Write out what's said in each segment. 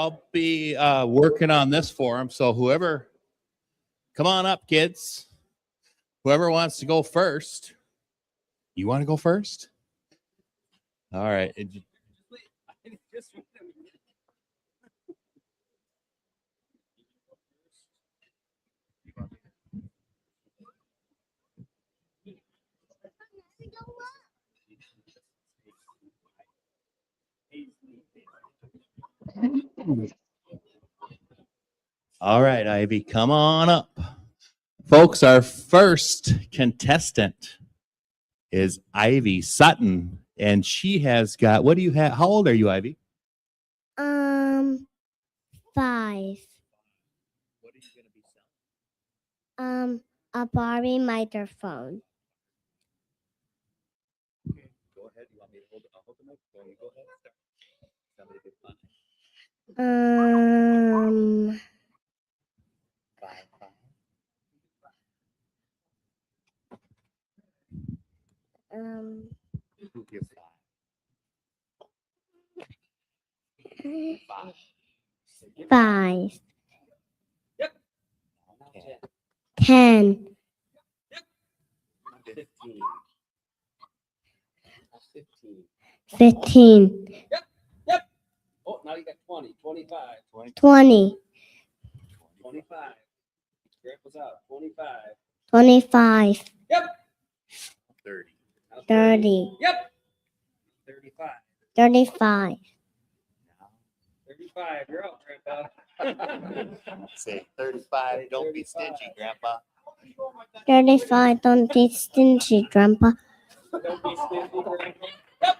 I'll be working on this for him. So whoever, come on up, kids. Whoever wants to go first. You want to go first? All right. All right, Ivy, come on up. Folks, our first contestant is Ivy Sutton, and she has got, what do you have? How old are you, Ivy? 5. What are you going to be selling? A Barbie microphone. Okay, go ahead. You want me to hold it? I'll hold the microphone. You go ahead. Somebody get fun. 5. Who gives 5? 5. Yep. 10. 15. 15. Yep. Oh, now you got 20. 25. 20. 25. Grandpa's out. 25. 25. Yep. 30. 30. Yep. 35. 35. 35. You're out, Grandpa. Say 35. Don't be stingy, Grandpa. 35. Don't be stingy, Grandpa. Don't be stingy, Grandpa. Yep.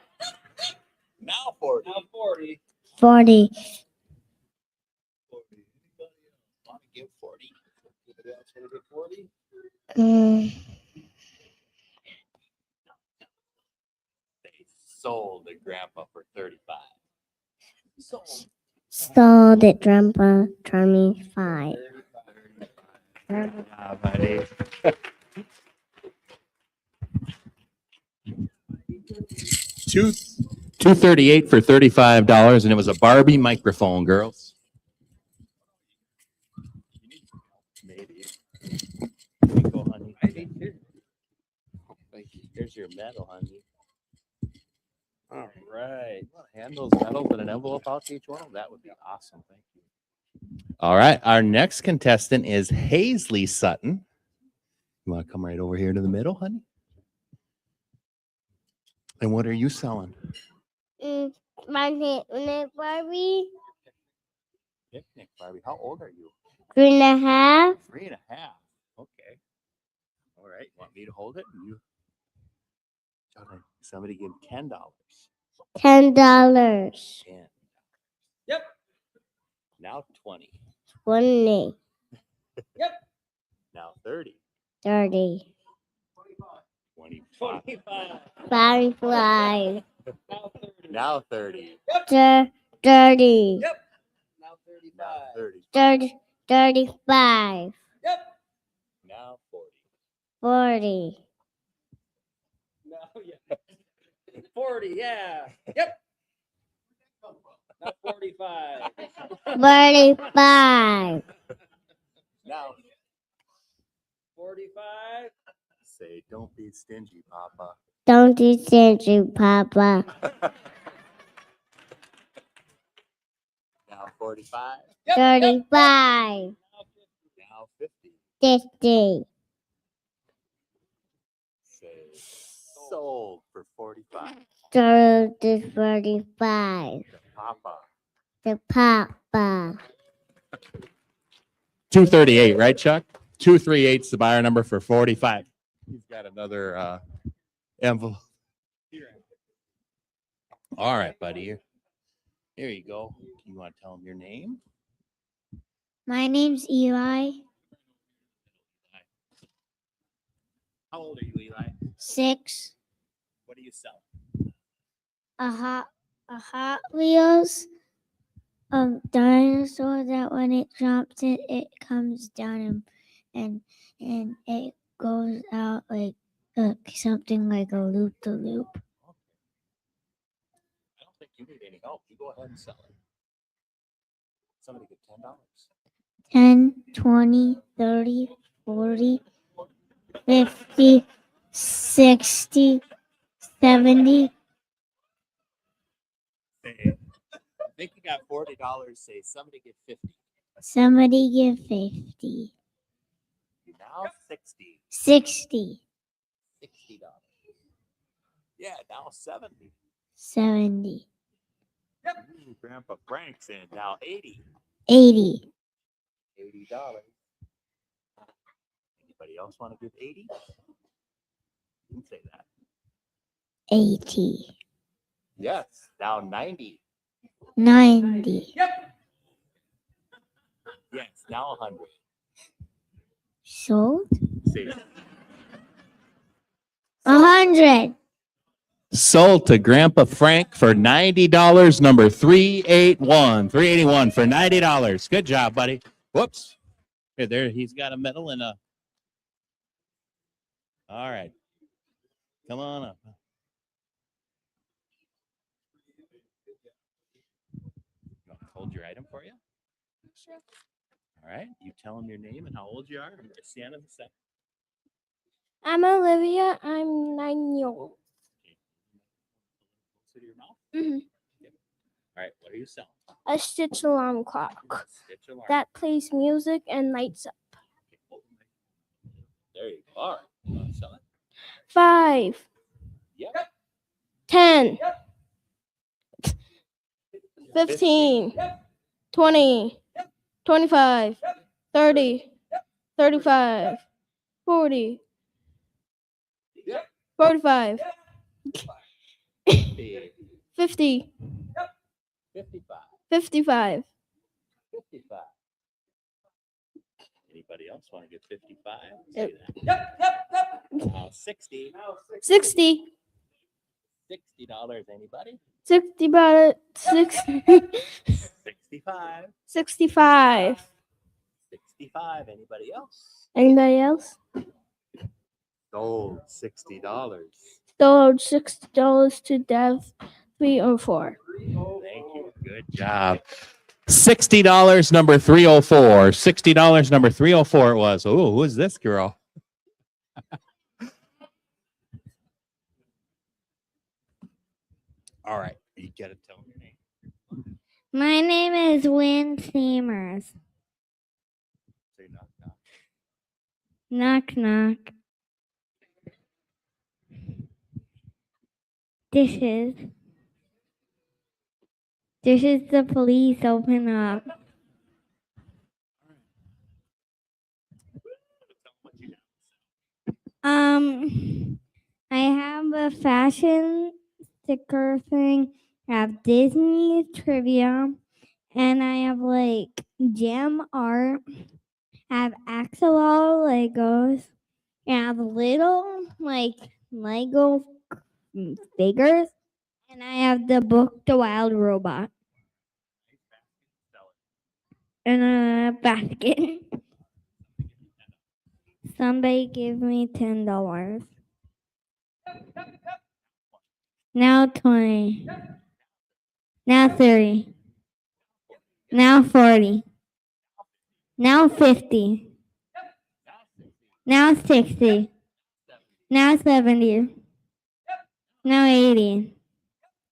Now 40. Now 40. 40. 40. Want to give 40? Anybody else want to get 40? They sold the Grandpa for 35. Sold it, Grandpa. 25. 35. Yeah, buddy. $238 for $35, and it was a Barbie microphone, girls. Maybe. Go, honey. Thank you. Here's your medal, honey. All right. You want to hand those medals in an envelope out to each one? That would be awesome. Thank you. All right. Our next contestant is Hazley Sutton. You want to come right over here to the middle, honey? And what are you selling? My picnic Barbie. Picnic Barbie. How old are you? 3.5. 3.5. Okay. All right. Want me to hold it? You. Somebody give $10. $10. 10. Yep. Now 20. 20. Yep. Now 30. 30. 25. 25. Now 30. Yep. 30. Yep. Now 35. 30. 35. Yep. Now 40. 40. No, yeah. 40, yeah. Yep. Now 45. 45. Now 45. Say, don't be stingy, Papa. Don't be stingy, Papa. Now 45. 35. Now 50. 50. Say, sold for 45. Sold to 45. Papa. The Papa. 238, right, Chuck? 238's the buyer number for 45. He's got another envelope. All right, buddy. Here you go. You want to tell him your name? My name's Eli. How old are you, Eli? 6. What do you sell? A Hot Wheels dinosaur that when it jumps it comes down and it goes out like something like a loop to loop. I don't think you need any help. You go ahead and sell it. Somebody get $10. 10, 20, 30, 40, 50, 60, 70. Say, I think you got $40. Say somebody get 50. Somebody give 50. Now 60. 60, $60. Yeah, now 70. 70, Grandpa Frank's in now 80. 80, $80. Anybody else want to give 80? You can say that. 80, Yes. Now 90. 90. Yes. Now 100. Sold? Say 100. sold to Grandpa Frank for $90. Number 381. 381 for $90. Good job, buddy. Whoops. Here, there. He's got a medal and a. All right. Come on up. You want to hold your item for you? Sure. All right. You tell him your name and how old you are. I'm going to stand in the second. I'm Olivia. I'm 9 years old. To your mouth. Mhm. All right. What are you selling? A Stitch alarm clock Stitch alarm. that plays music and lights up. There you go. All right. You want to sell it? 5, Yep. 10, 15, 20, 25, 30, 35, 40, Yep. 45, 50. 50, 55. 55. 55. Anybody else want to get 55? Yep. Say that. 60. 60. $60. Anybody? 60 about 60. 65. 65. 65. Anybody else? Anybody else? Sold $60. Sold $60 to Dev 3 or 4. Thank you. Good job. $60, number 304. $60, number 304 it was. Oh, who is this girl? All right. You got to tell me your name. My name is Win Seamers. Say knock, knock. Knock, knock. This is the police. Open up. I have a fashion sticker thing. I have Disney trivia, and I have like gem art. I have axolotl Legos. I have little like Lego figures, and I have the book The Wild Robot in a basket. Somebody give me $10. Now 20. Now 30. Now 40. Now 50. Now 60. Now 70. Now 80.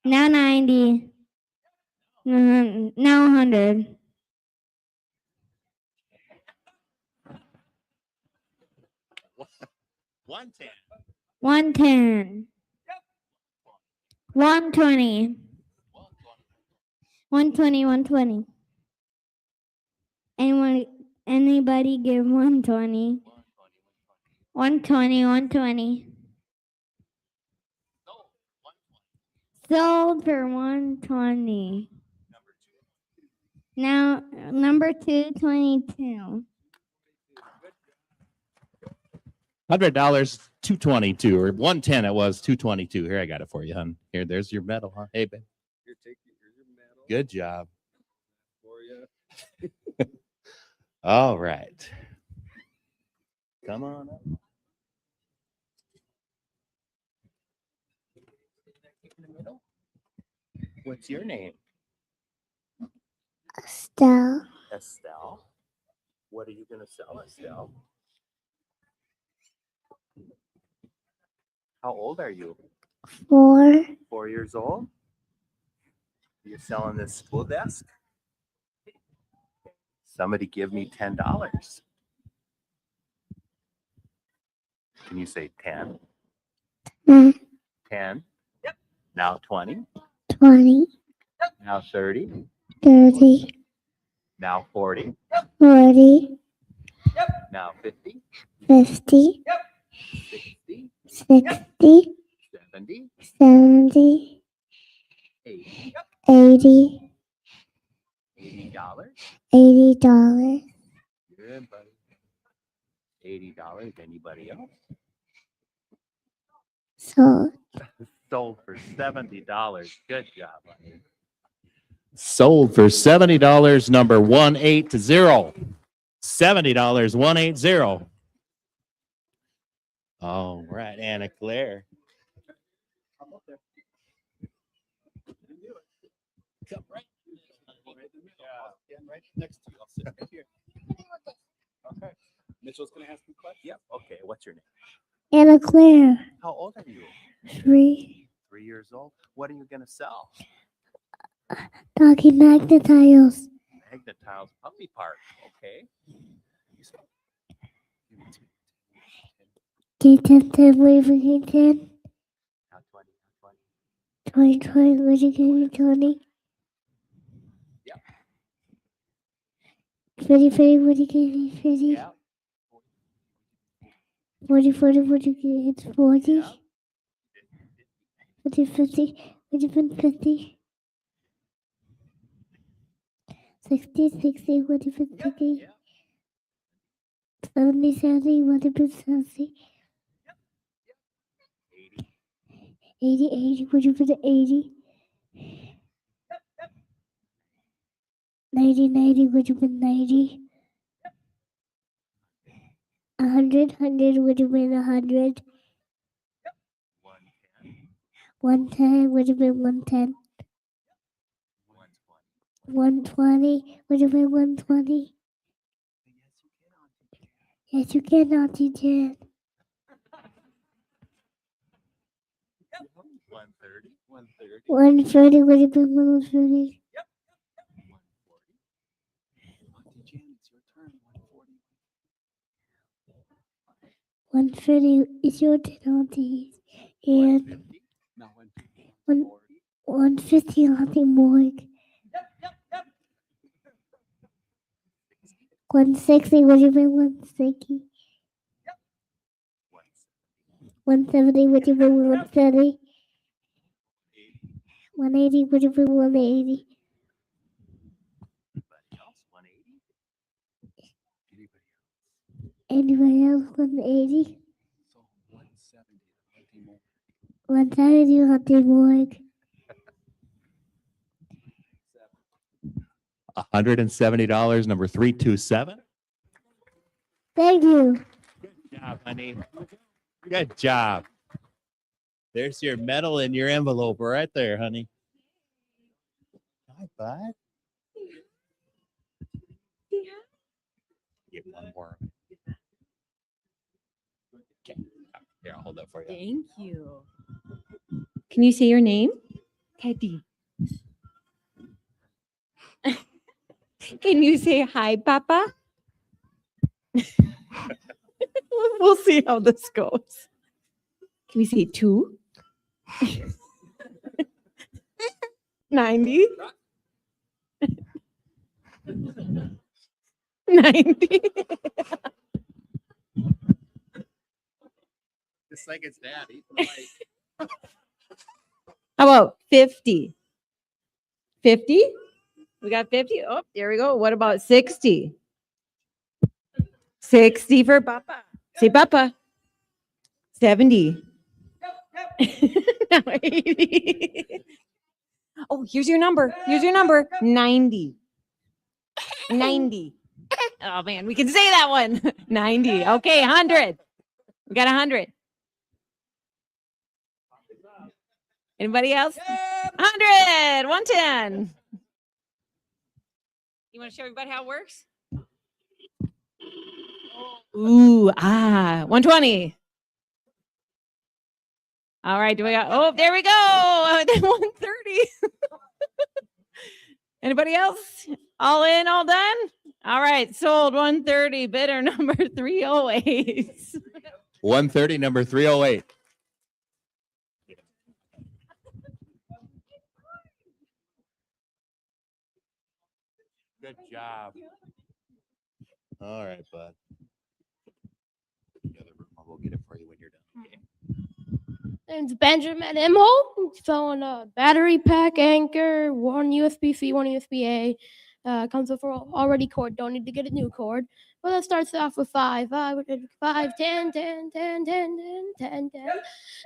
Now 90. Now 100. $110. 110. 120. 120. 120. Anybody give 120? 120. 120. Sold for 120. Now number 222. $100, 222 or 110. It was 222. Here, I got it for you, hon. Here, there's your medal, huh? Hey, babe. Here's your medal Good job. for you. All right. Come on up. What's your name? Estelle. Estelle. What are you going to sell, Estelle? How old are you? 4. 4 years old? You're selling this school desk? Somebody give me $10. Can you say 10? 10. 10. Yep. Now 20. 20. Now 30. 30. Now 40. 40. Now 50. 50. 60. 60. 70. 70. 80. 80. $80. $80. Good, buddy. $80. Anybody else? So Sold for $70. Good job, buddy. Sold for $70. Number 180. $70. 180. All right, Anna Claire. Come right. Yeah, right next to you. I'll sit right here. Okay. Mitchell's gonna ask me questions. Yep. Okay. What's your name? Anna Claire. How old are you? 3. 3 years old. What are you gonna sell? Doggy magnetiles. Magnetiles Puppy Park. Okay. Get 10, wave 10. Now 20. 20, would you give me 20? Yep. 30, would you give me 50? Yeah. 40, would you give me 40? Yeah. 50, would you give me 50? 60, would you give me 60? Yeah. 70, would you give me 70? 80. 80, would you give me 80? 90, would you give me 90? 100, would you give me 100? 110, would you give me 110? 120, would you give me 120? Yes, you can, Auntie Jan. 130. 130. 130, would you give me 130? 140. Jan, it's your turn. 140. 130 is your turn, Auntie. And 150. No, 150, Auntie Morg. 160, would you give me 160? 170, would you give me 170? 180, would you give me 180? Anybody else? 180. Anybody else? Anybody else 180? So 170. 170, Auntie Morg. $170. Number 327. Thank you. Good job, honey. Good job. There's your medal in your envelope right there, honey. Hi, bud. Get one more. Okay. Here, I'll hold that for you. Thank you. Can you say your name? Teddy. Can you say hi, Papa? We'll see how this goes. Can we say 2? 90? 90? Just like it's daddy. How about 50? 50? We got 50. Oh, there we go. What about 60? 60 for Papa. Say Papa. 70. Now 80. Oh, here's your number. Here's your number. 90. 90. Oh man, we can say that one. 90. Okay, 100. We got 100. Anybody else? 100. 110. You want to show everybody how it works? Ooh, 120. All right, do we got, oh, there we go. 130. Anybody else? All in, all done? All right, sold 130, bidder number 308. 130, number 308. Good job. All right, bud. The other room, I'll go get it for you when you're done. Okay. It's Benjamin Imho. Selling a battery pack, anchor, one USB-C, one USB-A. Comes with already cord. Don't need to get a new cord. Well, it starts off with 5, 10, 10, 10, 10, 10, 10, 10, 10,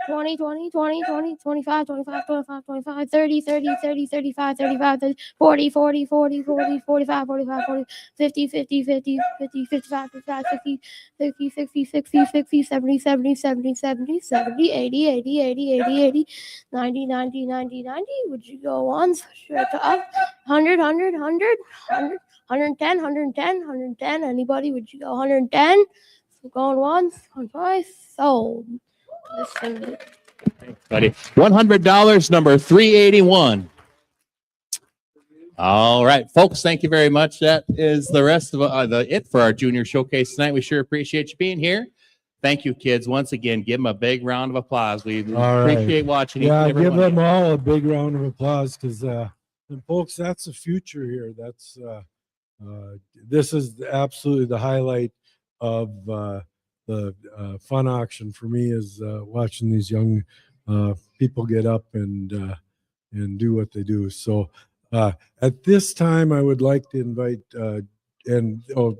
20, 20, 20, 20, 25, 25, 25, 25, 30, 30, 30, 35, 35, 30, 40, 40, 40, 40, 45, 45, 40, 50, 50, 50, 50, 55, 55, 60, 60, 60, 60, 60, 70, 70, 70, 70, 70, 80, 80, 80, 80, 80, 90, 90, 90, 90. Would you go once? Straight up. 100, 100, 100, 100. 110, 110, 110. Anybody? Would you go 110? So going once, going twice. Sold. Listen. Buddy. $100, number 381. All right, folks, thank you very much. That is the rest of it for our junior showcase tonight. We sure appreciate you being here. Thank you, kids. Once again, give them a big round of applause. We All right. appreciate watching. each Yeah, and every give one of them you. all a big round of applause because, and folks, that's the future here. That's this is absolutely the highlight of the fun auction for me is watching these young people get up and do what they do. So at this time, I would like to invite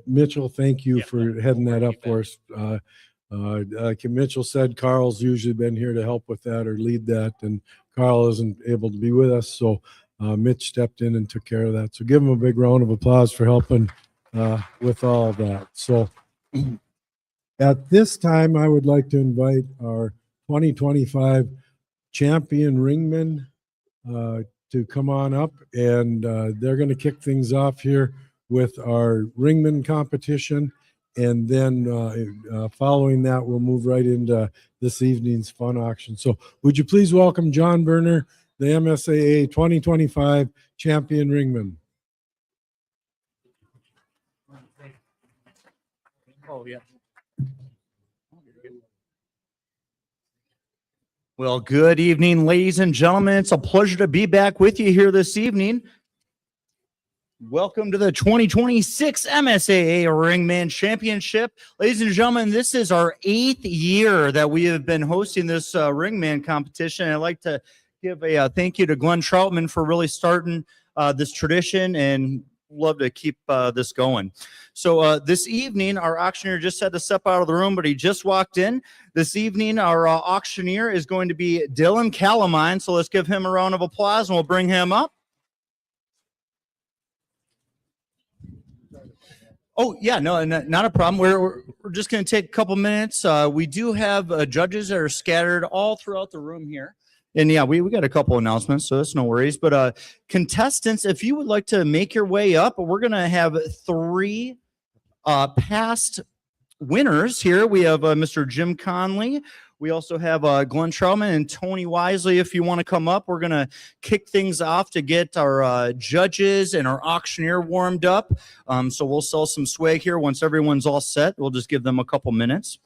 Mitchell, thank you for heading that up for us. Like Mitchell said, Carl's usually been here to help with that or lead that, and Carl isn't able to be with us, so Mitch stepped in and took care of that. So give him a big round of applause for helping with all of that. So at this time, I would like to invite our 2025 champion Ringman to come on up, and they're going to kick things off here with our Ringman competition. And then following that, we'll move right into this evening's fun auction. So would you please welcome John Berner, the MSAA 2025 champion Ringman. Oh, yeah. Well, good evening, ladies and gentlemen. It's a pleasure to be back with you here this evening. Welcome to the 2026 MSAA Ringman Championship. Ladies and gentlemen, this is our 8th year that we have been hosting this Ringman competition. I'd like to give a thank you to Glenn Troutman for really starting this tradition, and love to keep this going. So this evening, our auctioneer just had to step out of the room, but he just walked in. This evening, our auctioneer is going to be Dylan Calamine. So let's give him a round of applause, and we'll bring him up. Oh, yeah, no, not a problem. We're just going to take a couple minutes. We do have judges that are scattered all throughout the room here. And yeah, we got a couple announcements, so that's no worries. But contestants, if you would like to make your way up, we're going to have 3 past winners here. We have Mr. Jim Conley. We also have Glenn Troutman and Tony Wisely. If you want to come up, we're going to kick things off to get our judges and our auctioneer warmed up. So we'll sell some swag here. Once everyone's all set, we'll just give them a couple minutes.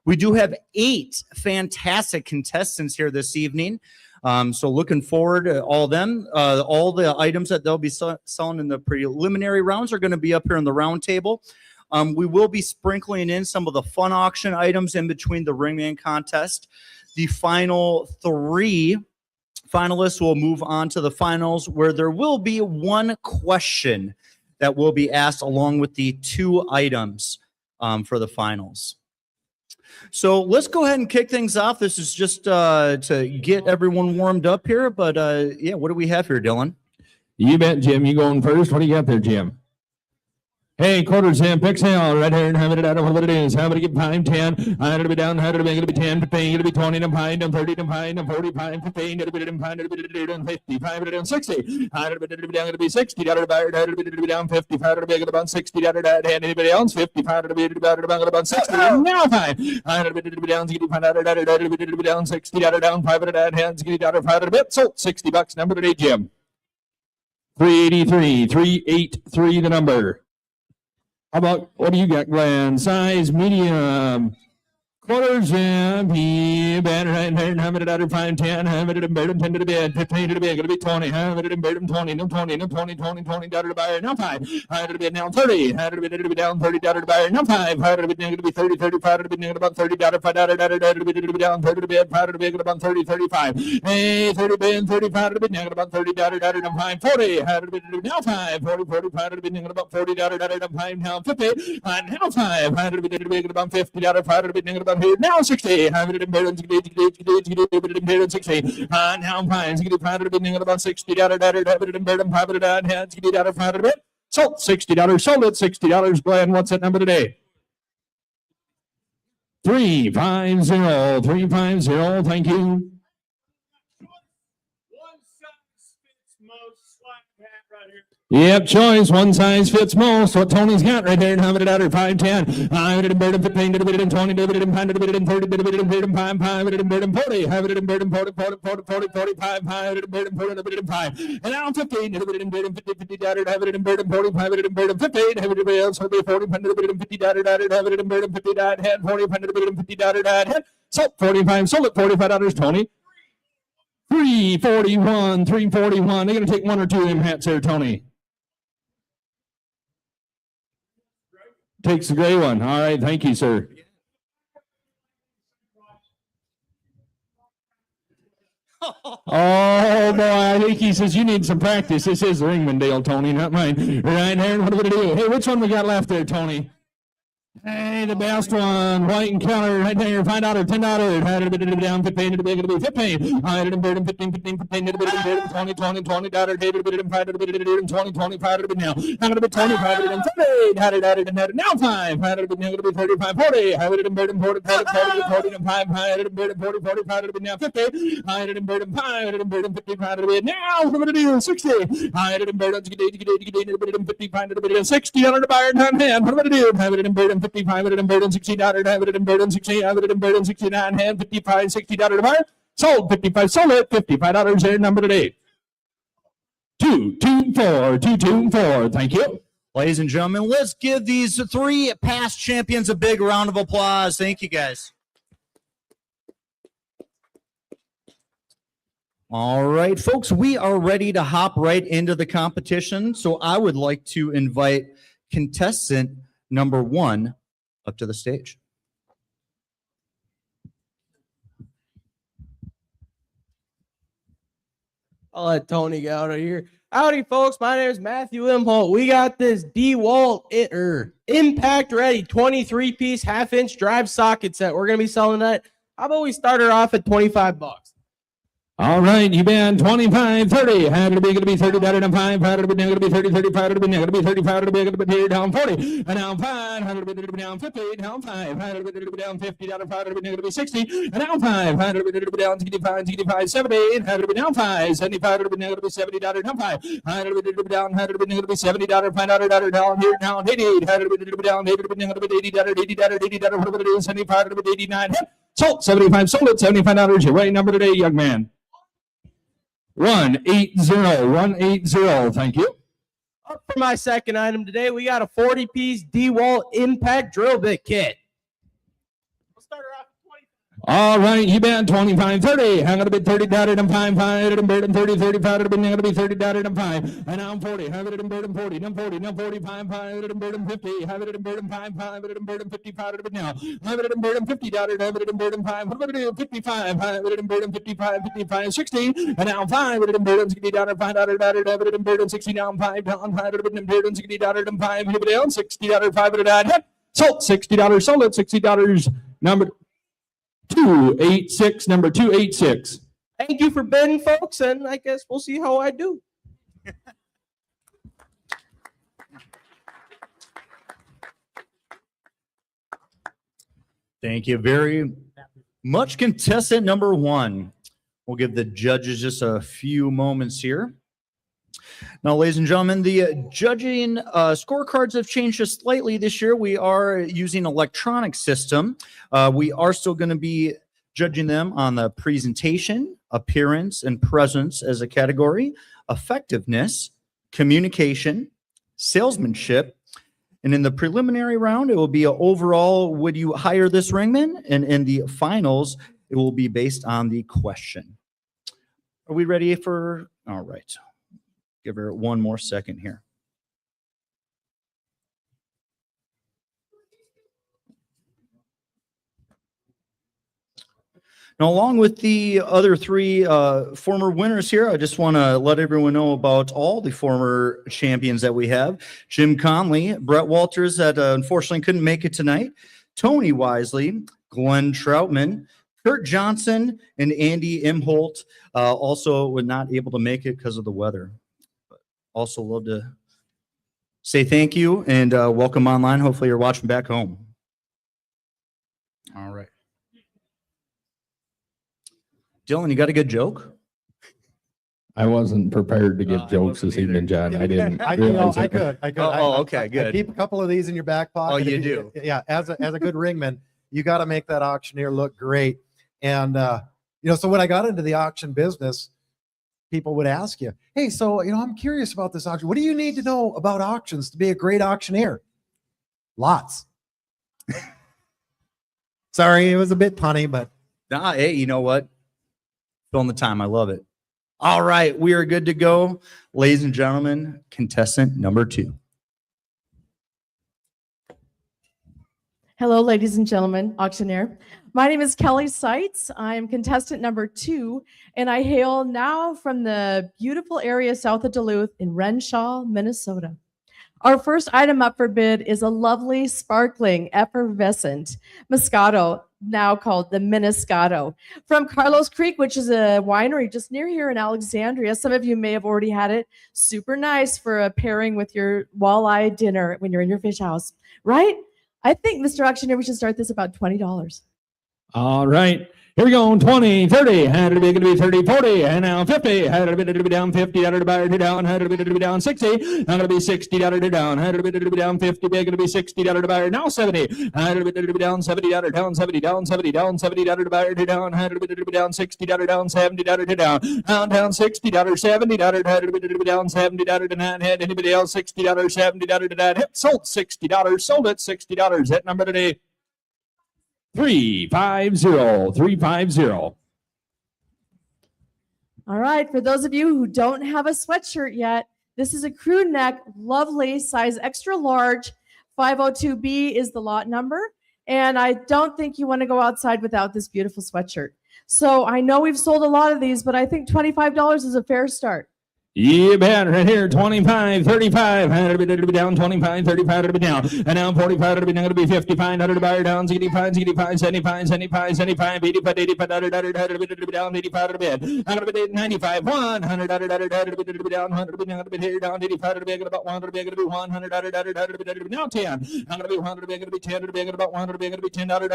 We do have 8 fantastic contestants here this evening. So looking forward to all of them. All the items that they'll be selling in the preliminary rounds are going to be up here on the round table. We will be sprinkling in some of the fun auction items in between the Ringman contest. The final 3 finalists will move on to the finals, where there will be 1 question that will be asked along with the 2 items for the finals. So let's go ahead and kick things off. This is just to get everyone warmed up here. But yeah, what do we have here, Dylan? You bet, Jim. You going first? What do you got there, Jim? Hey, quarters in, picks hell, right here, and have it out of what it is. How to get behind 10, 100 to be down, 100 to be going to be 10, 15, to be 20, and behind, and 30, and behind, and 40, behind, 15, to be behind, to be down 50, 5 to down 60, 100 to be down to be 60, to be down 50, 5 to be about 60, to anybody else, 55 to be about 60, and now 5, 100 to be down, to be down 60, down 5 to that hands, get down 5 to bit, so $60 number today, Jim. 383, 383 the number. How about, what do you got, Glenn? Size, medium, quarters, yeah, bad, right, 100 out of 5, 10, 100 and 10 to the bed, 15 to the bed, gonna be 20, 100 and 20, no 20, no 20, 20, 20, down to the buyer, now 5, 100 to be down 30, 100 to be down 30, down to the buyer, now 5, 100 to be down to be 30, 35 to be down about 30, down to 5, down to be down 30 to bed, 5 to be about 30, 35, hey, 30 bed, 35 to be down about 30, down to 5, 40, 100 to be now 5, 40, 45 to be down about 40, down to 5, now 50, now 5, 100 to be about 50, down to 5 to be down about here, now 60, 100 and 60, now 5, 65 to be about 60, down to 5 to that, hands, get out of 5 to bit. Sold $60, sold it $60. Glenn, what's that number today? 350, 350, thank you. Yep, choice. One size fits most. What Tony's got right there. Have it out of 510. I have it in bird and 15, did it in 20, did it in 5, did it in 30, did it in 5, 5, did it in bird and 40, have it in bird and 40, 40, 40, 40, 45, 5, did it in bird and 40, did it in 5. And now 15, did it in bird and 50, 50, did it, have it in bird and 45, did it in bird and 15, have it in bird and 40, 40, 100, and 50, did it, have it in bird and 50, did it, 40, 100, and 50, did it, sold 45, sold it $45, Tony. 341, 341. They're going to take one or two of them hats there, Tony. Takes the gray one. All right. Thank you, sir. Oh, boy. I think he says you need some practice. This is the Ringman Dale, Tony, not mine. Right there. What are we going to do? Hey, which one we got left there, Tony? Hey, the best one, white and color, right there, $5, $10, had it down 15, it'll be 15, I had it in 15, 15, 15, it'll be 20, 20, $20, David, it'll be 5, it'll be 20, 25, it'll be now, I'm going to be 25, it'll be 30, had it, now 5, had it, it'll be 35, 40, had it in 40, 40, 40, 5, had it in 40, 45, it'll be now 50, I had it in 5, had it in 55, it'll be now, what am I going to do, 60, I had it in 55, it'll be 60, under the buyer, not hand, what am I going to do, have it in 55, it in bird and $60, have it in bird and 60, have it in bird and 69, hand 55, $60 to buyer, sold 55, sold it, $55 their number today. 224, 224, thank you. Ladies and gentlemen, let's give these three past champions a big round of applause. Thank you, guys. All right, folks, we are ready to hop right into the competition. So I would like to invite contestant number 1 up to the stage. I'll let Tony get out of here. Howdy, folks. My name is Matthew Imholt. We got this DeWalt Impact Ready 23-piece half-inch drive socket set. We're going to be selling that. How about we start her off at $25? All right, you been 25, 30. Had it be going to be 30, down 5. Had it be going to be 30, 35. It be going to be 35. It be going to be down 40. And down 5. Had it be down 50. Down 5. Had it be down 50. Down 5. It be going to be 60. And down 5. Had it be down 65, 65, 70. Had it be down 5. 75. It be going to be 70. Down 5. Had it be down. Had it be going to be 70. Down 5. Down here. Down 88. Had it be down. Had it be going to be 80. Down 80. Down 80. Down whatever it is. 75. It be 89. Sold 75. Sold it $75. Your right number today, young man. 180, 180, thank you. Up for my second item today, we got a 40-piece DeWalt Impact Drill Bit Kit. We'll start her off at 20. All right, you bet 25, 30. I'm going to be 30, down and 5, 5, and 30, 35, I'm going to be 30, down and 5. And now 40, have it in bird and 40, now 40, now 45, 5, and bird and 50, have it in bird and 5, 5, and bird and 55, now. Have it in bird and 50, down and have it in bird and 5. What am I going to do? 55, have it in bird and 55, 55, 60, and now 5, and in bird and 60, down and 5, down and have it in bird and 60, down 5, down 5, and in bird and 60, down and 5, and down 60, down and 5, and down. Sold $60, sold it $60. Number 286, number 286. Thank you for bidding, folks, and I guess we'll see how I do. Thank you very much, contestant number 1. We'll give the judges just a few moments here. Now, ladies and gentlemen, the judging scorecards have changed just slightly this year. We are using electronic system. We are still going to be judging them on the presentation, appearance, and presence as a category, effectiveness, communication, salesmanship, and in the preliminary round, it will be an overall, would you hire this ringman? And in the finals, it will be based on the question. Are we ready for, all right. Give her one more second here. Now, along with the other 3 former winners here, I just want to let everyone know about all the former champions that we have. Jim Conley, Brett Walters that unfortunately couldn't make it tonight, Tony Wisely, Glenn Troutman, Kurt Johnson, and Andy Imholt also were not able to make it because of the weather. But also love to say thank you and welcome online. Hopefully you're watching back home. All right. Dylan, you got a good joke? I wasn't prepared to give jokes this evening, John. I didn't realize I it. could. Okay, I good. keep a couple of these in your back pocket. Oh, you If do? Yeah, as a good ringman, you got to make that auctioneer look great. And so when I got into the auction business, people would ask you, "Hey, so I'm curious about this auction. What do you need to know about auctions to be a great auctioneer?" Lots. Sorry, it was a bit punny, but Hey, you know what? Filling the time. I love it. All right, we are good to go. Ladies and gentlemen, contestant number 2. Hello, ladies and gentlemen, auctioneer. My name is Kelly Seitz. I am contestant number 2, and I hail now from the beautiful area south of Duluth in Renshaw, Minnesota. Our first item up for bid is a lovely, sparkling, effervescent Moscato, now called the Miniscato, from Carlos Creek, which is a winery just near here in Alexandria. Some of you may have already had it. Super nice for a pairing with your walleye dinner when you're in your fish house, right? I think, Mr. Auctioneer, we should start this about $20. All right. Here we go. 20, 30. Had it be going to be 30, 40. And now 50. Had it be down 50. Had it be down. Had it be down 60. Not going to be 60. Had it down. Had it be down 50. Going to be 60. Had it be now 70. Had it be down 70. Had it down 70. Down 70. Down 70. Had it be down. Had it be down 60. Had it down 70. Had it down. Down 60. Had it 70. Had it be down 70. Had it not had anybody else 60. Had it 70. Had it hit sold $60. Sold it $60. Hit number today. 350. All right, for those of you who don't have a sweatshirt yet, this is a crew neck, lovely, size extra large. 502B is the lot number. And I don't think you want to go outside without this beautiful sweatshirt. So I know we've sold a lot of these, but I think $25 is a fair start. You bet, right here, 25, 35, had it be down, 25, 35, had it be down, and now 45, had it be down, to be 55, had it be down, 65, 65, 75, 75, 75, 85, 85, had it be down, 85, had it be 95, 100, had it be down, 100, had it be here, down, 85, had it be about 100, had it be 100, had it be now 10, had it be 100, had it be 10, had it be about 100, had it be 10, had it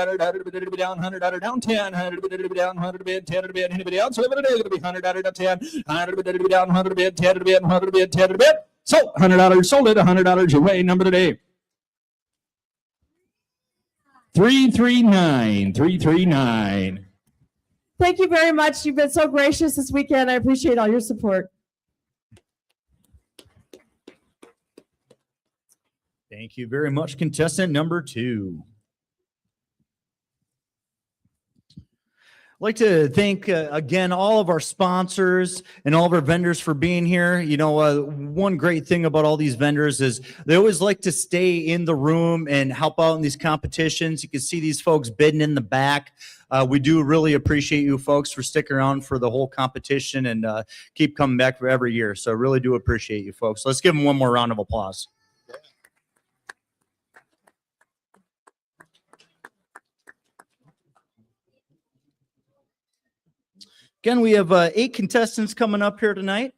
be down, 100, had it down 10, had it be down, 100, 10, had it be anybody else, so it would be 100, had it 10, had it be down, 100, 10 to bid, 100 bid, 10 to bid. So $100 sold it, $100 your way. Number today. 339, 339. Thank you very much. You've been so gracious this weekend. I appreciate all your support. Thank you very much, contestant number 2. I'd like to thank, again, all of our sponsors and all of our vendors for being here. One great thing about all these vendors is they always like to stay in the room and help out in these competitions. You can see these folks bidding in the back. We do really appreciate you folks for sticking around for the whole competition and keep coming back for every year. So I really do appreciate you folks. Let's give them one more round of applause. Again, we have 8 contestants coming up here tonight.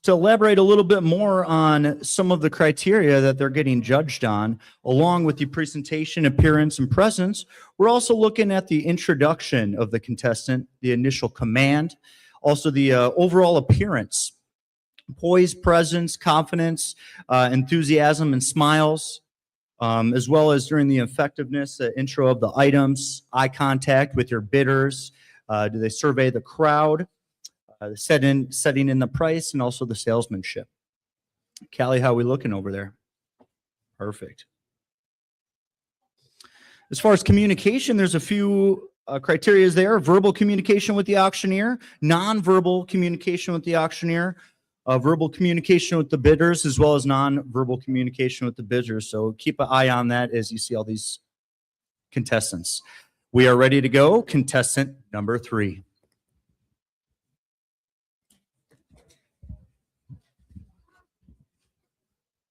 to elaborate a little bit more on some of the criteria that they're getting judged on, along with the presentation, appearance, and presence, we're also looking at the introduction of the contestant, the initial command, also the overall appearance, poise, presence, confidence, enthusiasm, and smiles, as well as during the effectiveness, intro of the items, eye contact with your bidders. Do they survey the crowd? Setting in the price, and also the salesmanship. Callie, how are we looking over there? Perfect. As far as communication, there's a few criteria there. Verbal communication with the auctioneer, non-verbal communication with the auctioneer, verbal communication with the bidders, as well as non-verbal communication with the bidders. So keep an eye on that as you see all these contestants. We are ready to go. Contestant number 3.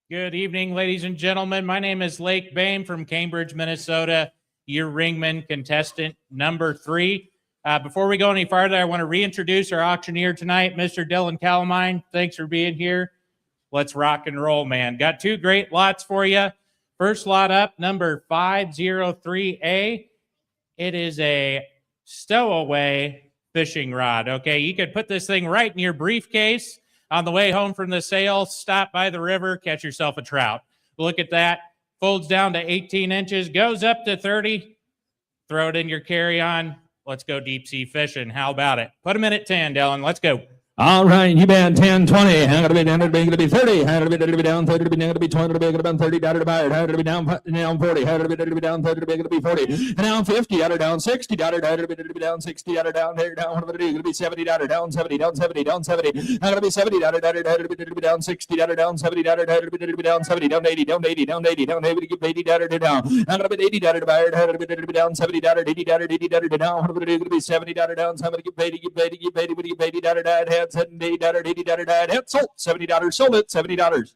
Good evening, ladies and gentlemen. My name is Lake Bame from Cambridge, Minnesota. Your Ringman contestant number 3. Before we go any farther, I want to reintroduce our auctioneer tonight, Mr. Dylan Calamine. Thanks for being here. Let's rock and roll, man. Got 2 great lots for you. First lot up, number 503A. It is a stowaway fishing rod. Okay, you could put this thing right in your briefcase. On the way home from the sale, stop by the river, catch yourself a trout. Look at that. Folds down to 18 inches, goes up to 30. Throw it in your carry-on. Let's go deep sea fishing. How about it? Put them in at 10, Dylan. Let's go. All right, you bet 10, 20. I'm going to be down, going to be 30. I'm going to be down 30, going to be 20, going to be down 30, down to buy it. I'm going to be down 40. I'm going to be down 30, going to be 40. And down 50, down 60, down 60, down 100, going to be 70, down 70, down 70, down 70. I'm going to be 70, down 60, down 70, down 70, down 80, down 80, down 80, down 80, give 80, down. I'm going to be 80, down to buy it. I'm going to be down 70, down 80, down 80, down 100, going to be 70, down 70, give 80, give 80, give 80, give 80, down. $70, sold $70, sold it $70.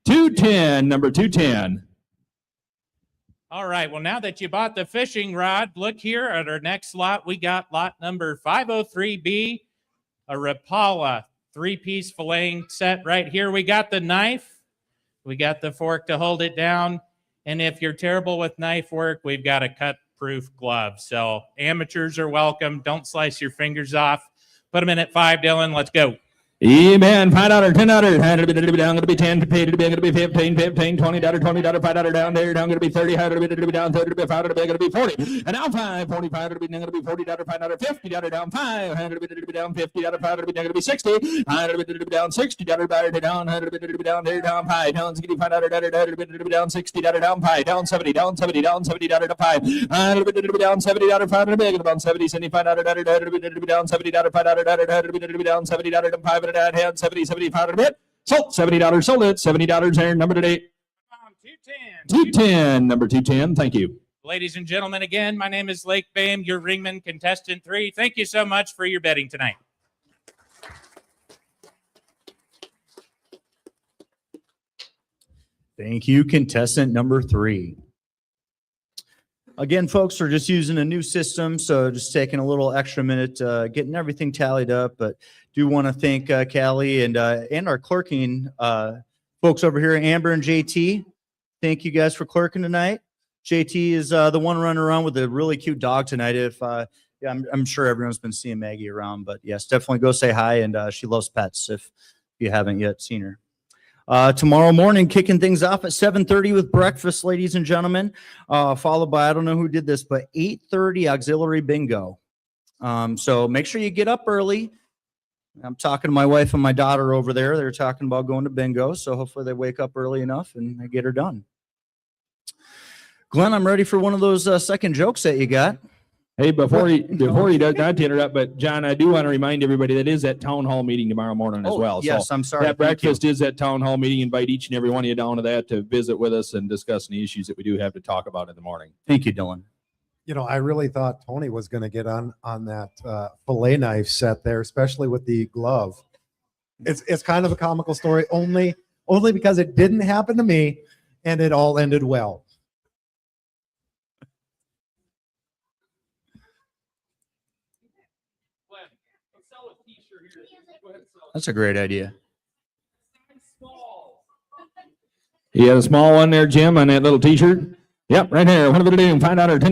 210, number 210. All right, well, now that you bought the fishing rod, look here at our next lot. We got lot number 503B, a Rapala 3-piece filleting set right here. We got the knife. We got the fork to hold it down. And if you're terrible with knife work, we've got a cut-proof glove. So amateurs are welcome. Don't slice your fingers off. Put them in at 5, Dylan. Let's go. Amen. $5, $10. $100 down. Going to be 10. Paid to be going to be 15. $20. $5 down there. Down going to be 30. $100 down. 30 to be 5. Going to be 40. And now 5. 45 to be going to be $40. $5. $50 down. 5. $100 down. $50. $5 going to be 60. $100 down. $60 down. $100 down there. Down 5. Down 65. $100 down. $60 down. 5 down. 70 down. 70 down. $70 to 5. $100 down. $70 $5 down. 70 $75 down. $70 $5 down. $70 to 5. Had 70, 75 a bit. Sold $70, sold it. $70 there. Number today. 210, number 210. Thank you. Ladies and gentlemen, again, my name is Lake Bame, your Ringman contestant 3. Thank you so much for your betting tonight. Thank you, contestant number 3. Again, folks, we're just using a new system, so just taking a little extra minute getting everything tallied up. But do want to thank Callie and our clerking folks over here, Amber and JT. Thank you guys for clerking tonight. JT is the one running around with a really cute dog tonight. I'm sure everyone's been seeing Maggie around, but yes, definitely go say hi. And she loves pets if you haven't yet seen her. Tomorrow morning, kicking things off at 7:30 with breakfast, ladies and gentlemen, followed by, I don't know who did this, but 8:30 auxiliary bingo. So make sure you get up early. I'm talking to my wife and my daughter over there. They're talking about going to bingo, so hopefully they wake up early enough and I get her done. Glenn, I'm ready for one of those second jokes that you got. Hey, before he does, not to interrupt, but John, I do want to remind everybody that is that town hall meeting tomorrow morning as well. Yes, so I'm sorry. That breakfast is that town hall meeting. Invite each and every one of you down to that to visit with us and discuss any issues that we do have to talk about in the morning. Thank you, Dylan. You know, I really thought Tony was going to get on that fillet knife set there, especially with the glove. It's kind of a comical story, only because it didn't happen to me, and it all ended well. Let's sell a t-shirt here. Go ahead and sell That's a great idea. You had a small one there, Jim, on that little T-shirt. Yep, right here. What are we doing? $5, $10. Going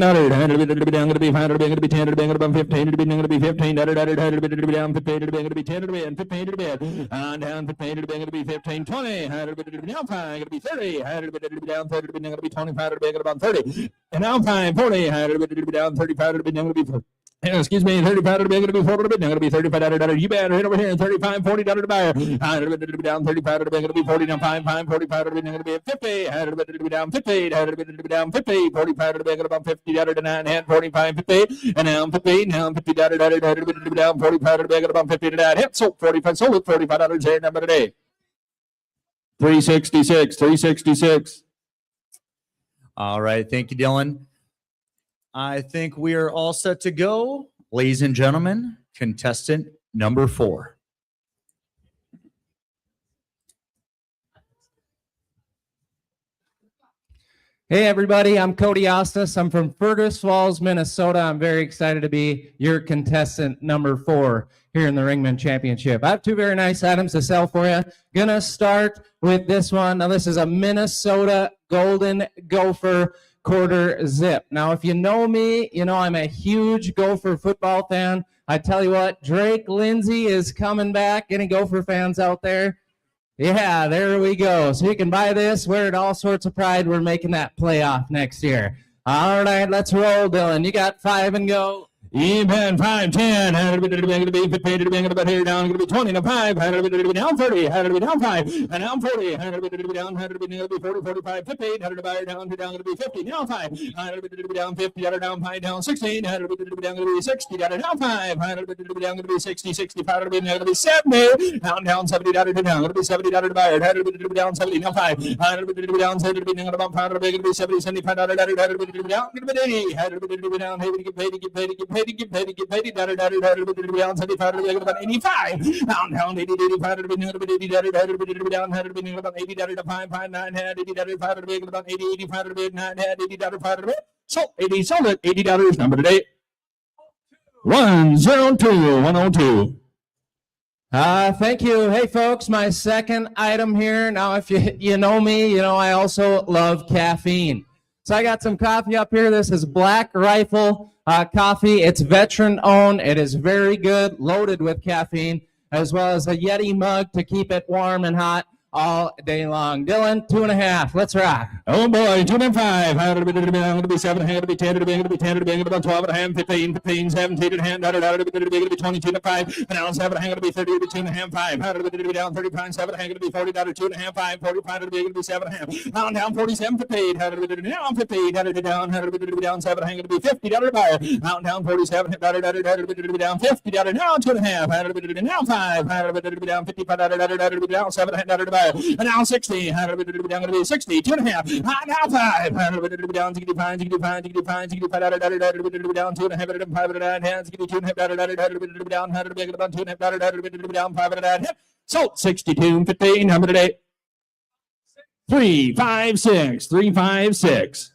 to be $5. Going to be 10. Going to be 15. Going to be 15. Down 15. Down 15. Going to be 10. And 15 to the bed. Down 15. Going to be 15. 20. Down 5. Going to be 30. Down 30. Going to be 25. Going to be 30. And down 5. 40. Down 35. Going to be 40. Excuse me, 35 to be going to be 40 to be going to be $35. You better right over here, $35, $40 to buyer. Down 35 to be going to be 40 down 5, 45 to be going to be 50. Down 50, down 50, 45 to be going to be $50 to 9 45, 50, and down 50, down $50 down 45 to be going to be 50 to 9 hit. So 45 sold with $45 here number today. 366. All right. Thank you, Dylan. I think we are all set to go. Ladies and gentlemen, contestant number 4. Hey everybody, I'm Cody Ostis. I'm from Fergus Falls, Minnesota. I'm very excited to be your contestant number 4 here in the Ringman Championship. I have 2 very nice items to sell for you. Gonna start with this one. Now this is a Minnesota Golden Gopher quarter zip. Now if you know me, you know I'm a huge Gopher football fan. I tell you what, Drake Lindsay is coming back. Any Gopher fans out there? Yeah, there we go. So you can buy this, wear it all sorts of pride. We're making that playoff next year. All right, let's roll, Dylan. You got 5 and go. Even 5, 10, going to be 15, going to be here down, going to be 20, now 5, down 30, down 5, and down 40, down, going to be 40, 45, 50, down going to be 50, now 5, down 50, down 5, down 16, down going to be 60, down 5, down going to be 60, 65, going to be 70, down 70, down going to be 70, down down 70, now 5, down 70, going to be 70, 75, down going to be 80, down, get paid, get paid, down 75, about 85, down 80, 85, down 80, about 80, down 5, 9, 80, about 80, 85, 9, 80, 5, so 80, sold it, $80 number today. 102. Thank you. Hey folks, my second item here. Now if you know me, you know I also love caffeine. So I got some coffee up here. This is Black Rifle coffee. It's veteran owned. It is very good, loaded with caffeine, as well as a Yeti mug to keep it warm and hot all day long. Dylan, 2.5. Let's rock. Oh boy, 2.5. Going to be 7, going to be 10, going to be 10, going to be 12, 15, 17, and going to be 22 to 5, and down 7, going to be 30 to 2.5, 5, going to be down 35, 7, going to be 40 to 2.5, 5, 45 going to be 7.5, down 47 to 8, down 50, down 7, going to be 50 to buyer, down 47, down 50, down 2.5, down 5, down 55, down 7, down and now 60, down going to be 60, 2.5, now 5, down 65, 65, 65, 65, down 2.5, 5, down 2.5, down 2.5, down 5, so 62, 15, number today. 3, 5, 6, 3, 5, 6.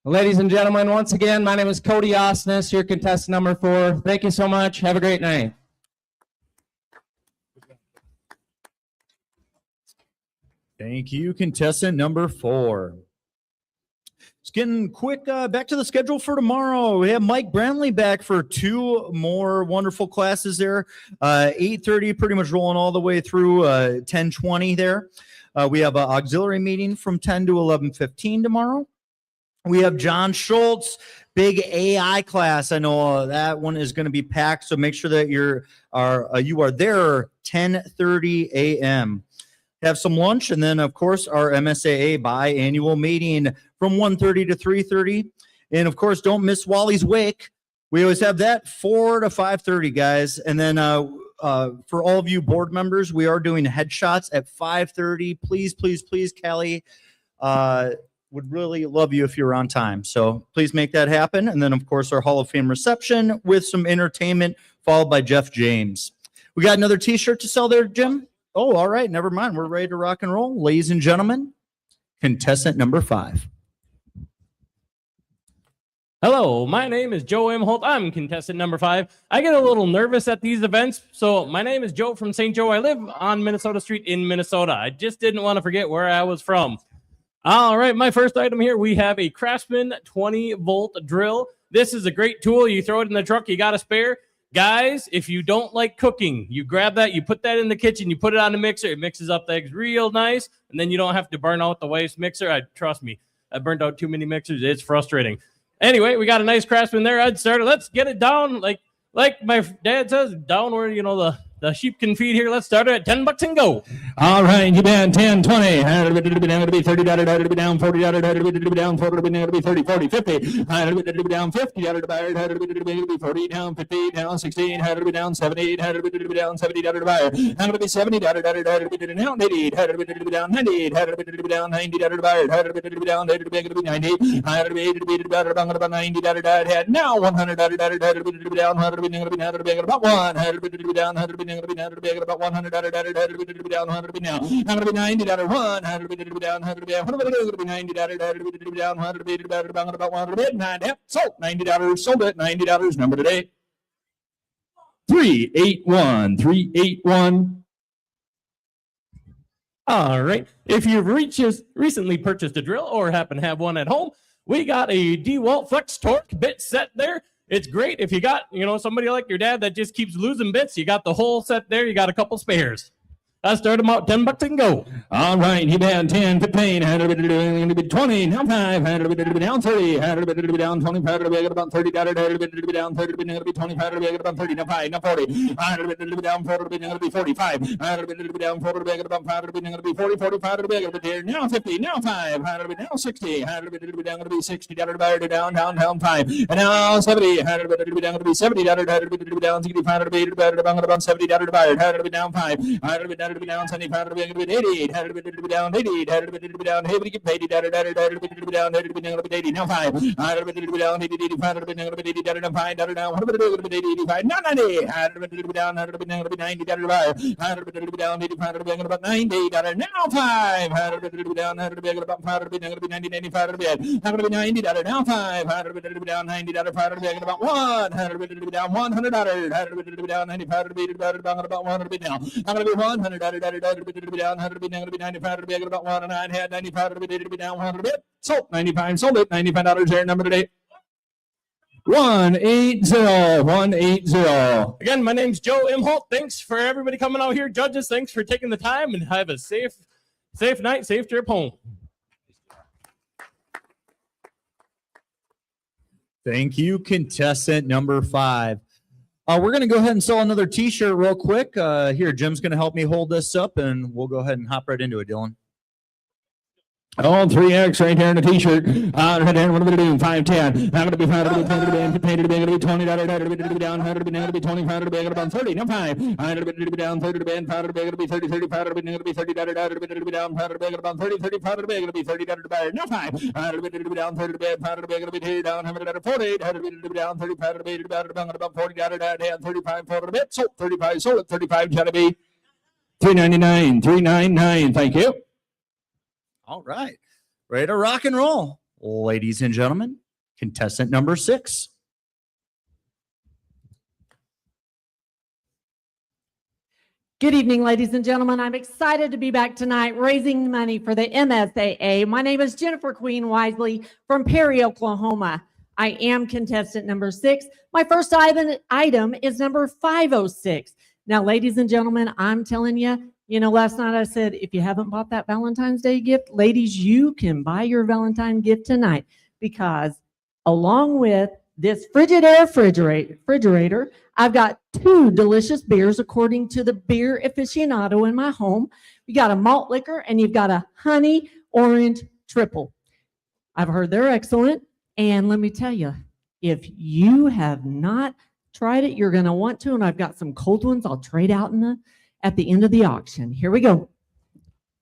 Ladies and gentlemen, once again, my name is Cody Osnes, your contestant number 4. Thank you so much. Have a great night. Thank you, contestant number 4. It's getting quick. Back to the schedule for tomorrow. We have Mike Brantley back for 2 more wonderful classes there. 8:30, pretty much rolling all the way through 10:20 there. We have an auxiliary meeting from 10 to 11:15 tomorrow. We have John Schultz, big AI class. I know that one is going to be packed, so make sure that you are there 10:30 a.m. Have some lunch, and then, of course, our MSAA biannual meeting from 1:30 to 3:30. And, of course, don't miss Wally's Wake. We always have that 4 to 5:30, guys. And then for all of you board members, we are doing headshots at 5:30. Please, please, please, Kelly. Would really love you if you're on time. So please make that happen. And then, of course, our Hall of Fame reception with some entertainment, followed by Jeff James. We got another T-shirt to sell there, Jim? Oh, all right. Never mind. We're ready to rock and roll. Ladies and gentlemen, contestant number 5. Hello, my name is Joe M. Holt. I'm contestant number 5. I get a little nervous at these events. So my name is Joe from St. Joe. I live on Minnesota Street in Minnesota. I just didn't want to forget where I was from. All right, my first item here, we have a Craftsman 20-volt drill. This is a great tool. You throw it in the truck, you got a spare. Guys, if you don't like cooking, you grab that, you put that in the kitchen, you put it on the mixer, it mixes up the eggs real nice, and then you don't have to burn out the waste mixer. Trust me, I burned out too many mixers. It's frustrating. Anyway, we got a nice Craftsman there. I'd start it. Let's get it down like my dad says, down where, you know, the sheep can feed here. Let's start it at $10 and go. All right, you bet. 10, 20. How to be $30, how to be down $40, how to be down $40, how to be 30, 40, 50. How to be down $50, how to be 40, down 50, down 16, how to be down 70, how to be down $70 buyer. How to be 70, how to be down 80, how to be down 90, how to be down $90 buyer. How to be down 90, how to be about $90 now $100, how to be down, how to be about one, how to be down, how to be about $100, how to be down, how to be now, how to be $90 one, how to be down, how to be $90, how to be down, how to be about $100, sold $90, sold it, $90 number today. 381, 381. All right. If you've recently purchased a drill or happen to have one at home, we got a DeWalt Flex Torque bit set there. It's great if you got, you know, somebody like your dad that just keeps losing bits. You got the whole set there. You got a couple spares. I start them out $10 and go. All right, he down 10, 15, had to be 20, now 5, had to be down 30, had to be down 20, had to be about $30, had to be down 30, had to be 20, had to be about 30, now 5, now 40, had to be down 40, had to be 45, had to be down 40, had about 5, had to be 40, 45, had to be here, now 50, now 5, had to be now 60, had to be down to be 60, down 5, and now 70, had to be down to be 70, had to be down 65, had to be about 70, had to be down 5, had to be down 75, had to be 88, had to be down 88, had to be down 80, get paid, had to be down 80, now 5, had to be down 80, 85, had to be 80, down 5, down 85, now 90, had to be down 90, had to be down 85, had to be about 90, now 5, had to be down, had to be about 5, had to be 90, 95, had to be 90, now 5, had to be down 90, had to be about 1, had to be down $100, had to be down 95, had to be about 1, had to be down, had to be 100, had to be down, had to be 95, had to be about 1, and I had 95, had to be down 100 bit. Sold 95, sold it, $95 there, number today. 180, 180. Again, my name's Joe M. Holt. Thanks for everybody coming out here. Judges, thanks for taking the time, and have a safe night, safe trip home. Thank you, contestant number 5. We're going to go ahead and sell another t-shirt real quick. Here, Jim's going to help me hold this up, and we'll go ahead and hop right into it, Dylan. All 3X right here in the t-shirt. Right there, what are we doing? 510. I'm going to be 5, going to be 20, going to be down, going to be 20, going to be about 30. Now 5. I'm going to be down 30 to be 5, going to be 30, 35, going to be 30, going to be down 5, about 30, 35, going to be 30, now 5. I'm going to be down 30 to be 5, going to be down 40, going to be down 35, going to be about 40, down 35, 40 bit. Sold 35, sold at 35, going to be 399, 399. Thank you. All right. Ready to rock and roll. Ladies and gentlemen, contestant number 6. Good evening, ladies and gentlemen. I'm excited to be back tonight raising money for the MSAA. My name is Jennifer Queen Wisely from Perry, Oklahoma. I am contestant number 6. My first item is number 506. Now, ladies and gentlemen, I'm telling you, last night I said, if you haven't bought that Valentine's Day gift, ladies, you can buy your Valentine gift tonight, because along with this Frigidaire refrigerator, I've got 2 delicious beers according to the beer aficionado in my home. You got a malt liquor and you've got a honey orange triple. I've heard they're excellent. And let me tell you, if you have not tried it, you're going to want to. And I've got some cold ones I'll trade out at the end of the auction. Here we go.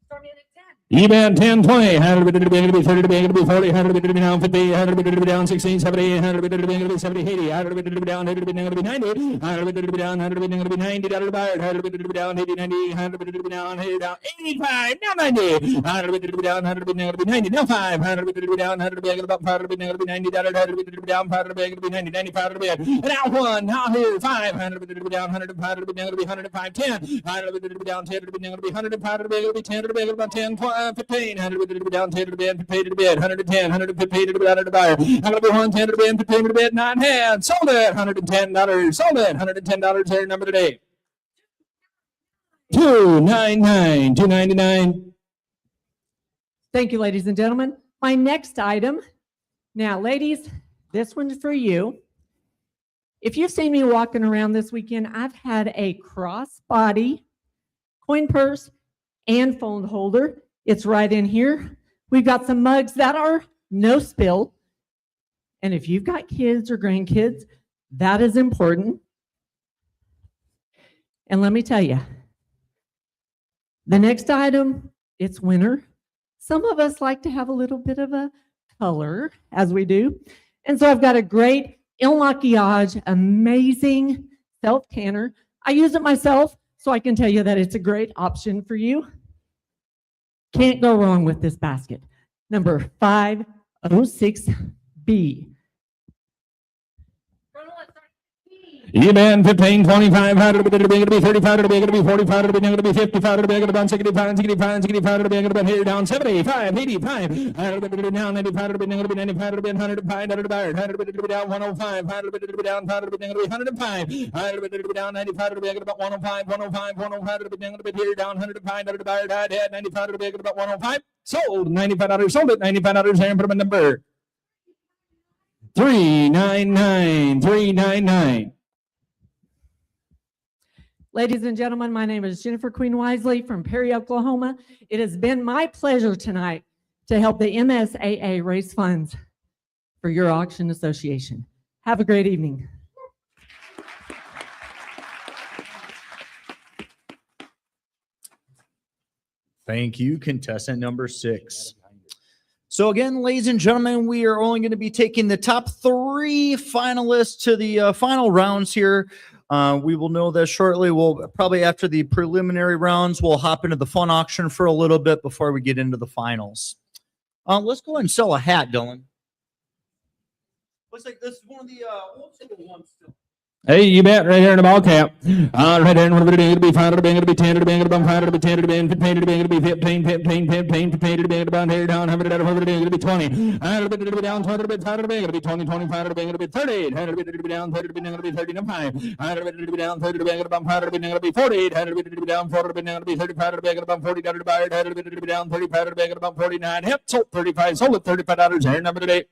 Starting at 10. E-band 10, 20, 100 to be 30 to be 40, 100 to be down 50, 100 to be down 16, 70, 100 to be 70, 80, 100 to be down 100 to be 90, 100 to be down 100 to be 90, $100 buyer, 100 to be down 80, 90, 100 to be down 85, now 90, 100 to be down 100 to be 90, now 5, 100 to be down 100 to be about 5 to be $90, 100 to be down 5 to be 90, 95 to be now 1, now here 5, 100 to be down 100 5 to be 105, 10, 100 to be down 10 to be 105 to be 10 to be about 10, 15, 100 to be down 10 to be 50 to be 110, 150 to be out of the buyer, 110 to be 50 to be 9 hands, sold it, $110, sold it, $110 here number today. 299, 299. Thank you, ladies and gentlemen. My next item. Now, ladies, this one's for you. If you've seen me walking around this weekend, I've had a crossbody coin purse and phone holder. It's right in here. We've got some mugs that are no spill. And if you've got kids or grandkids, that is important. And let me tell you, the next item, it's winter. Some of us like to have a little bit of a color, as we do. And so I've got a great Il Maquillage, amazing self-tanner. I use it myself, so I can tell you that it's a great option for you. Can't go wrong with this basket. Number 506B. E-band 15, 25, 100 to be 35 to be 45 to be 55 to be 65, 65, 65 to be here down 75, 85, 100 to be down 95 to be 95 to be 105 to be 100 to be down 105, 100 to be down 100 to be 105, 100 to be down 95 to be about 105, 105, 105 to be here down 105 to be 95 to be about 105, sold $95, sold it $95 here and put them in number 399, 399. Ladies and gentlemen, my name is Jennifer Queen Wisely from Perry, Oklahoma. It has been my pleasure tonight to help the MSAA raise funds for your auction association. Have a great evening. Thank you, contestant number 6. So again, ladies and gentlemen, we are only going to be taking the top 3 finalists to the final rounds here. We will know that shortly. We'll probably after the preliminary rounds, we'll hop into the fun auction for a little bit before we get into the finals. Let's go ahead and sell a hat, Dylan. Looks like this is one of the old school ones still. Hey, you bet, right here in the ball cap. Right there, what are going to be 5 to be going to be 10 to be going to be 5 to be 10 to be 15 to be going to be 15, 15, 15, 15 to be going to be down, 100 to be 20. 100 to be down, 20 to be 5 to be going to be 20, 25 to be going to be 30. 100 to be down, 30 to be going to be 35. 100 to be down, 30 to be going to be 5 to be going to be 40. 100 to be down, 40 to be going to be 35 to be going to be 40 to buy. 100 to be down, 35 to be going to be 49. Yep, sold 35, sold at $35 here. Number today,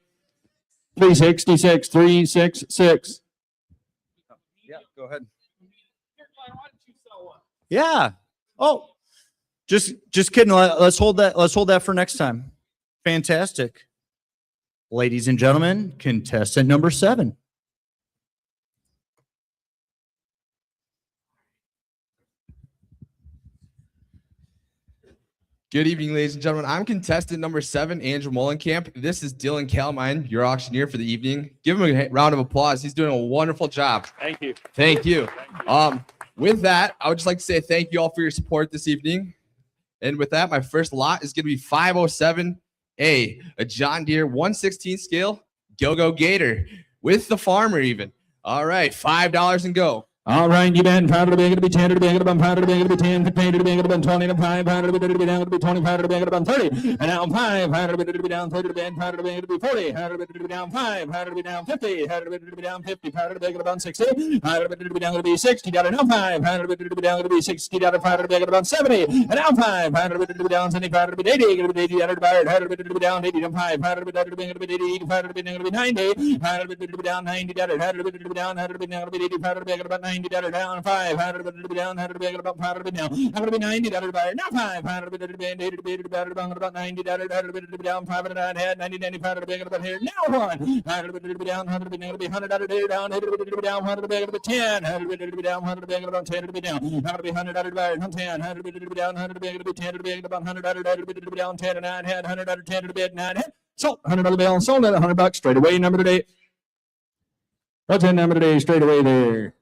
366, 366. Yeah, go ahead. Yeah. Oh, just kidding. Let's hold that. Let's hold that for next time. Fantastic. Ladies and gentlemen, contestant number 7. Good evening, ladies and gentlemen. I'm contestant number 7, Andrew Mullenkamp. This is Dylan Kalmine, your auctioneer for the evening. Give him a round of applause. He's doing a wonderful job. Thank you. Thank you. With that, I would just like to say thank you all for your support this evening. And with that, my first lot is going to be 507A, a John Deere 1/16 scale Go-Go Gator with the farmer even. All right, $5 and go. All right, you bet. 5 to be going to be 10 to be going to be 5 to be going to be 10, 15 to be going to be 20 to 5, 5 to be down to be 25 to be going to be 30, and now 5, 5 to be down 30 to be 5 to be going to be 40, 5 to be down 5, 5 to be down 50, 5 to be down 50, 5 to be going to be 60, 5 to be down to be 60, down now 5, 5 to be down to be 60, down 5 to be going to be 70, and now 5, 5 to be down 75 to be 80, going to be 80 down to buy, 5 to be down 80 to 5, 5 to be down to be 80, 5 to be down to be 90, 5 to be down 90 down, 5 to be down 85 to be about 90. 90 down 500 down 100 about 500 now. I'm gonna be 90 down now 500 about 90 down 509 head 90 95 about here now 100 down 100 gonna be 100 down 100 down 100 10 100 down 100 about 10 down. I'm gonna be 100 10 100 down 100 10 about 100 down 10 9 head 100 10 9 head. So $100 bill sold at $100 straight away. Number today. What's that number today? Straight away there.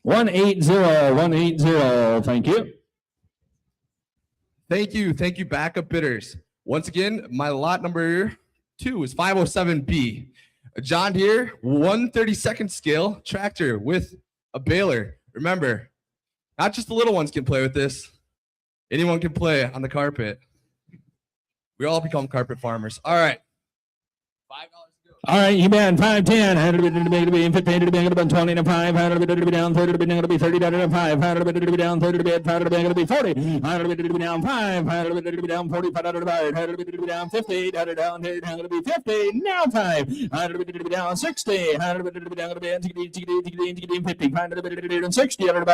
180. Thank you. Thank you, backup bidders. Once again, my lot number 2 is 507B. A John Deere 132nd scale tractor with a baler. Remember, not just the little ones can play with this. Anyone can play on the carpet. We all become carpet farmers. All right. $5. All right, you bet. 5, 10, 100 15 about 20 to 5, 100 down 30 to be 30 to 5, 100 down 30 to be 500 to be 40, 100 down 5, 100 down 45 to 100 down 50, down 100 to be 50, now 5, 100 down 60, 100 down to be 50, 100 down 60, now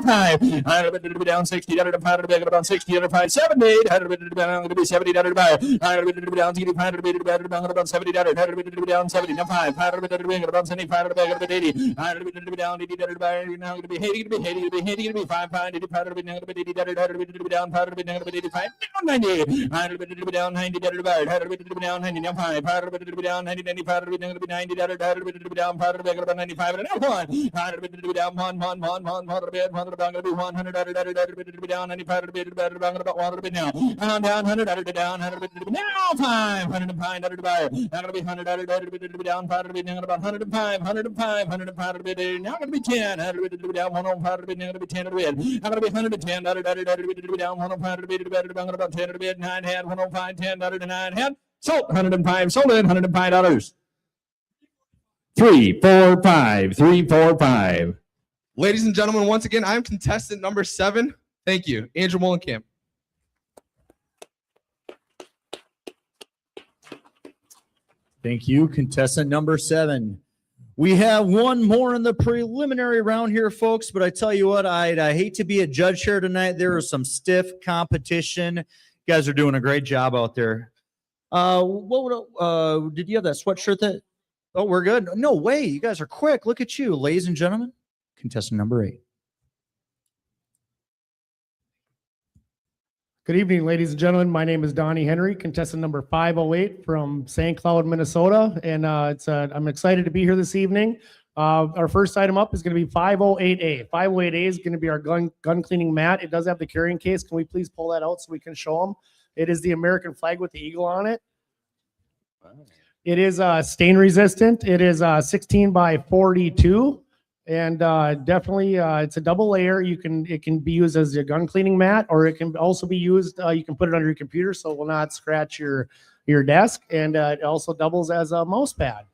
5, 100 down 60, 100 about 60, 5, 70, 100 down to be 70, 100 down 500 about 70, down 70, now 5, 500 about 75, 80, 100 down 80, now going to be 80, to be 5, 5, 500 down 80, down 500 down 85, down 90, 100 down 90, 100 down 90, now 5, 500 down 90, 95, down to be 90, down 500 about 95, and now 1, 100 down 1, 100 down to be 100, down 95, about 100 now, down 100 down 100 now 5, 105, now going to be 100 down 5 about 105, 105 now going to be 10, down 105 now going to be 10 now going to be 110 down 105 about 10 9 head 105 10 9 head sold 105 sold it $105 3 4 5 3 4 5. Ladies and gentlemen, once again, I'm contestant number 7. Thank you, Andrew Mullenkamp. Thank you, contestant number 7. We have one more in the preliminary round here, folks, but I tell you what, I hate to be a judge here tonight. There is some stiff competition. You guys are doing a great job out there. Did you have that sweatshirt that? Oh, we're good. No way. You guys are quick. Look at you, ladies and gentlemen. Contestant number 8. Good evening, ladies and gentlemen. My name is Donnie Henry, contestant number 508 from St. Cloud, Minnesota. And I'm excited to be here this evening. Our first item up is going to be 508A. 508A is going to be our gun cleaning mat. It does have the carrying case. Can we please pull that out so we can show them? It is the American flag with the eagle on it. It is stain resistant. It is 16 by 42. And definitely, it's a double layer. It can be used as a gun cleaning mat, or it can also be used. You can put it under your computer, so it will not scratch your desk. And it also doubles as a mouse pad.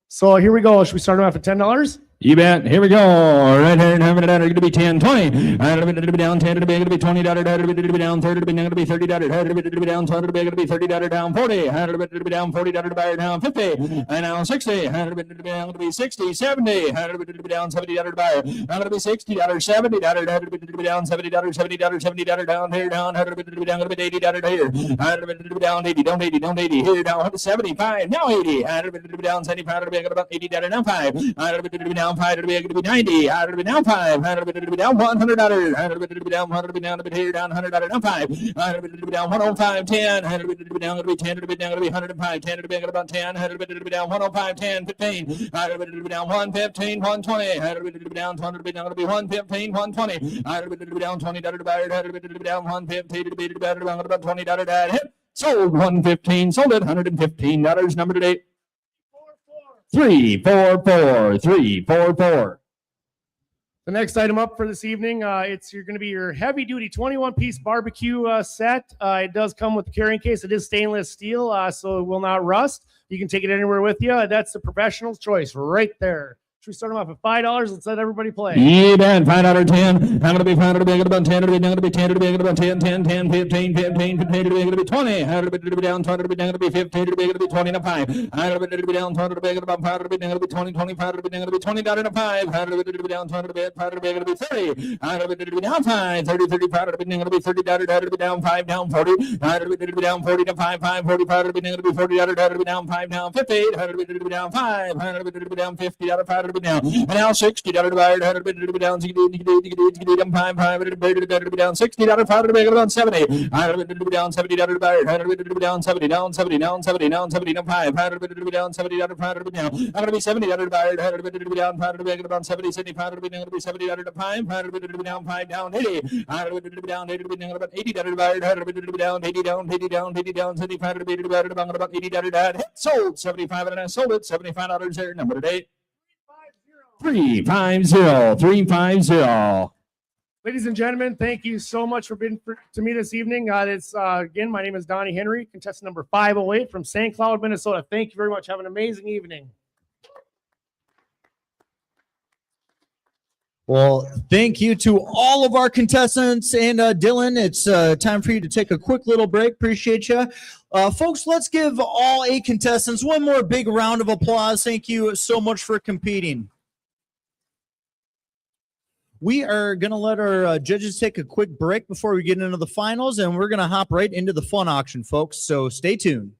So here we go. Should we start them off at $10? You bet. Here we go. Right here, going to be 10, 20. Down 10, going to be $20. Down 30, going to be $30. Down 20, going to be $30. Down 40. Down $40. Down 50. And now 60. Down to be 60, 70. Down $70. Down to be $60, $70. Down $70, $70, down here, down to be $80 here. Down 80, down 80, down 80 here, down 75. Now 80. Down 75, about $80. Now 5. Down 5 to be 90. How to be down 5. How to be down $100. How to be down 100 down to be here down $100 down 5. How to be down 105 10. How to be down to be 10 to be down to be 105 10 to be about 10. How to be down 105 10 15. How to be down 115 120. How to be down 200 to be down to be 115 120. How to be down $20 to buy. How to be down 150 to be better about $20 hit. Sold 115. Sold it $115. Number today. 3 4 4 3 4 4. The next item up for this evening, you're going to be your heavy duty 21-piece barbecue set. It does come with the carrying case. It is stainless steel, so it will not rust. You can take it anywhere with you. That's the professional's choice right there. Should we start them off at $5? Let's let everybody play. You bet. $5.10. I'm gonna be $5 to be about 10 to be down to be 10 to be about 10, 10, 10, 15, 15, 15 to be going to be 20. How to be down 20 to be down to be 15 to be going to be 20 and a 5. How to be down 20 to be about 5 to be down to be 20, 25 to be down to be 20 down and a 5. How to be down 20 to be 5 to be going to be 30. How to be down 5, 30, 35 to be down to be 30 down to be down 5 down 40. How to be down 40 to 5, 5, 45 to be down to be 40 down to be down 5 down 50. How to be down 5. How to be down 50 down to 5 to be down. And now 60 down to divide, 100 to be down 60 down 5, 5 to be down 60 down to 5 to be down 70. 100 to be down 70 down to divide, 100 to be down 70 down 70 down 70 down 70 down 5, 100 to be down 70 down to 5 to be down. I'm gonna be 70 down to divide, 100 to be down 5 to be down 70, 75 to be down to be 70 down to 5, 100 to be down 5 down 80, 100 to be down 80 to be down about 80 down to divide, 100 to be down 80 down 80 down 80 down 75 to be divided about 80 down to divide. Sold 75 and I sold it $75 there. Number today. 350 350. Ladies and gentlemen, thank you so much for being to me this evening. Again, my name is Donnie Henry, contestant number 508 from St. Cloud, Minnesota. Thank you very much. Have an amazing evening. Well, thank you to all of our contestants. And Dylan, it's time for you to take a quick little break. Appreciate you. Folks, let's give all 8 contestants one more big round of applause. Thank you so much for competing. We are going to let our judges take a quick break before we get into the finals, and we're going to hop right into the fun auction, folks. So stay tuned.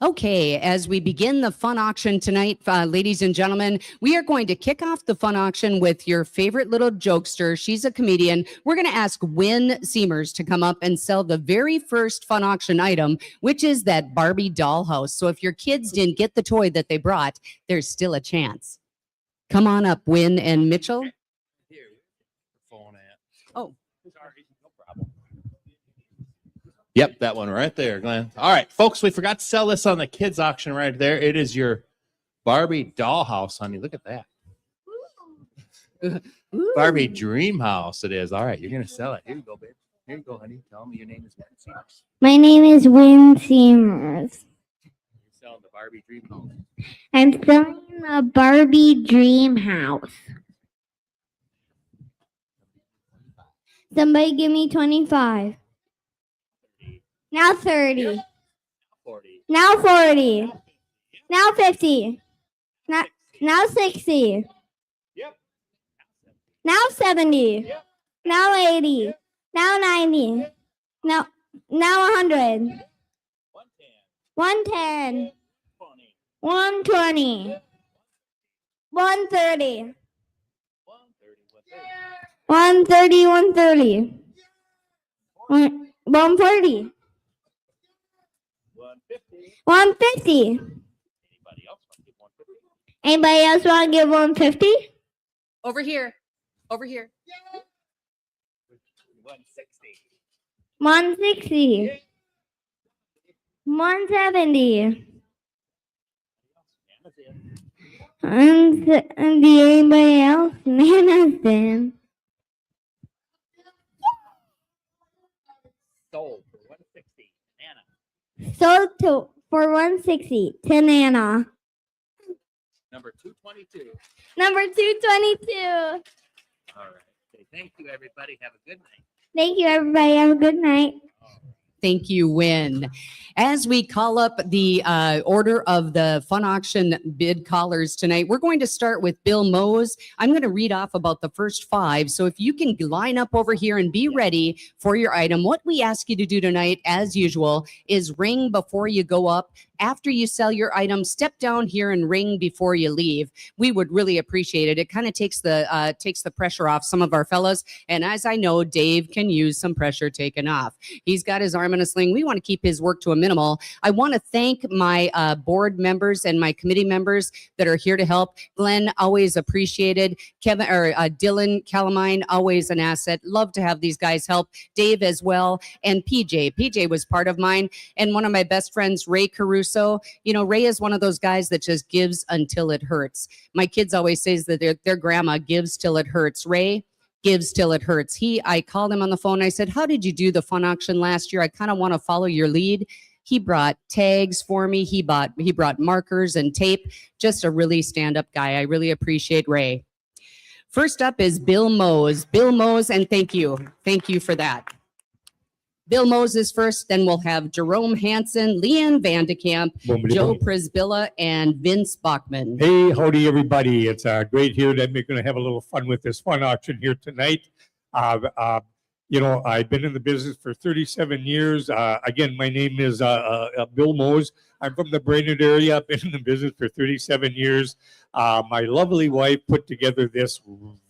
Okay, as we begin the fun auction tonight, ladies and gentlemen, we are going to kick off the fun auction with your favorite little jokester. She's a comedian. We're going to ask Wynn Seamers to come up and sell the very first fun auction item, which is that Barbie dollhouse. So if your kids didn't get the toy that they brought, there's still a chance. Come on up, Wynn and Mitchell. Oh. Sorry, no problem. Yep, that one right there, Glenn. All right, folks, we forgot to sell this on the kids auction right there. It is your Barbie dollhouse, honey. Look at that. Barbie dream house it is. All right, you're going to sell it. Here you go, babe. Here you go, honey. Tell me your name is Wynn Seamers. My name is Wynn Seamers. You're selling the Barbie dream house. I'm selling a Barbie dream house. Somebody give me 25. Now 30. 40. Now 40. Now 50. Now 60. Yep. Now 70. Yep. Now 80. Now 90. Now 100. 110. 120. 130. 130. 130. 140. 150. Anybody else want to give 150? Over here. Over here. 160. 170. And anybody else? Nana's in. Sold for 160. Nana. Sold for 160 to Nana. Number 222. Number 222. All right. Okay, thank you, everybody. Have a good night. Thank you, everybody. Have a good night. Thank you, Wynn. As we call up the order of the fun auction bid callers tonight, we're going to start with Bill Mose. I'm going to read off about the first 5. So if you can line up over here and be ready for your item, what we ask you to do tonight, as usual, is ring before you go up. After you sell your item, step down here and ring before you leave. We would really appreciate it. It kind of takes the pressure off some of our fellows. And as I know, Dave can use some pressure taken off. He's got his arm in a sling. We want to keep his work to a minimal. I want to thank my board members and my committee members that are here to help. Glenn, always appreciated. Dylan Calamine, always an asset. Love to have these guys help. Dave as well. And PJ. PJ was part of mine. And one of my best friends, Ray Caruso. You know, Ray is one of those guys that just gives until it hurts. My kids always say that their grandma gives till it hurts. Ray gives till it hurts. I called him on the phone. I said, how did you do the fun auction last year? I kind of want to follow your lead. He brought tags for me. He brought markers and tape. Just a really stand-up guy. I really appreciate Ray. First up is Bill Mose. Bill Mose, and thank you. Thank you for that. Bill Mose is first, then we'll have Jerome Hansen, Leanne Vandekamp, Joe Prisbilla, and Vince Bachman. Hey, howdy, everybody. It's great here that we're going to have a little fun with this fun auction here tonight. You know, I've been in the business for 37 years. Again, my name is Bill Mose. I'm from the Brainerd area. I've been in the business for 37 years. My lovely wife put together this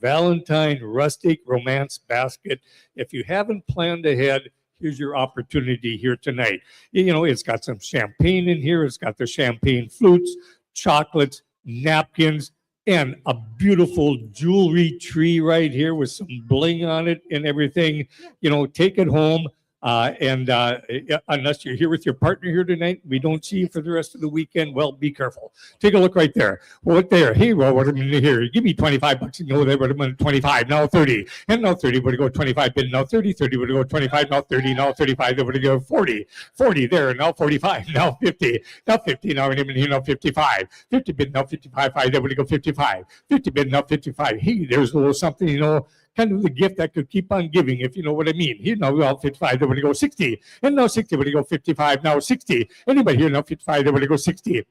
Valentine rustic romance basket. If you haven't planned ahead, here's your opportunity here tonight. You know, it's got some champagne in here. It's got the champagne flutes, chocolates, napkins, and a beautiful jewelry tree right here with some bling on it and everything. You know, take it home. Unless you're here with your partner here tonight, we don't see you for the rest of the weekend. Well, be careful. Take a look right there. Look there. Hey, well, what am I here? Give me $25 and go there. What am I 25? Now 30. And now 30 would go 25. Bid now 30. 30 would go 25. Now 30. Now 35. Then would go 40. 40 there. Now 45. Now 50. Now 50. Now here. Now 55. 50 bid now 55. 5. Then would go 55. 50 bid now 55. Hey, there's a little something, you know, kind of the gift that could keep on giving, if you know what I mean. Here now, well, 55, then we're going to go 60. And now 60, we're going to go 55, now 60. Anybody here now 55, then we're going to go 60.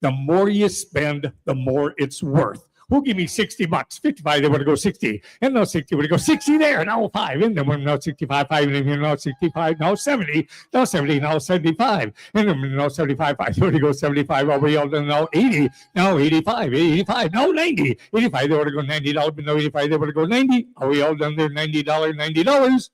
The more you spend, the more it's worth. Who'll give me $60? 55, then we're going to go 60. And now 60, we're going to go 60 there. Now 5. And then we're now 65, 5. And then we're now 65, now 70. Now 70, now 75. And then we're now 75, 5. So we're going to go 75. All the way out to now 80. Now 85, 85. Now 90. 85, then we're going to go $90. But now 85, then we're going to go 90. Are we all done there? $90, $90.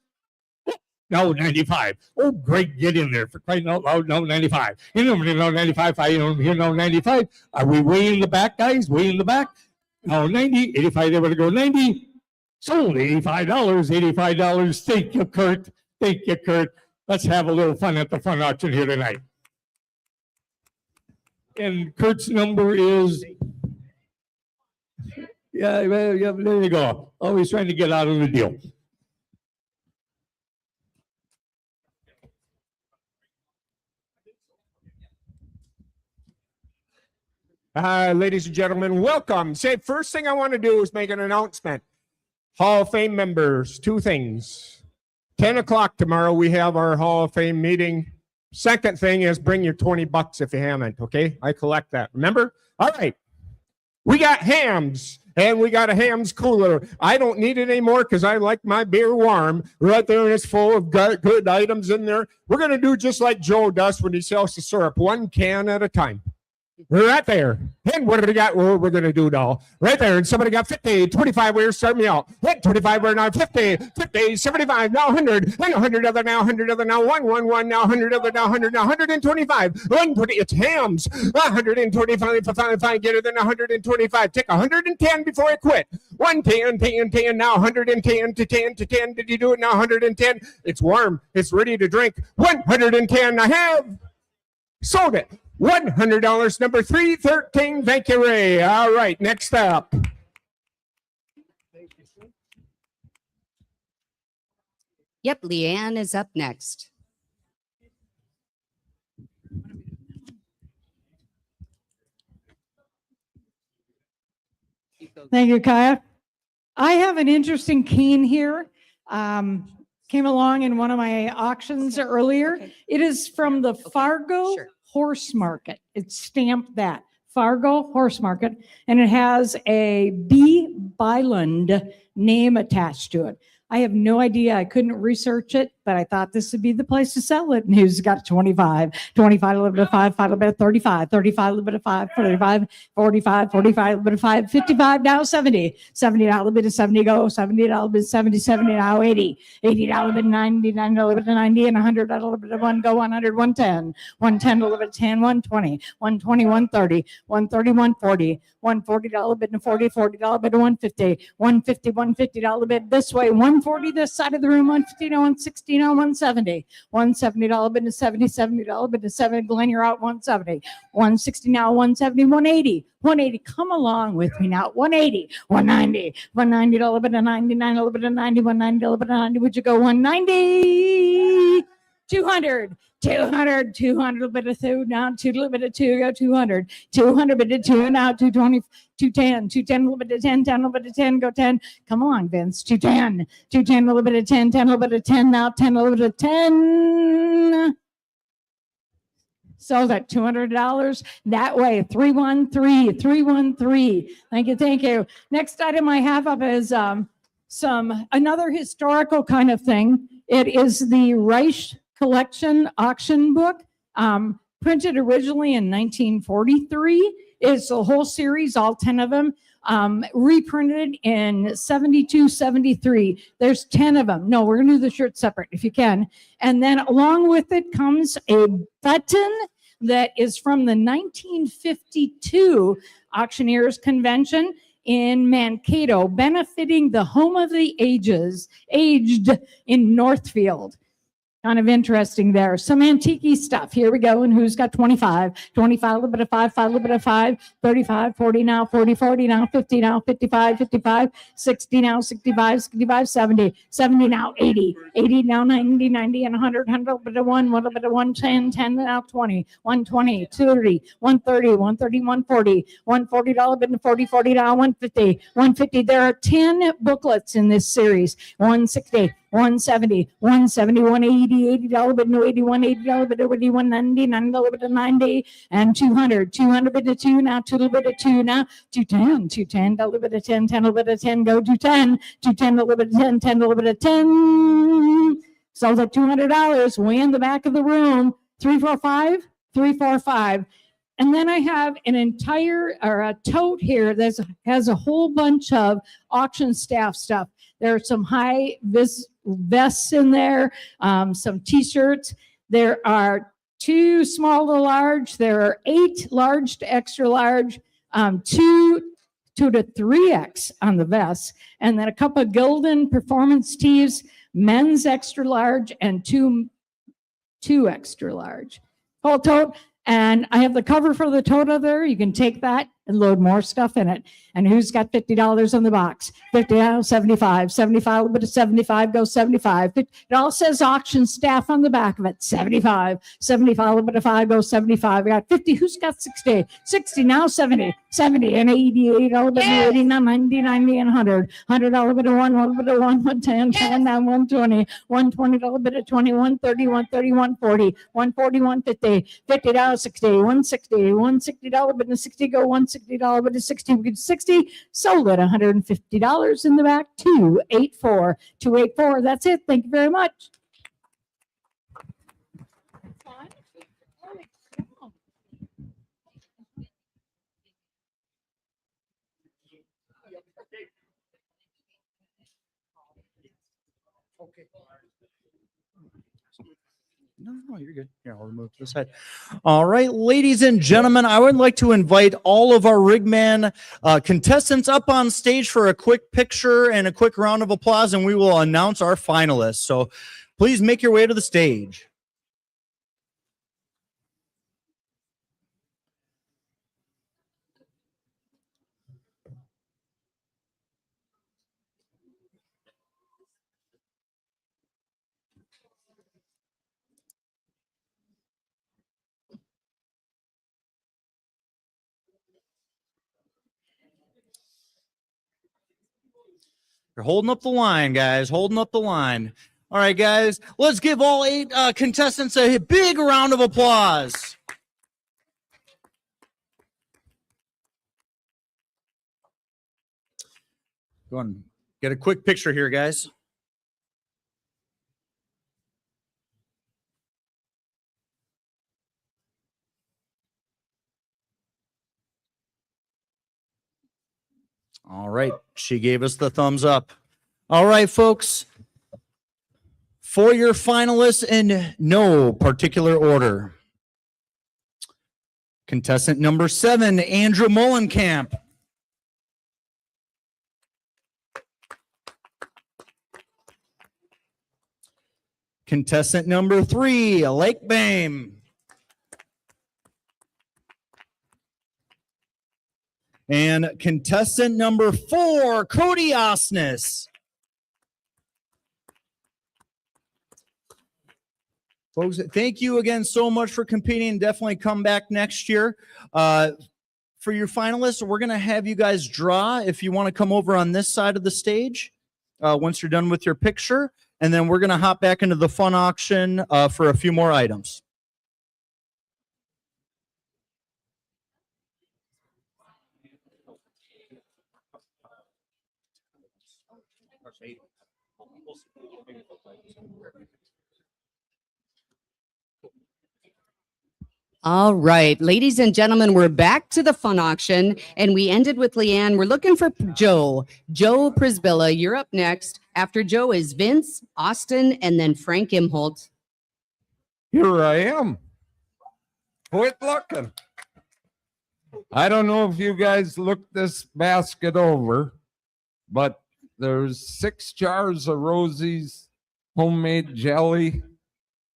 Now 95. Oh, great. Get in there for crying out loud. Now 95. And then we're now 95. Here now 95. Are we way in the back, guys? Way in the back? Now 90, 85, they were to go 90. Sold $85, $85. Thank you, Kurt. Thank you, Kurt. Let's have a little fun at the fun auction here tonight. And Kurt's number is, yeah, there you go. Always trying to get out of the deal. Ladies and gentlemen, welcome. First thing I want to do is make an announcement. Hall of Fame members, 2 things. 10 o'clock tomorrow, we have our Hall of Fame meeting. Second thing is bring your $20 if you haven't, okay? I collect that, remember? All right. We got hams, and we got a hams cooler. I don't need it anymore because I like my beer warm. Right there, and it's full of good items in there. We're going to do just like Joe does when he sells the syrup, 1 can at a time. Right there. And what do we got? Well, we're going to do it all. Right there. And somebody got 50, 25. Where start me out. Hit 25. We're now 50, 50, 75, now 100. And 100 other now, 100 other now, 1, 1, 1, now 100 other now, 100 now, 125. 120. It's hams. 125. If I get it, then 125. Take 110 before I quit. 110, 10, 10. Now 110 to 10 to 10. Did you do it? Now 110. It's warm. It's ready to drink. 110. I have sold it. $100, number 313. Thank you, Ray. All right, next up. Yep, Leanne is up next. Thank you, Kaya. I have an interesting cane here. Came along in one of my auctions earlier. Okay. It is from the Fargo Horse Market. It's stamped that. Fargo Horse Market. And it has a B. Byland name attached to it. I have no idea. I couldn't research it, but I thought this would be the place to sell it. And he's got 25, 25, a little bit of 5, 5, a little bit of 35, 35, a little bit of 5, 35, 45, 45, a little bit of 5, 55, now 70, 70, a little bit of 70, go 70, a little bit of 70, 70, now 80, 80, a little bit of 90, 90, a little bit of 90, and 100, a little bit of 1, go 100, 110, 110, a little bit of 10, 120, 120, 130, 130, 140, 140, a little bit of 40, 40, a little bit of 150, 150, 150, a little bit this way, 140 this side of the room, 150, 160, 170, 170, a little bit of 70, 70, a little bit of 70, Glenn, you're out 170, 160 now, 170, 180, 180, come along with me now, 180, 190, 190, a little bit of 99, a little bit of 90, 190, a little bit of 90, would you go 190? 200, 200, 200, a bit of two, now two, a little bit of two, go 200, 200, bit of two, now 220, 210, 210, a little bit of 10, 10, a little bit of 10, go 10. Come along, Vince, 210, 210, a little bit of 10, 10, a little bit of 10, now 10, a little bit of 10. Sold at $200 that way. 313, 313. Thank you, thank you. Next item I have up is another historical kind of thing. It is the Reich Collection auction book, printed originally in 1943. It's a whole series, all 10 of them, reprinted in 72, 73. There's 10 of them. No, we're going to do the shirt separate if you can. And then along with it comes a button that is from the 1952 Auctioneers Convention in Mankato, benefiting the Home of the Aged in Northfield. Kind of interesting there. Some antique stuff. Here we go. And who's got 25? 25, a little bit of 5, 5, a little bit of 5, 35, 40 now, 40, 40 now, 50 now, 55, 55, 60 now, 65, 65, 70, 70 now, 80, 80 now, 90, 90, and 100, 100, a little bit of 1, a little bit of 1, 10, 10 now, 20, 120, 30, 130, 130, 140, 140, dollar bit of 40, 40 now, 150, 150. There are 10 booklets in this series. 160. 170, 170, 180, $80 bit no 81, $80 bit of 81, 90, $90 bit of 90, and 200, 200 bit of 2 now, 2 little bit of 2 now, 210, 210, a little bit of 10, 10 a little bit of 10, go to 10, 210 a little bit of 10, 10 a little bit of 10. Sold at $200, way in the back of the room, 345, 345. And then I have an entire or a tote here that has a whole bunch of auction staff stuff. There are some high vests in there, some t-shirts. There are 2 small to large. There are 8 large to extra large, 2 to 3X on the vests, and then a couple of Gildan performance tees, men's extra large, and 2 extra large. Whole tote. And I have the cover for the tote over there. You can take that and load more stuff in it. And who's got $50 in the box? 50 now, 75, 75, a little bit of 75, go 75. It all says auction staff on the back of it. 75, 75, a little bit of 5, go 75. I got 50. Who's got 60? 60 now, 70, 70 and 80, 80, a little bit of 80, now 90, 90 and 100. 100, a little bit of 1, a little bit of 1, 110, 10, now 120, 120, a little bit of 20, 130, 130, 140, 140, 150, 50 down, 60, 160, $160 bit of 60, go $160 bit of 60, we get 60, sold at $150 in the back, 284, 284. That's it. Thank you very much. No, you're good. Here, I'll remove this side. All right, ladies and gentlemen, I would like to invite all of our Ringman contestants up on stage for a quick picture and a quick round of applause, and we will announce our finalists. So please make your way to the stage. You're holding up the line, guys. Holding up the line. All right, guys. Let's give all 8 contestants a big round of applause. Go on. Get a quick picture here, guys. All right. She gave us the thumbs up. All right, folks. For your finalists in no particular order. Contestant number 7, Andrew Mullenkamp. Contestant number 3, Lake Bame. And contestant number 4, Cody Osnes. Folks, thank you again so much for competing. Definitely come back next year. For your finalists, we're going to have you guys draw if you want to come over on this side of the stage once you're done with your picture. And then we're going to hop back into the fun auction for a few more items. All right, ladies and gentlemen, we're back to the fun auction, and we ended with Leanne. We're looking for Joe Prisbilla. You're up next. After Joe is Vince, Austin, and then Frank Imholt. Here I am. Quit looking. I don't know if you guys looked this basket over, but there's 6 jars of Rosie's homemade jelly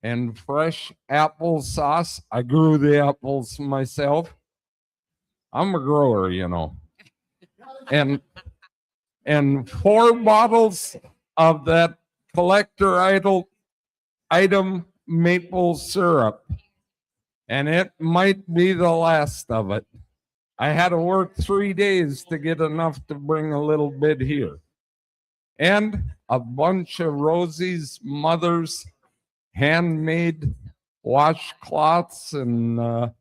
and fresh apple sauce. I grew the apples myself. I'm a grower, you know. And 4 bottles of that collector item maple syrup. And it might be the last of it. I had to work 3 days to get enough to bring a little bit here. And a bunch of Rosie's mother's handmade washcloths and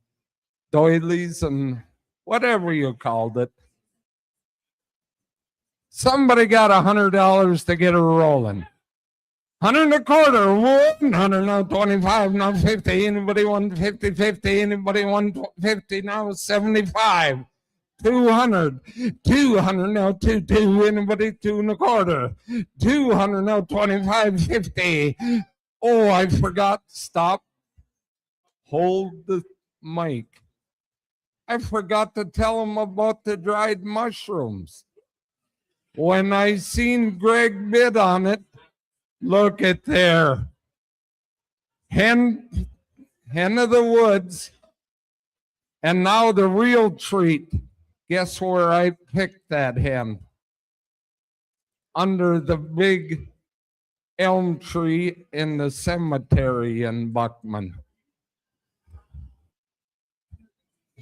doilies and whatever you called it. Somebody got $100 to get her rolling. 100 and a quarter, 100, now 25, now 50. Anybody want 50, 50? Anybody want 50? Now 75. 200, 200, now 2, 2. Anybody 2 and a quarter? 200, now 25, 50. Oh, I forgot. Stop. Hold the mic. I forgot to tell them about the dried mushrooms. When I seen Greg bid on it, look at there. Hen of the woods. And now the real treat. Guess where I picked that hen? Under the big elm tree in the cemetery in Buckman.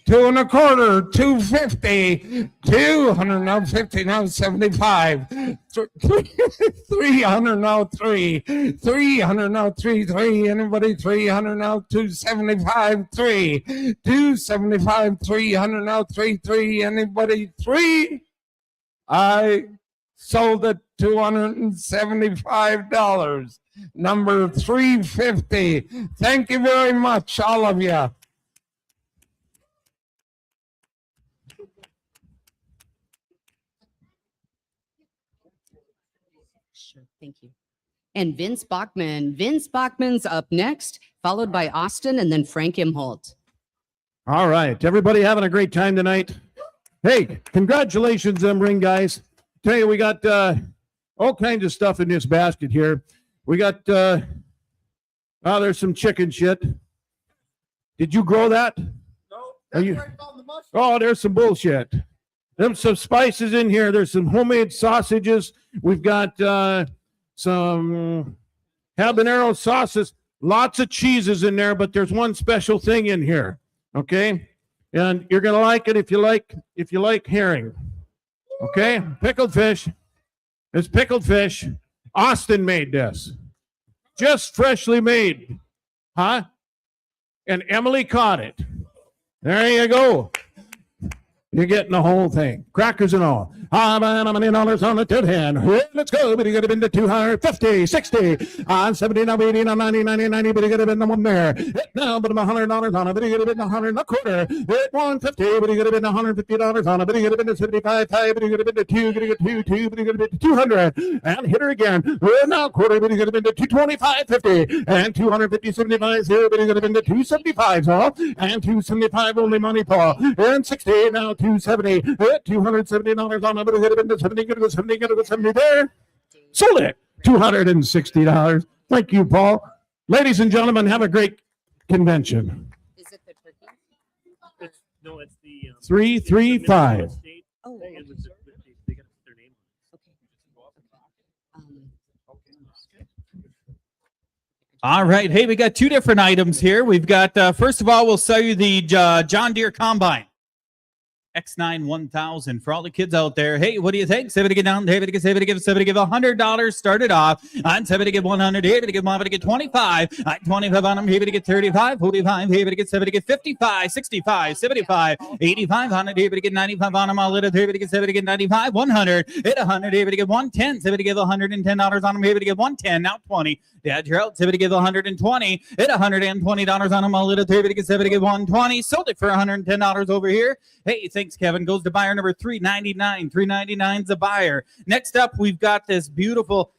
2 and a quarter, 250, 200 now 50 now 75, 300 now 3, 300 now 3. Anybody 300 now 275 3, 275 300 now 3. Anybody 3? I sold it $275. Number 350. Thank you very much, all of you. Sure, thank you. And Vince Bachman. Vince Bachman's up next, followed by Austin and then Frank Imholt. All right. Everybody having a great time tonight? Hey, congratulations, ring guys. Tell you, we got all kinds of stuff in this basket here. We got, there's some chicken shit. Did you grow that? No. Oh, there's some bullshit. There's some spices in here. There's some homemade sausages. We've got some habanero sauces. Lots of cheeses in there, but there's one special thing in here. Okay? And you're gonna like it if you like herring. Okay? Pickled fish. It's pickled fish. Austin made this. Just freshly made. Huh? And Emily caught it. There you go. You're getting the whole thing. Crackers and all. How many dollars on the 10 hand? Let's go. But you got to been to 250, 60, on 70, now 80, now 90, 90, 90. But you got to been the one there. Now, but $100 on it. But you got to been 100 and a quarter. 150. But you got to been $150 on it. But you got to been to 75, 5. But you got to been to 2. But you got to 2. But you got to been to 200. And hit her again. Now quarter. But you got to been to 225, 50. And 250, 75, 0. But you got to been to 275, Paul. And 275 only money, Paul. And 60. Now 270. $270 on it. But it could have been to 70. Get to 70. Get to 70 there. Sold it. $260. Thank you, Paul. Ladies and gentlemen, have a great convention. Is it the turkey? No, it's the 335. Oh, they got to put their name All right. Hey, we got two different items here. We've got, first of all, we'll sell you the John Deere Combine. X9 1000 for all the kids out there. Hey, what do you think? Somebody get down. Hey, give $100 started off. On somebody give 100. Hey, give 25. 25 on them. Hey, get 35, 45. Hey, get 70, get 55, 65, 75, 85 on it. Hey, get 95 on them. All little. Hey, get 70, get 95, 100. Hit 100. Hey, get 110. Somebody give $110 on them. Hey, get 110. Now 20. Dad, you're out. Somebody give 120. Hit $120 on them. All little. Hey, get 70, get 120. Sold it for $110 over here. Hey, thanks, Kevin. Goes to buyer number 399. 399's a buyer. Next up, we've got this beautiful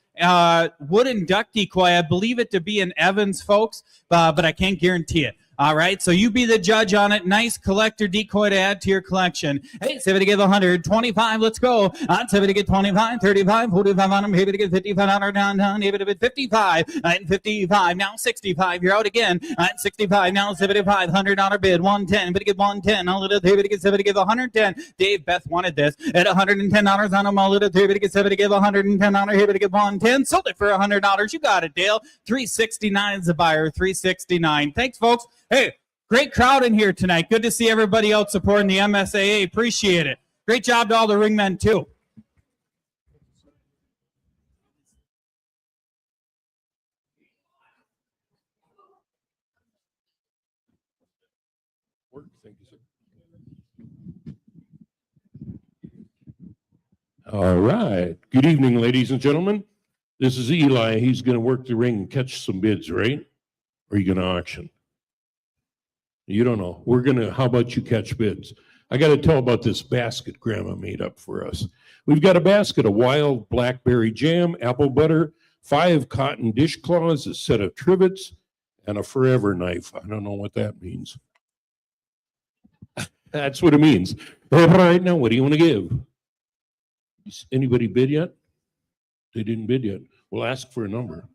wooden duck decoy. I believe it to be an Evans, folks, but I can't guarantee it. All right, so you be the judge on it. Nice collector decoy to add to your collection. Hey, somebody give 125. Let's go. On somebody get 25, 35, 45 on them. Hey, to get 55 on our down. Hey, to get 55. 55. Now 65. You're out again. 65. Now 75. $100 bid. 110. But to get 110. All little. Hey, to get 70. Give 110. Dave Beth wanted this at $110 on them. All little. Hey, to get 70. Give $110. Hey, to get 110. Sold it for $100. You got it, Dale. 369 is the buyer. 369. Thanks, folks. Hey, great crowd in here tonight. Good to see everybody out supporting the MSAA. Appreciate it. Great job to all the ringmen, too. All right. Good evening, ladies and gentlemen. This is Eli. He's going to work the ring and catch some bids, right? Or are you going to auction? You don't know. We're going to, how about you catch bids? I got to tell about this basket Grandma made up for us. We've got a basket of wild blackberry jam, apple butter, 5 cotton dishcloths, a set of trivets, and a forever knife. I don't know what that means. That's what it means. All right, now, what do you want to give? Anybody bid yet? They didn't bid yet. We'll ask for a number.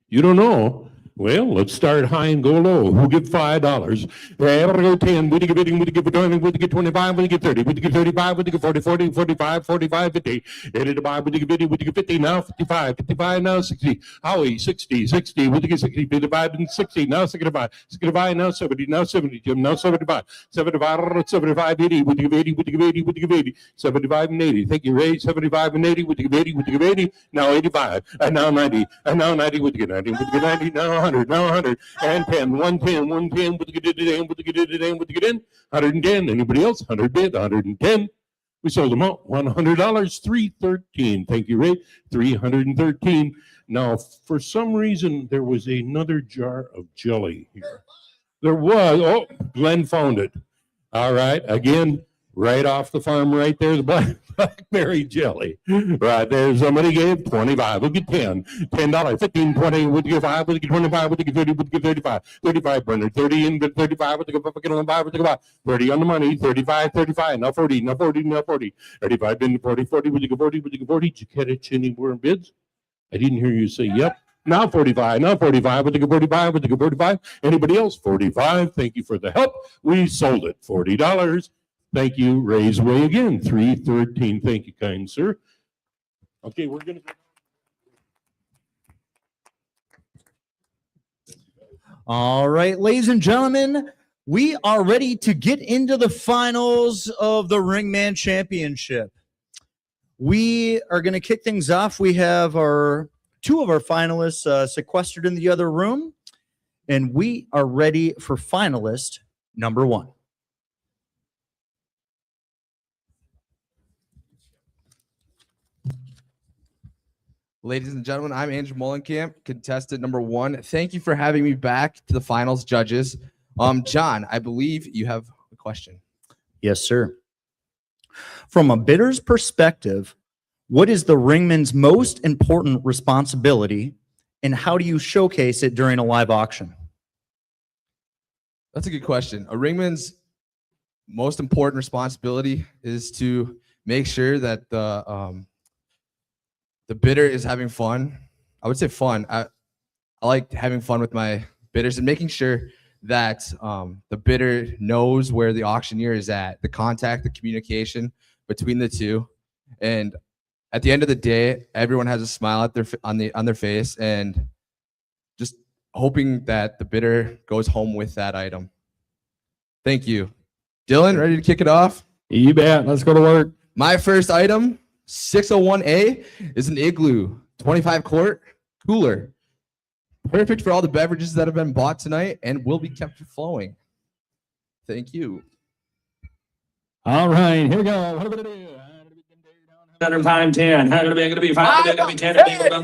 You don't know? Well, let's start high and go low. Who give $5? Well, go 10. Would you give 20? Would you give 25? Would you give 30? Would you give 35? Would you give 40, 40, 45, 45, 50? 80 to buy. Would you give 50? Would you give 50? Now 55. 55 now 60. Howie, 60. 60. Would you give 60? 55 and 60. Now 65. 65 now 70. Now 70. Jim now 75. 75, 75, 80. Would you give 80? Would you give 80? Would you give 80? 75 and 80. Thank you, Ray. 75 and 80. Would you give 80? Would you give 80? Now 85. And now 90. And now 90. Would you give 90? Would you give 90? Now 100. Now 100. And 10. 110. 110. Would you get it in? Would you get it in? Would you get in? 110. Anybody else? 100 bid. 110. We sold them out. $100. 313. Thank you, Ray. 313. Now, for some reason, there was another jar of jelly here. There was. Oh, Glenn found it. All right. Again, right off the farm right there, the blackberry jelly. Right there, somebody gave 25. We'll get 10. $10. 15, 20. Would you give 5? Would you give 25? Would you give 30? Would you give 35? 35, Brenner. 30 and 35. Would you give 5? Would you give 5? 30 on the money. 35, 35. Now 40. Now 40. Now 40. 35, been 40, 40. Would you give 40? Would you give 40? Did you catch any more bids? I didn't hear you say yep. Now 45. Now 45. Would you give 45? Would you give 45? Anybody else? 45. Thank you for the help. We sold it. $40. Thank you. Raise way again. 313. Thank you, kind sir. Okay, we're going to. All right, ladies and gentlemen, we are ready to get into the finals of the Ringman Championship. We are going to kick things off. We have our two of our finalists sequestered in the other room, and we are ready for finalist number 1. Ladies and gentlemen, I'm Andrew Mullenkamp, contestant number 1. Thank you for having me back to the finals, judges. John, I believe you have a question. Yes, sir. From a bidder's perspective, what is the ringman's most important responsibility, and how do you showcase it during a live auction? That's a good question. A ringman's most important responsibility is to make sure that the bidder is having fun. I would say fun. I like having fun with my bidders and making sure that the bidder knows where the auctioneer is at, the contact, the communication between the two. And at the end of the day, everyone has a smile at on their face, and just hoping that the bidder goes home with that item. Thank you. Dylan, ready to kick it off? You bet. Let's go to work. My first item, 601A, is an Igloo 25 quart cooler. Perfect for all the beverages that have been bought tonight and will be kept flowing. Thank you. All right, here we go. What are we gonna do? Under 5, 10. How gonna be 5? Gonna be 10. Down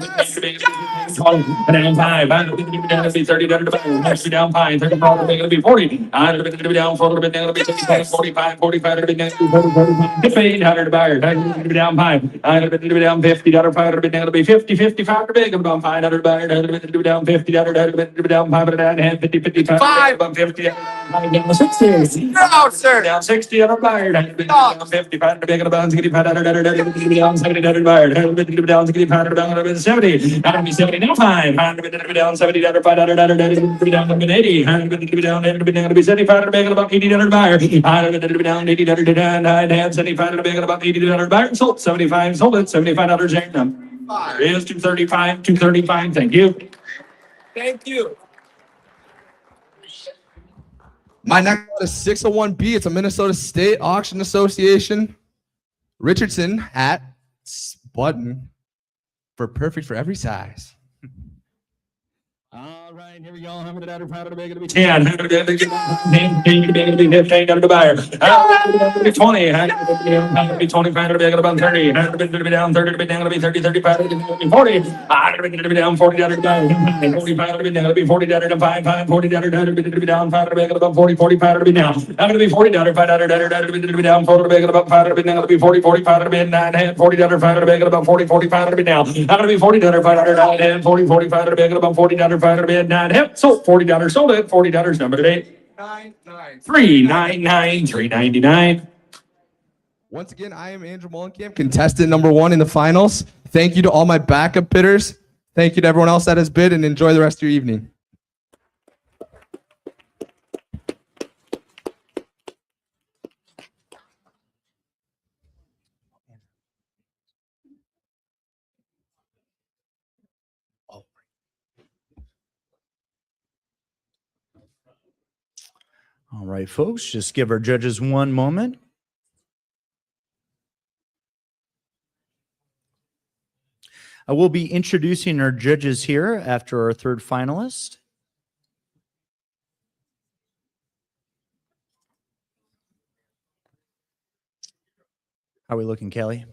5. Gonna be 30. Down 5. Next down 5. 34. Gonna be 40. Gonna be down 4. Gonna be 35. 45. 45. Gonna be down 40. 50. 100 buyer. Gonna be down 5. Gonna be down 50. Down 5. Gonna be 50. 55. Gonna be down 500 buyer. Gonna be down 50. Down 5. Down 50. 55. 50. Down 60. No, sir. Down 60. Down buyer. Down 55. Gonna bounce. Get down 70. Down buyer. Down 70. Down 70. Down 5. Down 70. Down 5. Down 80. Down 75. About 80. Down buyer. Down 80. Down 75. About 80. Down buyer. Sold 75. Sold it. $75. There is 235. 235. Thank you. Thank you. My next is 601B. It's a Minnesota State Auction Association Richardson hat button for perfect for every size. All right, here we go. How many dollars are going to be 10. 10. 15 under the buyer. 20. 25 about 30. Down 30 down to be 30, 35 to be 40. Down 40 under the buyer. 45 to be down to be 40 down to 5, 40 down to be down 5 to about 40, 45 to be down. Now to be 40 down 5 to be down 4 to be about 5 to be down to be 40, 45 to be 9, 40 down 5 to be about 40, 45 to be down. Now to be 40 down 5 to 40, 45 to be about 40 down 5 to be 9. Sold $40. Sold it. $40. Number 8. 399. 399. Once again, I am Andrew Mullenkamp, contestant number 1 in the finals. Thank you to all my backup bidders. Thank you to everyone else that has bid, and enjoy the rest of your evening. All right, folks, just give our judges one moment. I will be introducing our judges here after our third finalist. How are we looking, Kelly?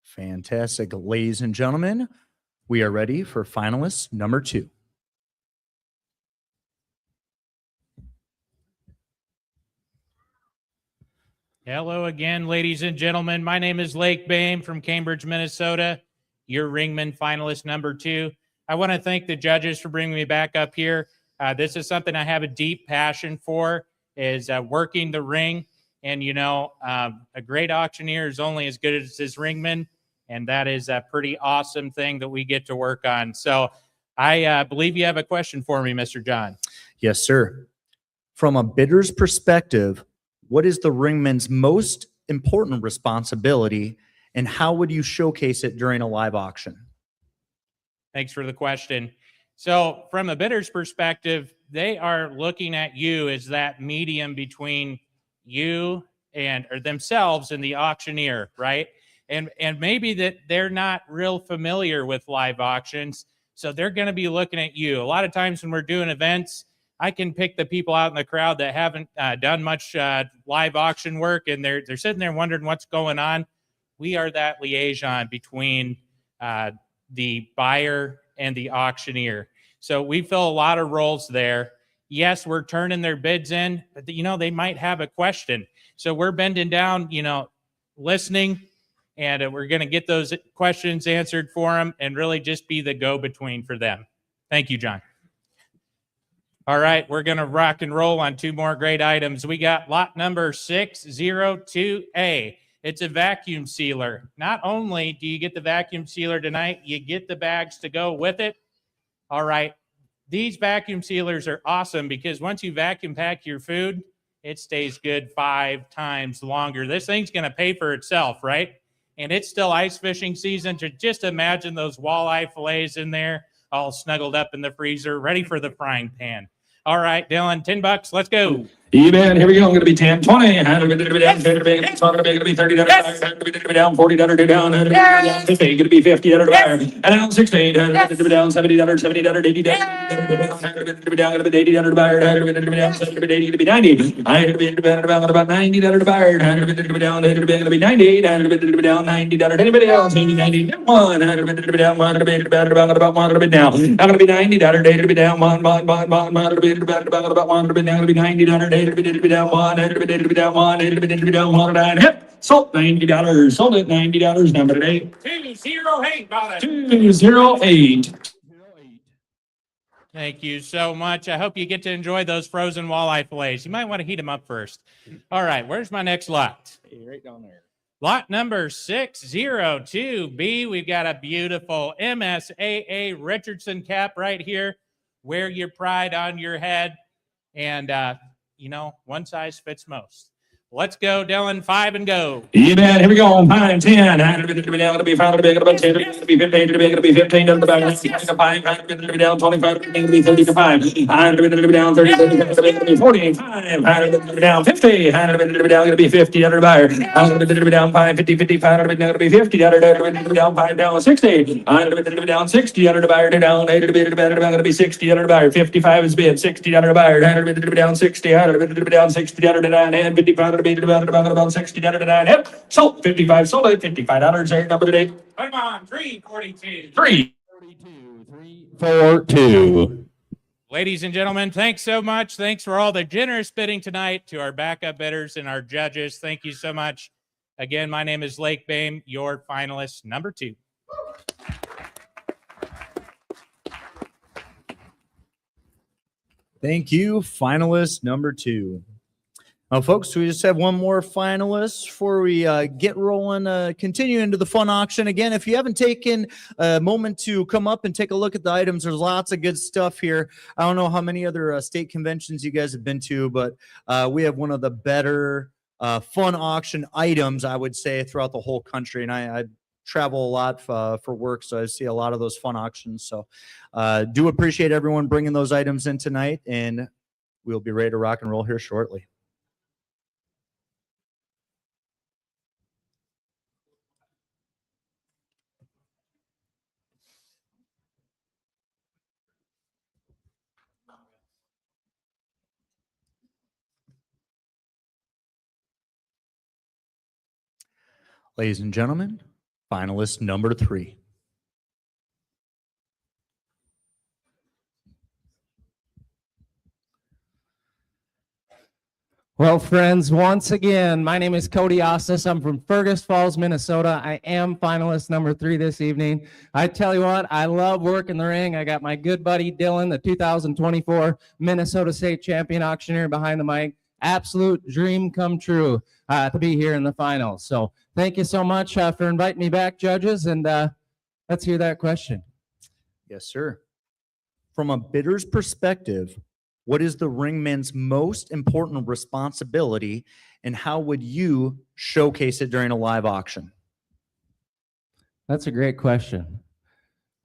Fantastic. Ladies and gentlemen, we are ready for finalist number 2. Hello again, ladies and gentlemen. My name is Lake Bame from Cambridge, Minnesota. Your Ringman finalist number 2. I want to thank the judges for bringing me back up here. This is something I have a deep passion for, is working the ring. And, you know, a great auctioneer is only as good as his ringman. And that is a pretty awesome thing that we get to work on. So I believe you have a question for me, Mr. John. Yes, sir. From a bidder's perspective, what is the ringman's most important responsibility, and how would you showcase it during a live auction? Thanks for the question. So from a bidder's perspective, they are looking at you as that medium between you and or themselves and the auctioneer, right? And maybe that they're not real familiar with live auctions, so they're going to be looking at you. A lot of times when we're doing events, I can pick the people out in the crowd that haven't done much live auction work, and they're sitting there wondering what's going on. We are that liaison between the buyer and the auctioneer. So we fill a lot of roles there. Yes, we're turning their bids in, but you know, they might have a question. So we're bending down, you know, listening, and we're going to get those questions answered for them and really just be the go-between for them. Thank you, John. All right, we're going to rock and roll on 2 more great items. We got lot number 602A. It's a vacuum sealer. Not only do you get the vacuum sealer tonight, you get the bags to go with it. All right. These vacuum sealers are awesome because once you vacuum pack your food, it stays good 5 times longer. This thing's going to pay for itself, right? And it's still ice fishing season. Just imagine those walleye fillets in there, all snuggled up in the freezer, ready for the frying pan. All right, Dylan, $10. Let's go. You bet. Here we go. I'm going to be 10, 20. $100 going to be down. It's going to be $30. $100 going to be down. $40 down. $100 down. $50 going to be $50 buyer. And down $60. $100 going to be down. $70. $70. $80. $100 going to be down. Going to be $80 buyer. $100 going to be down. $70 $80 going to be $90. $100 going to be down about $90 buyer. $100 going to be down. $100 going to be $90. $100 going to be down $90. Anybody else? $80, $90. $100 going to be down. $100 going to be down. About $100 going to be down. I'm going to be $90. $80 going to be down. $100 going to be down. About $100 going to be $90. $80 to be down $100 to be down $100 to be down $109. Hip. Sold $90. Sold it $90. Number today. 208. 208. Thank you so much. I hope you get to enjoy those frozen walleye fillets. You might want to heat them up first. All right, where's my next lot? Right down there. Lot number 602B. We've got a beautiful MSAA Richardson cap right here. Wear your pride on your head. And, one size fits most. Let's go, Dylan. 5 and go. You bet. Here we go. 5, 10. $100 to be down. To be 5 to be about 10 to be 15 to be 15 to the back. 5 $100 to be down. 25 to be 30 to 5. $100 to be down. 30 to be 45. $100 to be down. 50. $100 to be down. Going to be 50 under buyer. $100 to be down. 5 50 55 to be down. To be 50. $100 to be down. 5 down. 60. $100 to be down. 60 under buyer. Down 80 to be better. Going to be 60 under buyer. 55 is bid. 60 under buyer. $100 to be down. 60. $100 to be down. 60 under 9 and 55 to be about 60 to 9. Yep. Sold 55. Sold it $55. There number today. Come on, 342. 342. Ladies and gentlemen, thanks so much. Thanks for all the generous bidding tonight to our backup bidders and our judges. Thank you so much. Again, my name is Lake Bame, your finalist number 2. Thank you, finalist number 2. Now, folks, we just have one more finalist before we get rolling, continue into the fun auction. Again, if you haven't taken a moment to come up and take a look at the items, there's lots of good stuff here. I don't know how many other state conventions you guys have been to, but we have one of the better fun auction items, I would say, throughout the whole country. And I travel a lot for work, so I see a lot of those fun auctions. So do appreciate everyone bringing those items in tonight, and we'll be ready to rock and roll here shortly. Ladies and gentlemen, finalist number 3. Well, friends, once again, my name is Cody Ostis. I'm from Fergus Falls, Minnesota. I am finalist number 3 this evening. I tell you what, I love working the ring. I got my good buddy Dylan, the 2024 Minnesota State Champion auctioneer behind the mic. Absolute dream come true to be here in the finals. So thank you so much for inviting me back, judges, and let's hear that question. Yes, sir. From a bidder's perspective, what is the ringman's most important responsibility, and how would you showcase it during a live auction? That's a great question.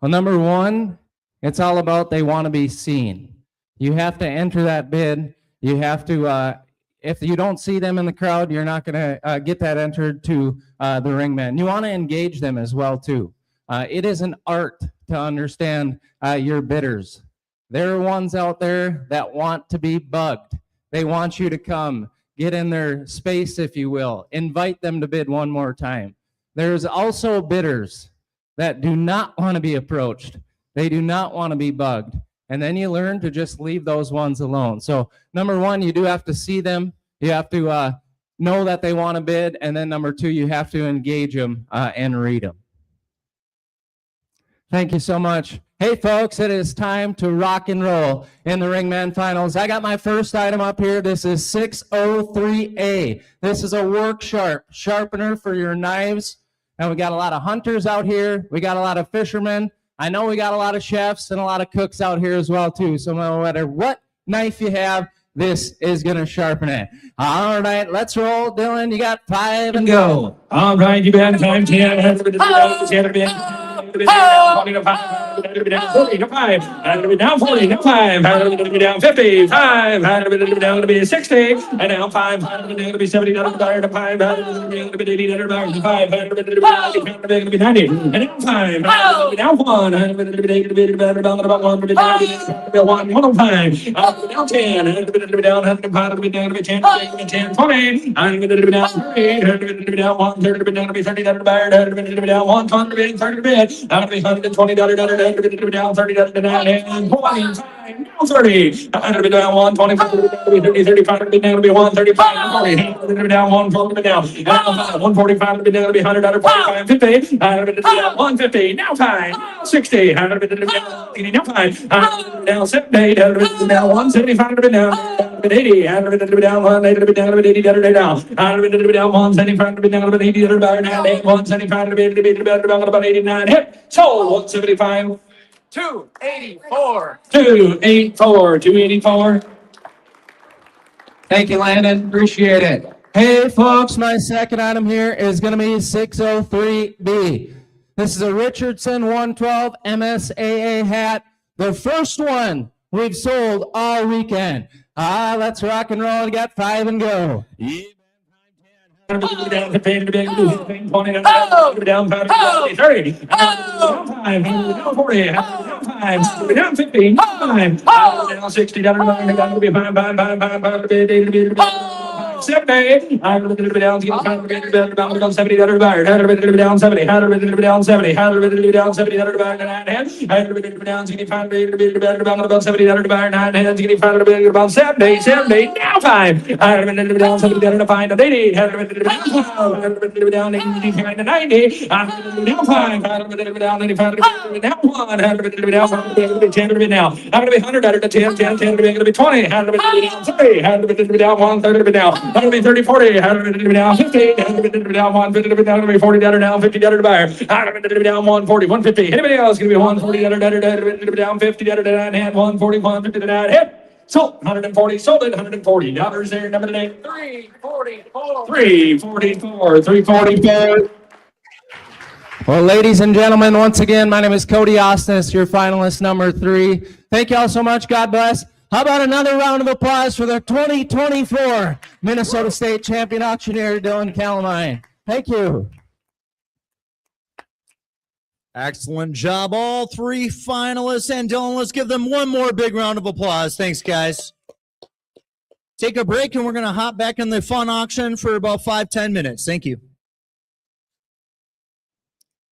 Well, number one, it's all about they want to be seen. You have to enter that bid. You have to, if you don't see them in the crowd, you're not going to get that entered to the ringman. You want to engage them as well, too. It is an art to understand your bidders. There are ones out there that want to be bugged. They want you to come, get in their space, if you will, invite them to bid one more time. There's also bidders that do not want to be approached. They do not want to be bugged. And then you learn to just leave those ones alone. So number one, you do have to see them. You have to know that they want to bid. And then number two, you have to engage them and read them. Thank you so much. Hey folks, it is time to rock and roll in the Ringman Finals. I got my first item up here. This is 603A. This is a work sharpener for your knives. And we got a lot of hunters out here. We got a lot of fishermen. I know we got a lot of chefs and a lot of cooks out here as well too. So no matter what knife you have, this is gonna sharpen it. All right, let's roll. Dylan, you got 5 and go. All right, you got 5, 10, 40 to 5, 40 to 5, down 40 to 5, down 50, 5, down to be 60, and now 5, down to be 70, down to 5, down to be 80, down to 5, down to be 90, and now 5, down 1, down 1, down 5, down 10, down 10, 20, down 30, down 1, down to be 30, down to be down 1, down to be 30, down to be 120, down 30, down 20, down 30, down 1, 25, 30, 35, down to be 135, 40, down 1, 40, down 145, down to be 100, down 45, 50, down 150, now 5, 60, down 5, down 70, down 175, down 80, down 180, down 80, down 175, down 80, down 175, down about 89, hit, sold, 175, 284, 284, 284. Thank you, Landon. Appreciate it. Hey, folks, my second item here is going to be 603B. This is a Richardson 112 MSAA hat. The first one we've sold all weekend. Let's rock and roll. We got 5 and go. Down 20, down 30, down 5, down 40, down 5, down 50, 5, down 60, down to be 5, 70, down 70, down 70, down 70, down 70, down 70, down 70, now 5, down 70, down 5, down 80, down 85 to 90, down 5, down 95, down 1, down 10, now, I'm going to be 100, down to 10, 10, 10, going to be 20, down 3, down 1, 30, down, going to be 30, 40, down 50, down 1, 50, down to be 40, down 50, down to the buyer, down 140, 150, anybody else going to be 140, down 50, down 140, 150, down, hit. Sold 140, sold it $140 there. Number today, 344, 344, 344. Well, ladies and gentlemen, once again, my name is Cody Osnes, your finalist number 3. Thank you all so much. God bless. How about another round of applause for the 2024 Minnesota State Champion Auctioneer, Dylan Calamine. Thank you. Excellent job, all 3 finalists. And Dylan, let's give them one more big round of applause. Thanks, guys. Take a break, and we're going to hop back in the fun auction for about 5-10 minutes. Thank you.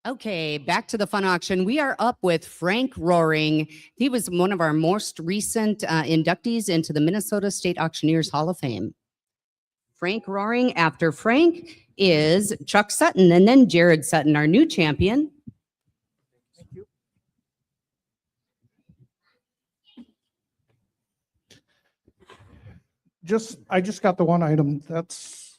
Okay, back to the fun auction. We are up with Frank Roaring. He was one of our most recent inductees into the Minnesota State Auctioneers Hall of Fame. Frank Roaring. After Frank is Chuck Sutton, and then Jared Sutton, our new champion. I just got the one item. That's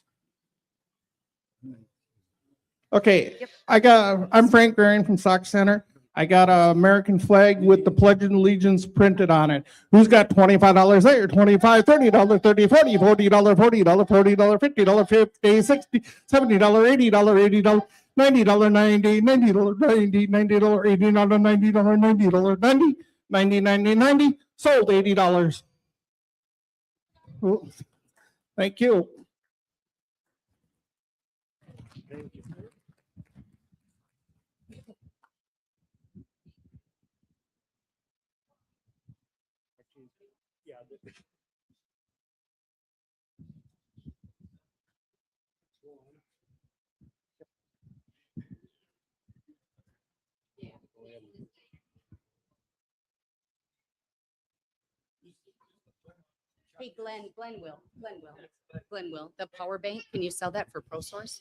okay. I'm Frank Barron from Sock Center. I got an American flag with the Pledge of Allegiance printed on it. Who's got $25 there? $25, $30, $30, $40, $40, $40, $40, $50, $50, $60, $70, $80, $80, $90, $90, $90, $90, $90, $80, $90, $90, $90, $90, $90, $90, sold $80. Thank you. Hey, Glenn will. The power bank, can you sell that for ProSource?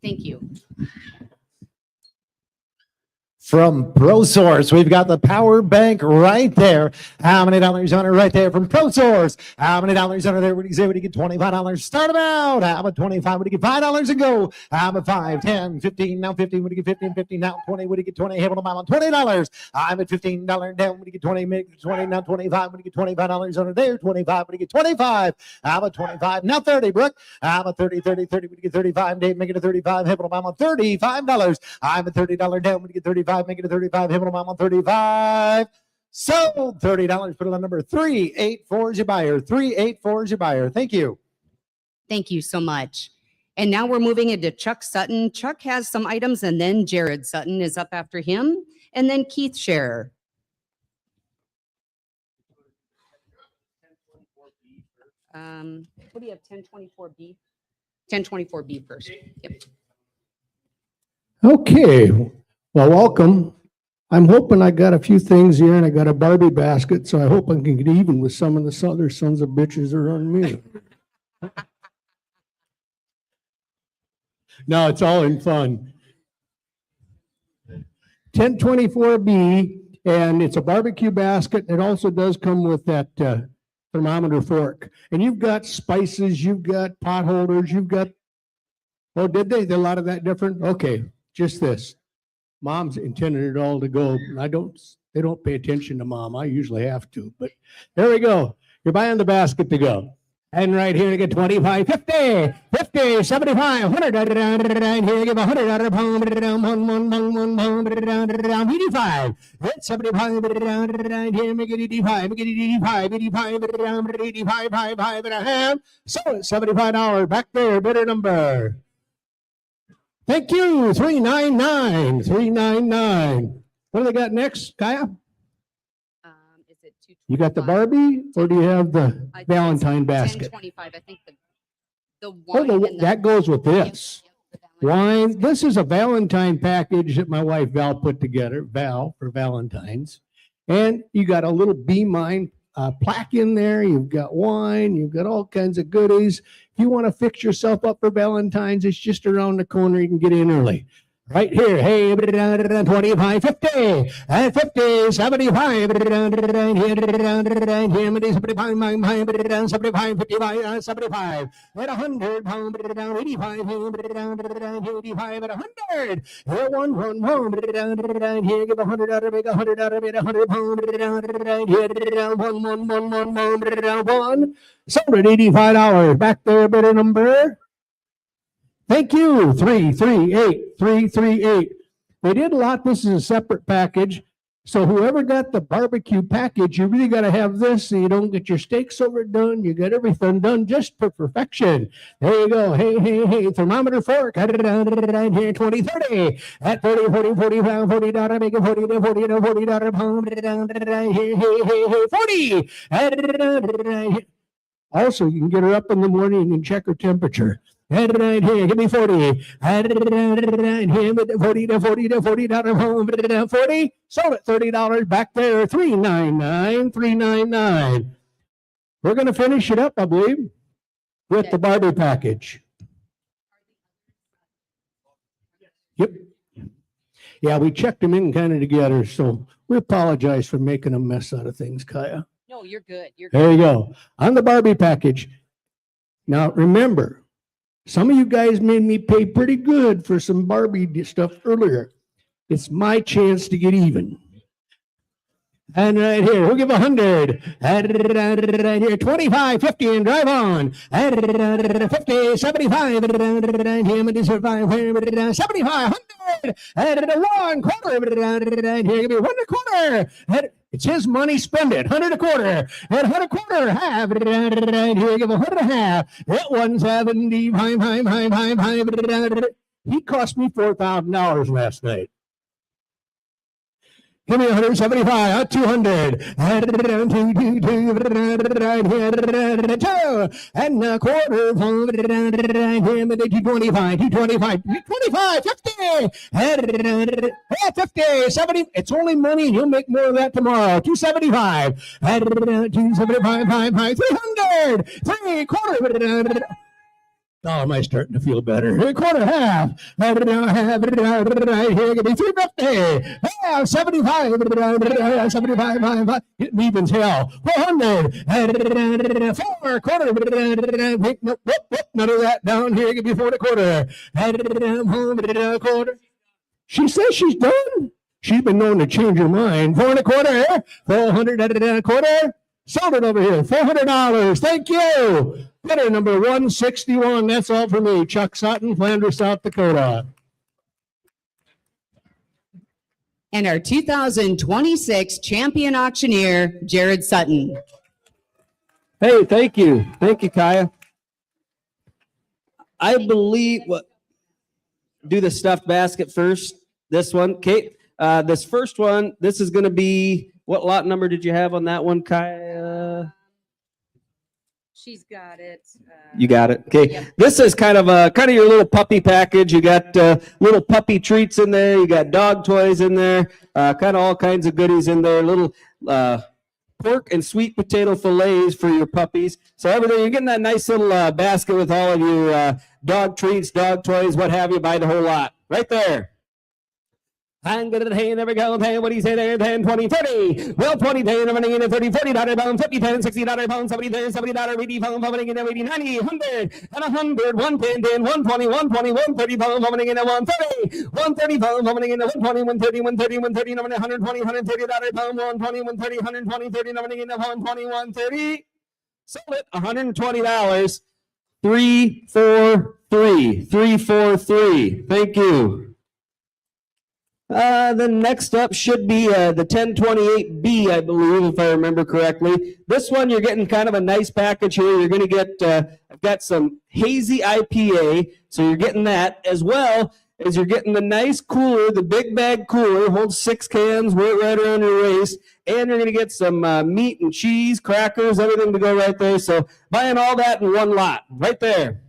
Thank you. from ProSource. We've got the power bank right there. How many dollars on it right there from ProSource? How many dollars on it there? What do you say? Would you get $25? Start them out. How about 25? Would you get $5 and go? How about 5, 10, 15? Now 15. Would you get 15? 15 now 20. Would you get 20? Hey, hold on, $20. I'm at $15 down. Would you get 20? Make 20 now 25. Would you get $25 on it there? 25. Would you get 25? How about 25? Now 30, Brooke. How about 30? 30. Would you get 35? Dave, make it a 35. Hey, hold on, I'm on $35. I'm at $30 down. Would you get 35? Make it a 35. Hey, hold on, I'm on 35. So $30. Put it on number 384 is your buyer. 384 is your buyer. Thank you. Thank you so much. And now we're moving into Chuck Sutton. Chuck has some items, and then Jared Sutton is up after him, and then Keith Scherer. What do you have, 1024B? 1024B first. Yep. Okay, well, welcome. I'm hoping I got a few things here, and I got a Barbie basket, so I hope I can get even with some of the other sons of bitches that are on me. No, it's all in fun. 1024B, and it's a barbecue basket. It also does come with that thermometer fork. And you've got spices, you've got pot holders, you've got, oh, did they? Did a lot of that different? Okay, just this. Mom's intended it all to go. They don't pay attention to mom. I usually have to, but there we go. You're buying the basket to go. And right here, you get 25, 50, 50, 75, 100, right here, give $100, pound, 85, 75, right here, make it 85, make it 85, 85, 85, 5 and a half, so it's $75, back there, better number. Thank you, 399, 399. What do they got next, Kaya? You got the Barbie, or do you have the Valentine basket? 1025, I think the wine. That goes with this. Wine. This is a Valentine package that my wife Val put together, Val for Valentine's. And you got a little Be Mine plaque in there. You've got wine. You've got all kinds of goodies. If you want to fix yourself up for Valentine's, it's just around the corner. You can get in early. Right here, hey, 25, 50, and 50, 75, here, 75, 55, 75, at 100, 85, 85, at 100, here, 1, here, give 100 out of it, 100 out of it, 100 pound, here, 1, sold at $85, back there, better number. Thank you, 338, 338. They did a lot. This is a separate package. So whoever got the barbecue package, you really got to have this so you don't get your steaks overdone. You got everything done just for perfection. There you go. Hey, hey, hey, thermometer fork. Right here, 20, 30. At 30, 40, 45, $40, make it 40 to $40 pound. Hey, hey, hey, 40. Also, you can get her up in the morning and check her temperature. Right here, give me 40. Right here, 40 to $40, 40. Sold at $30, back there, 399, 399. We're going to finish it up, I believe, with the Barbie package. Yep. Yeah, we checked them in kind of together, so we apologize for making a mess out of things, Kaya. No, you're good. There you go. On the Barbie package. Now, remember, some of you guys made me pay pretty good for some Barbie stuff earlier. It's my chance to get even. And right here, we'll give 100. And right here, 25, 50, and drive on. And 50, 75, and him and 75, 75, 100, and 1 quarter. And here, give me 1 quarter. And it's his money, spend it. 100 a quarter. And 100 a quarter, half. And here, give 100 a half. At 170, he cost me $4,000 last night. Give me 175, 200, and a quarter, 225, 50, 50, 70. It's only money. You'll make more of that tomorrow. 275, 275, 300, 3 quarter. Oh, am I starting to feel better? Quarter half. Right here, give me 350. Half, 75. 75. Getting even hell. 400. 4 quarter. Nope, none of that down here. Give me 4 quarter. Quarter. She says she's done. She's been known to change her mind. 4 quarter. 400 quarter. Sold it over here. $400. Thank you. Bidder number 161. That's all for me. Chuck Sutton, Flanders, South Dakota. And our 2026 champion auctioneer, Jared Sutton. Hey, thank you. Thank you, Kaya. I believe do the stuffed basket first. This one. Okay. This first one, this is going to be, what lot number did you have on that one, Kaya? She's got it. You got it. Okay. This is kind of your little puppy package. You got little puppy treats in there. You got dog toys in there. Kind of all kinds of goodies in there. Little pork and sweet potato fillets for your puppies. So everything, you're getting that nice little basket with all of your dog treats, dog toys, what have you. Buy the whole lot right there. I'm good at the hand, there we go. 10, what do you say there? 10, 20, 30. Well, 20, 10, I'm running in at 30, $40 pound, 50, 10, $60 pound, 70, 10, $70, 80 pound, vomiting in at 80, 90, 100, and 100, 110, 10, 120, 120, 130 pound, vomiting in at 130, 130 pound, vomiting in at 120, 130, 130, 130, number 120, $130 pound, 120, 130, 120, 30, numbering in at 120, 130. Sold it, $120. 343, 343. Thank you. The next up should be the 1028B, I believe, if I remember correctly. This one, you're getting kind of a nice package here. You're going to get, I've got some hazy IPA, so you're getting that, as well as you're getting the nice cooler, the big bag cooler, holds 6 cans, wear it right around your waist, and you're going to get some meat and cheese, crackers, everything to go right there. So buying all that in one lot, right there.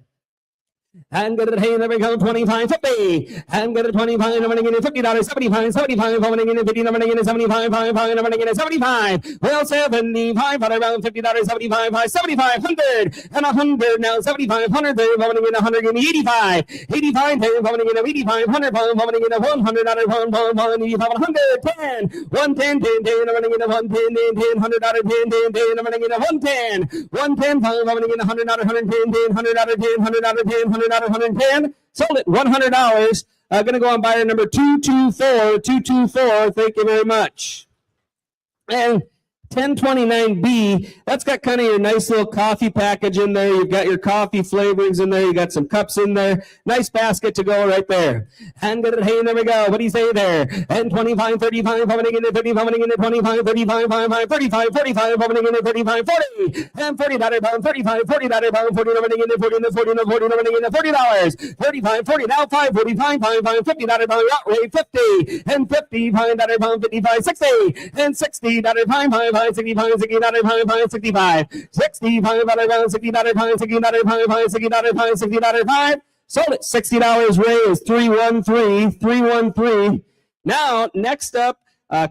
I'm good at hey, there we go, 25, 50. I'm good at 25, I'm running in at $50, 75, 75, I'm running in at 50, I'm running in at 75, 5, I'm running in at 75. Well, 75, around $50, 75, 75, 100, and 100 now, 75, 100, I'm running in 100, give me 85, 85, I'm running in at 85, 100, I'm running in at 100, 85, 110, 110, 10, 10, I'm running in at 110, 10, $100, 10, 10, 10, I'm running in at 110, 110, I'm running in at 100, 110, 10, $100, 10, $100, 10, $100, 110, sold it, $100. Going to go on buyer number 224, 224. Thank you very much. And 1029B, that's got kind of your nice little coffee package in there. You've got your coffee flavorings in there. You got some cups in there. Nice basket to go right there. And good at hey, there we go. What do you say there? And 25, 35, vomiting in at 30, vomiting in at 25, 35, 55, 35, 45, vomiting in at 35, 40, and $40 pound, 35, $40 pound, 40, vomiting in at 40, and 40, and 40, vomiting in at $40, 35, 40, now 5, 45, 5, $50 pound, yacht rate 50, and $50 pound, 55, 60, and $60 pound, 65, $60, 65, $65, around $60, $60, sold it, $60 raised, 313, 313. Now, next up,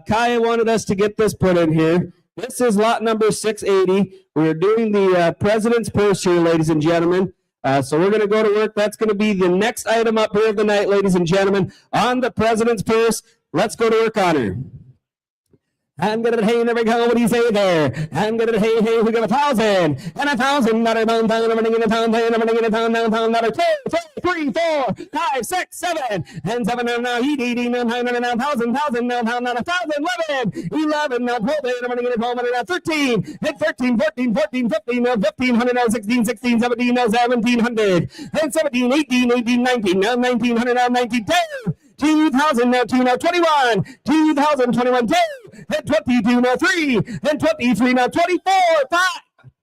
Kaya wanted us to get this put in here. This is lot number 680. We're doing the President's Purse here, ladies and gentlemen. So we're going to go to work. That's going to be the next item up here of the night, ladies and gentlemen, on the President's Purse. Let's go to work on her. I'm good at hey, there we go. What do you say there? I'm good at hey, we got 1,000 and $1,000 pound, I'm running in a pound, I'm running in a pound, $2, 2, 3, 4, 5, 6, 7, and 7 now, 80, now, 900, now, 1,000, now, pound, now, 1,000, 11, now, 12, I'm running in a 12, now, 13, hit 13, 14, 14, 15, now, 1,500, now, 16, 16, 17, now, 1,700, and 17, 18, 18, 19, now, 1,900, now, 19, 2,000 now, 2 now, 21, 2,021, 2, and 22 now, 3, and 23 now, 24, 5.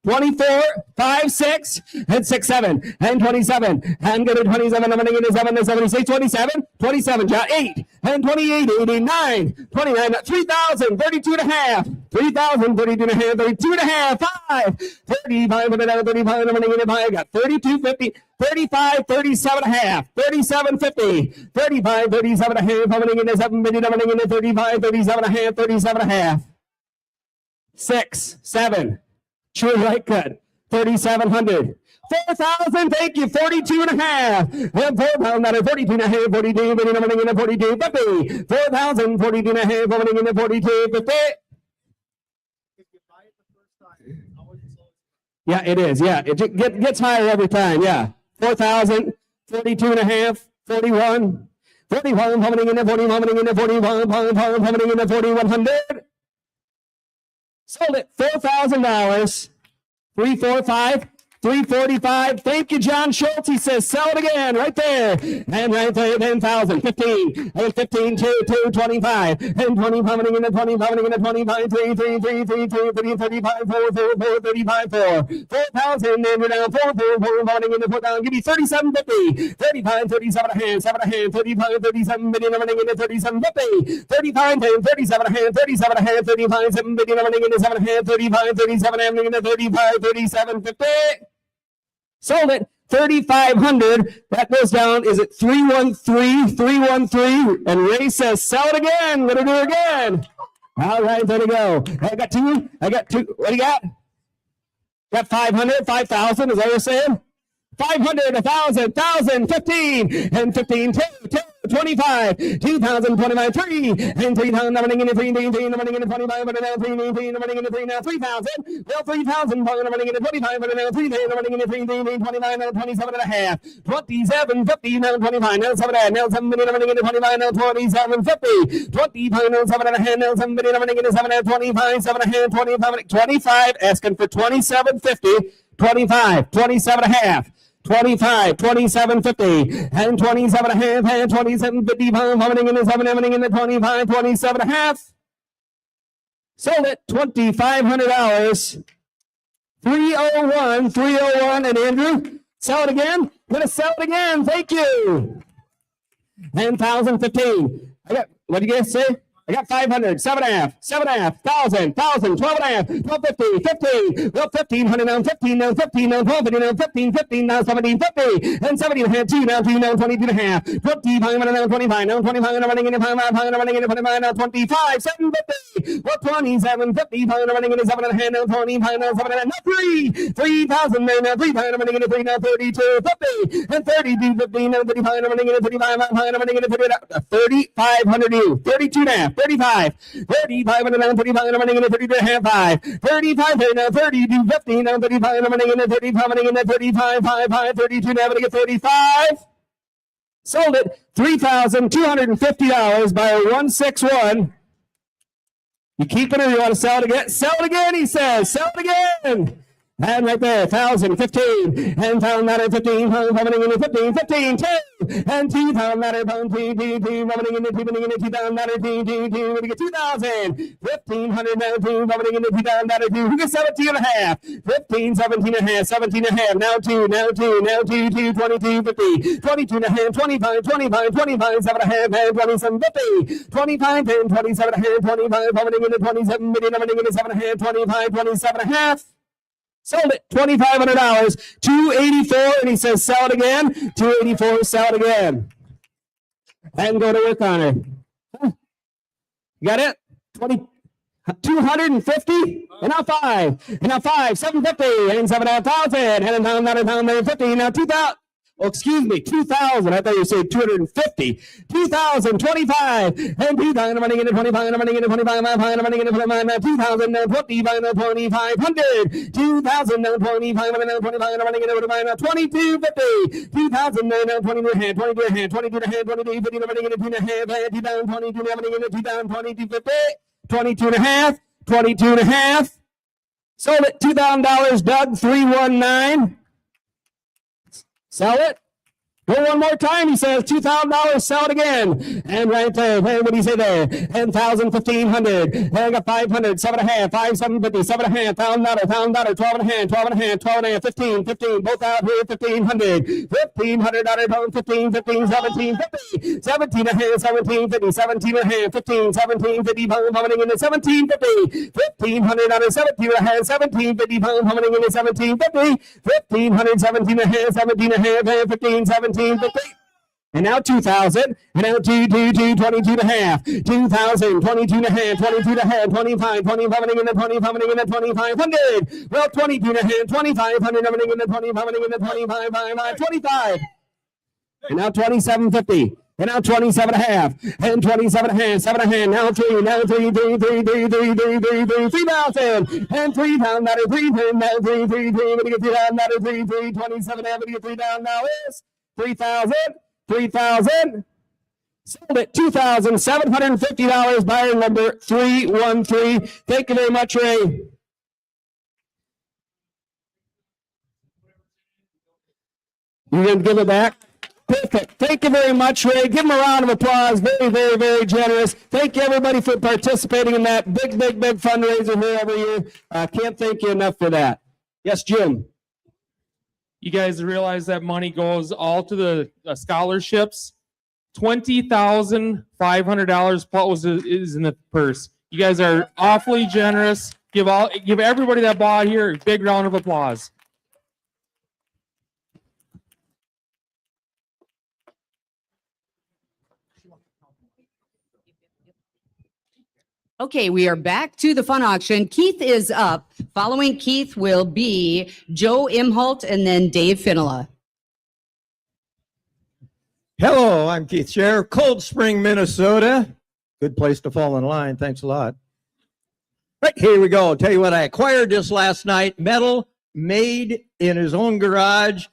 24, 5, 6, and 6, 7, and 27, and go to 27, I'm running into 7, and 76, 27, 27, John, 8, and 28, 89, 29, 3,000, 32 and a half, 3,000, 32 and a half, 32 and a half, 5, 35, 35, I'm running into 5, I got 32, 50, 35, 37 and a half, 37, 50, 35, 37 and a half, I'm running into 7, I'm running into 35, 37 and a half, 37 and a half, 6, 7, True right good. 3,700. 4,000. Thank you. 42 and a half. And 4,000, 42 and a half, 42, 42, 50. 4,000, 42 and a half, 42, 50. Yeah, it is. Yeah, it gets higher every time. Yeah. 4,000, 42 and a half, 41. 41, vomiting in the 40, vomiting in the 41, vomiting in the 4,100. Sold it $4,000. 345, 345. Thank you, John Schultz. He says, sell it again right there. And right there, 10,000, 15, and 15, 2, 25, and 20, vomiting in the 20, vomiting in the 25, 3, 3, 3, 3, 3, 3, 35, 4, 4, 4, 35, 4, 4,000, and we're down 4, 4, 4, vomiting in the 4,000. Give me 37.50, 35, 37 a hand, 7 a hand, 35, 37, million, vomiting in the 37.50, 35, 10, 37 a hand, 37 a hand, 35, 7 million, vomiting in the 7 a hand, 35, 37, vomiting in the 35, 37.50. Sold it 3,500. That goes down. Is it 313? 313. And Ray says, sell it again. Let her do it again. All right, there we go. I got two. What do you got? Got 500, 5,000. Is that what you're saying? 500, 1,000, 1,000, 15, and 15, 2, 25, 2,000, 25, 3, and 3,000, running in the 3, running in the 25, but now 3, running in the 3, now 3,000, well, 3,000, running in the 25, but now 3, running in the 3, 25, now 27 and a half, 27, 50, now 25, now 7 and a half, now 7 million, running in the 25, now 27, 50, 25, now 7 and a half, now 7 million, running in the 7 and a half, 25, 7 and a half, 25, 25, asking for 27.50, 25, 27 and a half. 25, 27.50, and 27 and a half, and 27.50, vomiting in the 7, vomiting in the 25, 27 and a half. Sold it, $2,500. 301, 301, and Andrew, sell it again. Gonna sell it again. Thank you. And 1,015. What did you guys say? I got 500, 7.5, 7.5, 1,000, 1,000, 12.5, 12.50, 15, well, 1,500 now, 15 now, 15 now, 12.50 now, 15, 15 now, 17.50, and 17 and a half, 2 now, 2 now, 22 and a half, 25 now, 25 now, 25 running in the 5, running in the 25 now, 25, 7.50, well, 27.50, running in the 7 and a half now, 25 now, 7 and a half, now 3,000 now, 3,000 running in the 3 now, 32.50, and 32.50 now, 35 running in the 35, running in the 3,500 you, 32 and a half. 35, 35, and now 35, and running in the 32 and a half, 5, 35, now 32, 15, now 35, and running in the 35, running in the 35, 5, 5, 32, now getting 35. Sold it, $3,250 by 161. You keep it or you want to sell it again? Sell it again, he says. Sell it again. And right there, 1,000, 15, and 1,000, 15, vomiting in the 15, 15, 2, and 2,000, 2, vomiting in the 2, vomiting in the 2,000, 2, 2, we get 2,000, 1,500, now 2, vomiting in the 2,000, 2, we get 17 and a half, 15, 17 and a half, 17 and a half, now 2, now 2, now 2, 2, 22, 50, 22 and a half, 25, 25, 25, 7 and a half, and 27, 50, 25, 10, 27 and a half, 25, vomiting in the 27 million, vomiting in the 7 and a half, 25, 27 and a half. Sold it, $2,500, 284, and he says, sell it again, 284, sell it again. And go to work on it. You got it? 250, and now 5, and now 5, 750, and 7,500, and now another 1,050, now 2,000. Oh, excuse me, 2,000. I thought you were saying 250. 2,000, 25, and 2,000, running in the 25, running in the 25, running in the 25, 2,000, now 25, now 2,500, 2,000, now 25, now 25, running in the 25, now 2,250, 2,000, now 22 and a half, 22 and a half, 22 and a half, 22, 50, running in the 2 and a half, 2,000, 22, running in the 2,000, 22, 50, 22 and a half, 22 and a half. Sold it, $2,000, Doug, 319. Sell it. Go one more time, he says. $2,000, sell it again. And right there, what do you say there? 10,000, 1,500. And I got 500, 7.5, 5, 750, 7.5, $1,000, 12 and a half, 12 and a half, 12 and a half, 15, 15, both out here, 1,500, $1,500, 15, 15, 17, 50, 17 and a half, 17, 50, 17 and a half, 15, 17, 50, vomiting in the 17, 50, $1,500, 17 and a half, 17, 50, vomiting in the 17, 50, 1,500, 17 and a half, 17 and a half, 15, 17, 50. And now 2,000. And now 22 and a half. 2,000, 22 and a half, 22 and a half, 25, 25 and the 25 and the 2,500. Well, 22 and a half, 2,500 and the 25 and the 25, 25. And now 27.50. And now 27 and a half. And 27 and a half, 7 and a half. Now 3, now 3, 3,000. And 3,000, now 3, now 3, 3, when you get 3 down, now 3, 3, 27 and a half, when you get 3 down, now is 3,000, 3,000. Sold at $2,750, buyer number 313. Thank you very much, Ray. You gonna give it back? Perfect. Thank you very much, Ray. Give him a round of applause. Very, very, very generous. Thank you, everybody, for participating in that big fundraiser here every year. Can't thank you enough for that. Yes, Jim. You guys realize that money goes all to the scholarships. $20,500 is in the purse. You guys are awfully generous. Give everybody that bought here a big round of applause. Okay, we are back to the fun auction. Keith is up. Following Keith will be Joe Imholt and then Dave Finela. Hello, I'm Keith Sheriff, Cold Spring, Minnesota. Good place to fall in line. Thanks a lot. Right, here we go. I'll tell you what, I acquired this last night. Metal made in his own garage.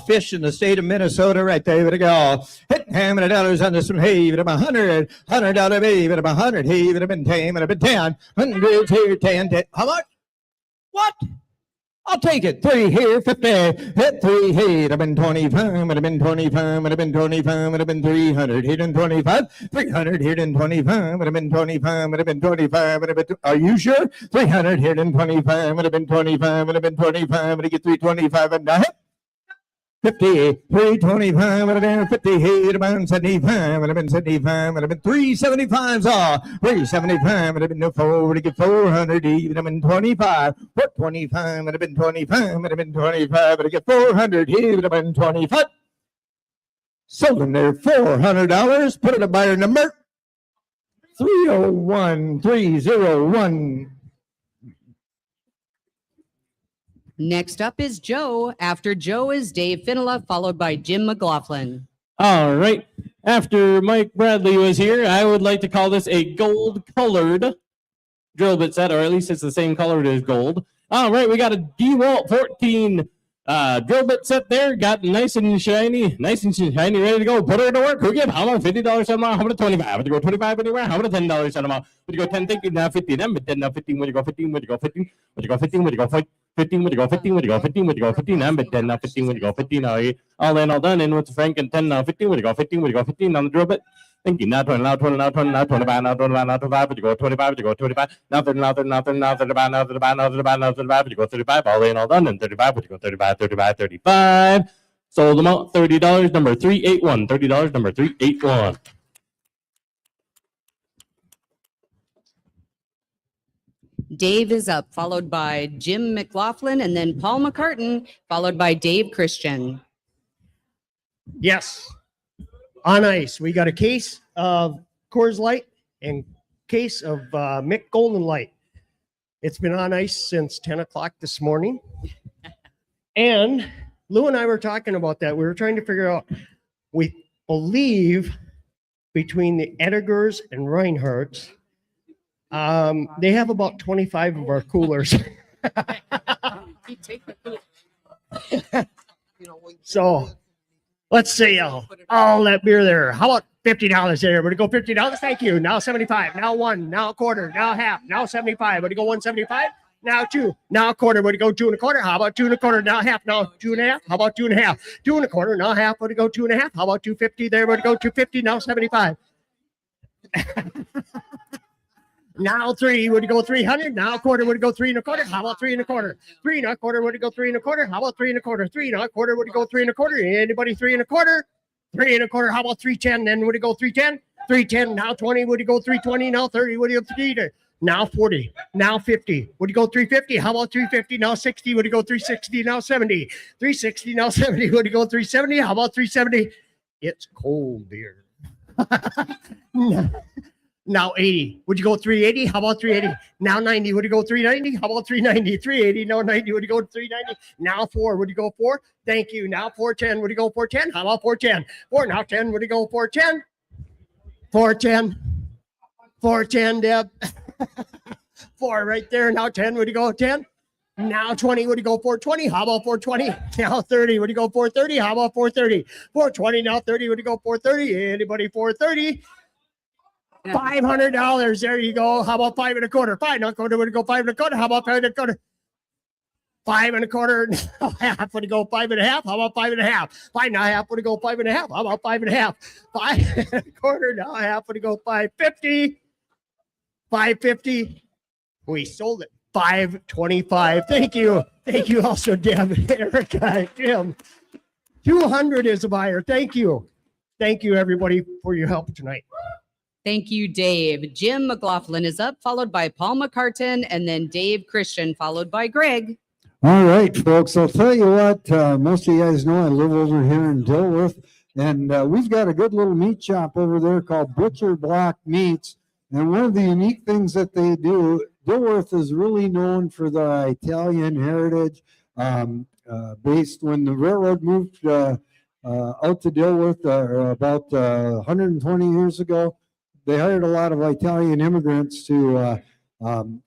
Fish in the state of Minnesota, right there. We go. Hit $100 on this one. Hey, but I'm $100, $100, baby, but I'm $100. Hey, but I've been 10, but I've been 10. 100 here, 10, 10. How much? What? I'll take it. 3 here, 50. Hit 3. Hey, I've been 25. I've been 25. I've been 25. I've been 300. Here and 25. 300 here and 25. I've been 25. I've been 25. Are you sure? 300 here and 25. I've been 25. I've been 25. I get 325 and I hit. 50, 325, and I've been 50, hey, I've been 75, and I've been 75, and I've been 375s, 375, and I've been no 4, to get 400, even I've been 25, 425, and I've been 25, and I've been 25, and I get 400, even I've been 25. Sold them there, $400, put it at buyer number 301301. Next up is Joe. After Joe is Dave Finela, followed by Jim McLaughlin. All right. After Mike Bradley was here, I would like to call this a gold-colored drill bit set, or at least it's the same color as gold. All right, we got a DeWalt 14 drill bit set there. Got nice and shiny, ready to go. Put her to work. Who give? How about $50 on how about 25? Would you go 25 anywhere? How about $10 on amount? Would you go 10? Thank you. Now 50. Then, but then now 15. Would you go 15? Would you go 15? Would you go 15? Would you go 15? 15, would you go 15, would you go 15, would you go 15, I'm at 10, now 15, would you go 15, all in, all done, in with Frank and 10, now 15, would you go 15, would you go 15 on the drill bit? Thank you, now 20, now 20, now 20, now 25, now 25, now 25, would you go 25, would you go 25, now 30, now 30, now 30, now 35, now 35, now 35, now 35, would you go 35, all in, all done, and 35, would you go 35, 35, 35, sold them out, $30, number 381, $30, number 381. Dave is up, followed by Jim McLaughlin, and then Paul McCartan, followed by Dave Christian. Yes. On ice, we got a case of Coors Light and case of Mick Golden Light. It's been on ice since 10 o'clock this morning. And Lou and I were talking about that. We were trying to figure out, we believe between the Edgars and Reinhardt's, they have about 25 of our coolers. So let's say all that beer there. How about $50 there? Would it go $50? Thank you. Now 75. Now 1. Now a quarter. Now half. Now 75. Would it go 175? Now 2. Now a quarter. Would it go 2 1/4? How about 2 1/4? Now half. Now 2 1/2. How about 2 1/2? 2 1/4. Now half. Would it go 2 1/2? How about 250 there? Would it go 250? Now 75. Now 3, would it go 300? Now a quarter, would it go 3 1/4? How about 3 1/4? 3 1/4, would it go 3 1/4? How about 3 1/4? 3 1/4, would it go 3 1/4? Anybody 3 1/4? 3 1/4, how about 310? Then would it go 310? 310, now 20, would it go 320? Now 30, would it go 330? Now 40, now 50, would it go 350? How about 350? Now 60, would it go 360? Now 70, 360, now 70, would it go 370? How about 370? It's cold here. Now 80. Would you go 380? How about 380? Now 90. Would you go 390? How about 390? 380. No 90. Would you go 390? Now 4. Would you go 4? Thank you. Now 410. Would you go 410? How about 410? 4 now 10. Would you go 410? 410. 410, Deb. 4 right there. Now 10. Would you go 10? Now 20. Would you go 420? How about 420? Now 30. Would you go 430? How about 430? 420. Now 30. Would you go 430? Anybody 430? $500. There you go. How about 5 1/4? 5 1/4. Would you go 5 1/4? How about 5 1/4? 5 1/4. Now half. Would you go 5 1/2? How about 5 1/2? 5 1/2. Would you go 5 1/2? How about 5 1/2? 5 1/4. Now half. Would you go 550? 550. We sold it. 525. Thank you. Thank you also, Deb, Erica, Jim. 200 is a buyer. Thank you. Thank you, everybody, for your help tonight. Thank you, Dave. Jim McLaughlin is up, followed by Paul McCartan, and then Dave Christian, followed by Greg. All right, folks, I'll tell you what, most of you guys know I live over here in Dilworth, and we've got a good little meat shop over there called Butcher Block Meats. And one of the unique things that they do, Dilworth is really known for the Italian heritage. Based when the railroad moved out to Dilworth about 120 years ago, they hired a lot of Italian immigrants to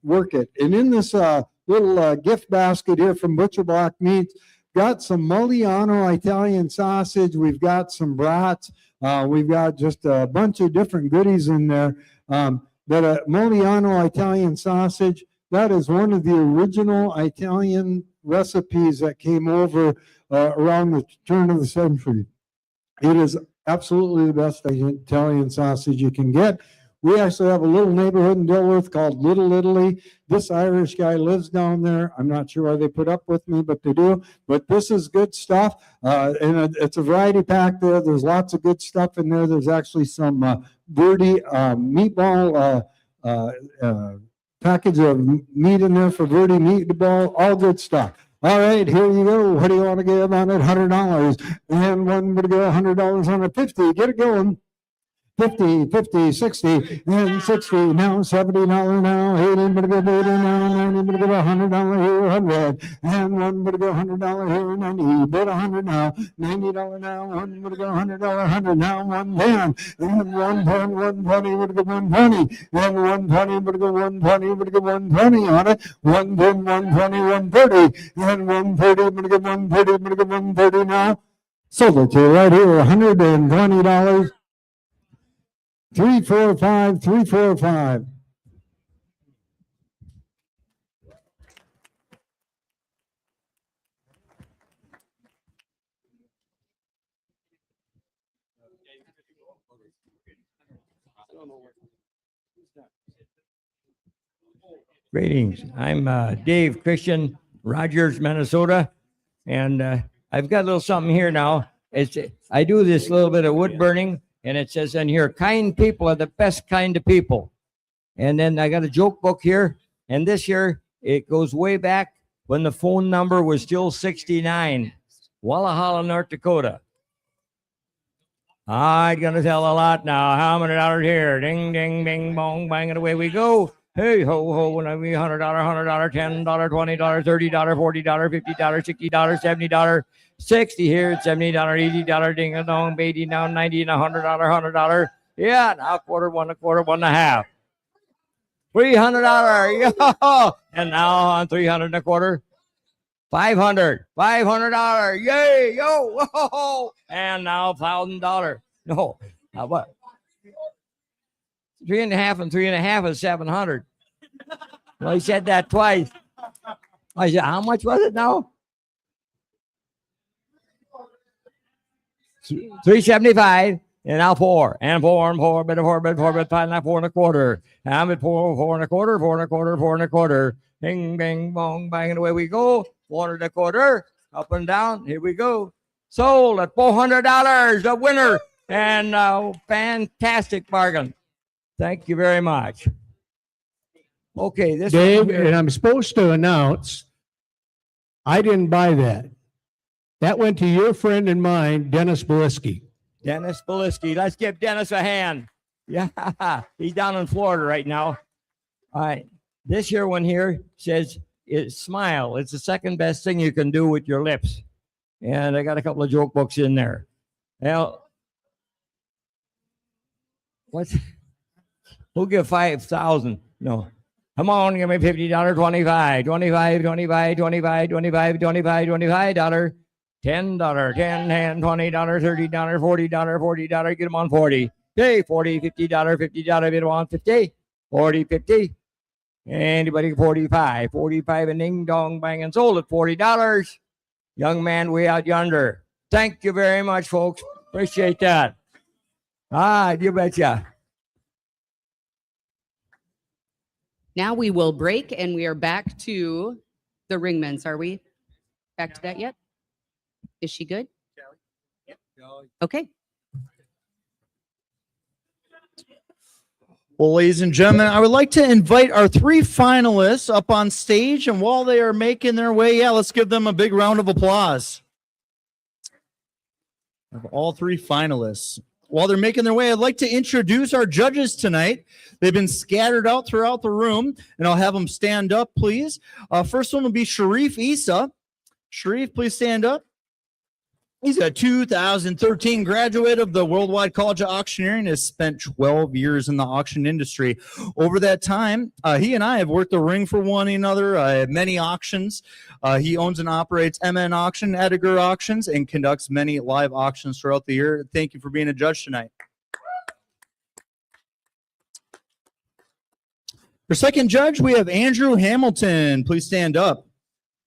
work it. And in this little gift basket here from Butcher Block Meats, got some Muliano Italian sausage. We've got some brats. We've got just a bunch of different goodies in there. But Muliano Italian sausage, that is one of the original Italian recipes that came over around the turn of the century. It is absolutely the best Italian sausage you can get. We actually have a little neighborhood in Dilworth called Little Italy. This Irish guy lives down there. I'm not sure why they put up with me, but they do. But this is good stuff. And it's a variety pack there. There's lots of good stuff in there. There's actually some birdie meatball package of meat in there for birdie meatball. All good stuff. All right, here you go. What do you want to give on it? $100. And one would go $100 on a 50. Get it going. 50, 50, 60, and 60, now $70 now, 80, but go 80 now, 90, but go $100 here, 100, and one but go $100 here, 90, but $100 now, $90 now, one but go $100, 100 now, 110, and 110, 120, but go 120, and 120, but go 120, but go 120 on it, 110, 120, 130, and 130, but go 130, but go 130 now. Sold it to you right here, $120. 345, 345. Greetings. I'm Dave Christian, Rogers, Minnesota, and I've got a little something here now. I do this little bit of wood burning. And it says in here, kind people are the best kind of people. And then I got a joke book here. And this year, it goes way back when the phone number was still 69. Walla Halla, North Dakota. I'm going to tell a lot now. How many dollars here? Ding, ding, bing, bong, bang, and away we go. Hey, ho, ho, when I mean $100, $100, $10, $20, $30, $40, $50, $60, $70, 60 here, $70, $80, ding a dong, $80 now, $90 and $100, yeah, now quarter, one and a half. $300, yo, and now on 300 and a quarter, $500, yay, yo, whoa, and now $1,000. No, how about 3.5 and 3.5 is 700. Well, he said that twice. I said, how much was it now? 375, and now 4, and 4, and 4, bit of 4, bit of 4, bit of 5, now 4 and a quarter. And I'm at 4 and a quarter, 4 and a quarter, 4 and a quarter. Bing, bang, bong, bang, and away we go. 1 and a quarter, up and down. Here we go. Sold at $400, a winner, and fantastic bargain. Thank you very much. Okay, this Dave, and I'm supposed to announce, I didn't buy that. That went to your friend and mine, Dennis Beliski. Dennis Beliski. Let's give Dennis a hand. Yeah, he's down in Florida right now. All right. This year one here says, smile. It's the second best thing you can do with your lips. And I got a couple of joke books in there. Well, what's, who'll give 5,000? No. Come on, give me $50, 25, 25, 25, 25, 25, 25, $25, $10, 10, 10, $20, $30, $40, $40, get them on 40. Okay, $40, $50, $50, get them on 50, 40, 50. Anybody 45, 45 and ding dong bang and sold at $40. Young man way out yonder. Thank you very much, folks. Appreciate that. You betcha. Now we will break and we are back to the Ringmans. Are we back to that yet? Is she good? Okay. Well, ladies and gentlemen, I would like to invite our three finalists up on stage. And while they are making their way, let's give them a big round of applause. Of all three finalists. While they're making their way, I'd like to introduce our judges tonight. They've been scattered out throughout the room, and I'll have them stand up, please. First one will be Sharif Issa. Sharif, please stand up. He's a 2013 graduate of the Worldwide College of Auctioneering, has spent 12 years in the auction industry. Over that time, he and I have worked the ring for one another at many auctions. He owns and operates MN Auction, Edgar Auctions, and conducts many live auctions throughout the year. Thank you for being a judge tonight. For second judge, we have Andrew Hamilton. Please stand up.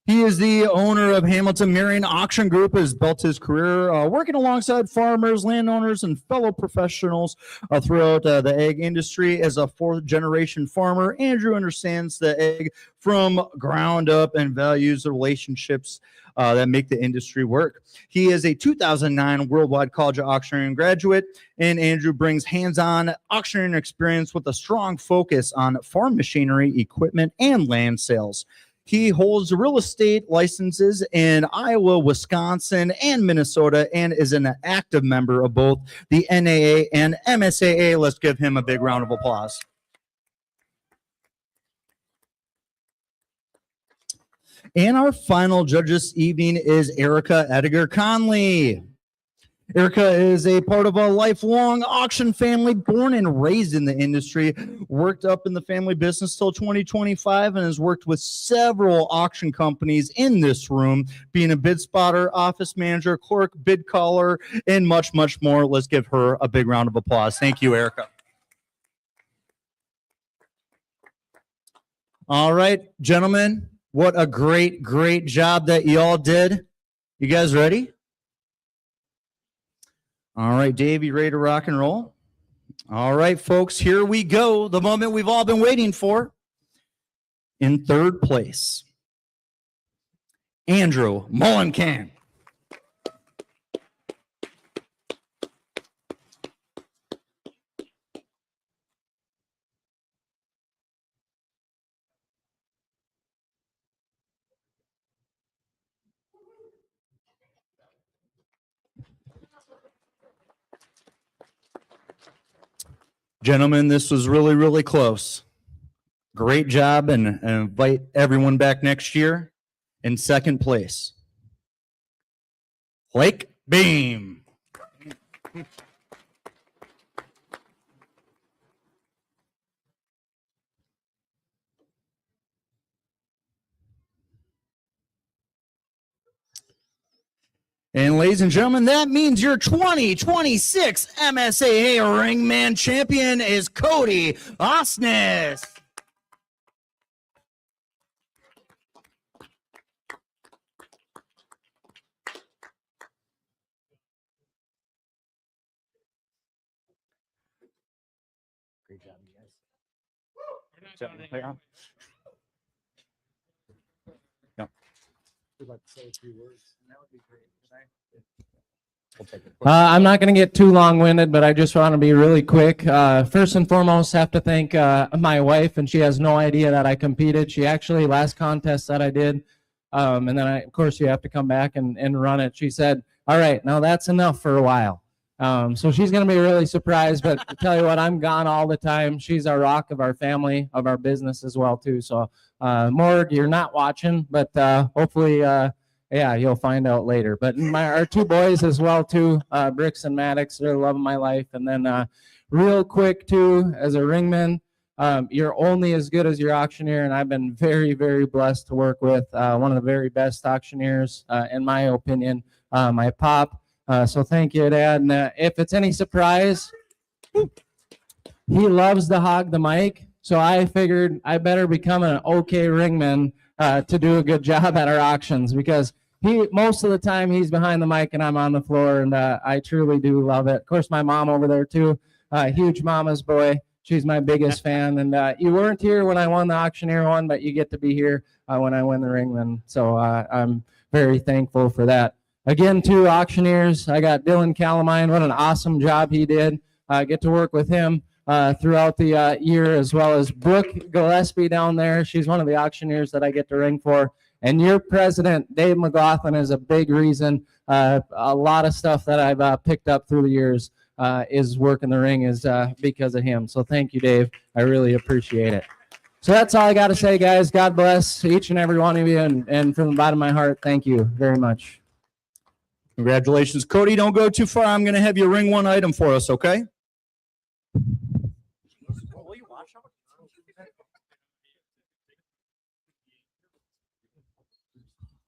He is the owner of Hamilton Marion Auction Group, has built his career working alongside farmers, landowners, and fellow professionals throughout the egg industry. As a fourth-generation farmer, Andrew understands the egg from ground up and values the relationships that make the industry work. He is a 2009 Worldwide College of Auctioneering graduate, and Andrew brings hands-on auctioneering experience with a strong focus on farm machinery, equipment, and land sales. He holds real estate licenses in Iowa, Wisconsin, and Minnesota, and is an active member of both the NAA and MSAA. Let's give him a big round of applause. And our final judge this evening is Erica Edgar Conley. Erica is a part of a lifelong auction family, born and raised in the industry, worked up in the family business till 2025, and has worked with several auction companies in this room, being a bid spotter, office manager, clerk, bid caller, and much, much more. Let's give her a big round of applause. Thank you, Erica. All right, gentlemen, what a great, great job that you all did. You guys ready? All right, Dave, you ready to rock and roll? All right, folks, here we go. The moment we've all been waiting for. In third place, Andrew Mullencan. Gentlemen, this was really, really close. Great job, and invite everyone back next year. In second place, Lake Beam. And ladies and gentlemen, that means your 2026 MSAA Ringman champion is Cody Osnes. Great job, you guys. Yeah. Would like to say a few words. That would be great. I'm not going to get too long-winded, but I just want to be really quick. First and foremost, have to thank my wife, and she has no idea that I competed. She actually, last contest that I did, and then of course, you have to come back and run it. She said, all right, now that's enough for a while. So she's going to be really surprised, but I tell you what, I'm gone all the time. She's our rock of our family, of our business as well too. So Morg, you're not watching, but hopefully, yeah, you'll find out later. But our two boys as well too, Bricks and Maddox, they're the love of my life. And then real quick too, as a ringman, you're only as good as your auctioneer, and I've been very, very blessed to work with one of the very best auctioneers, in my opinion, my pop. So thank you, Dad. And if it's any surprise, he loves to hog the mic. So I figured I better become an okay ringman to do a good job at our auctions, because most of the time he's behind the mic and I'm on the floor, and I truly do love it. Of course, my mom over there too, huge mama's boy. She's my biggest fan. And you weren't here when I won the auctioneer one, but you get to be here when I win the Ringman. So I'm very thankful for that. Again, two auctioneers. I got Dylan Calamine. What an awesome job he did. I get to work with him throughout the year, as well as Brooke Gillespie down there. She's one of the auctioneers that I get to ring for. And your president, Dave McLaughlin, is a big reason. A lot of stuff that I've picked up through the years is working the ring is because of him. So thank you, Dave. I really appreciate it. So that's all I got to say, guys. God bless each and every one of you. And from the bottom of my heart, thank you very much. Congratulations, Cody. Don't go too far. I'm going to have you ring one item for us, okay?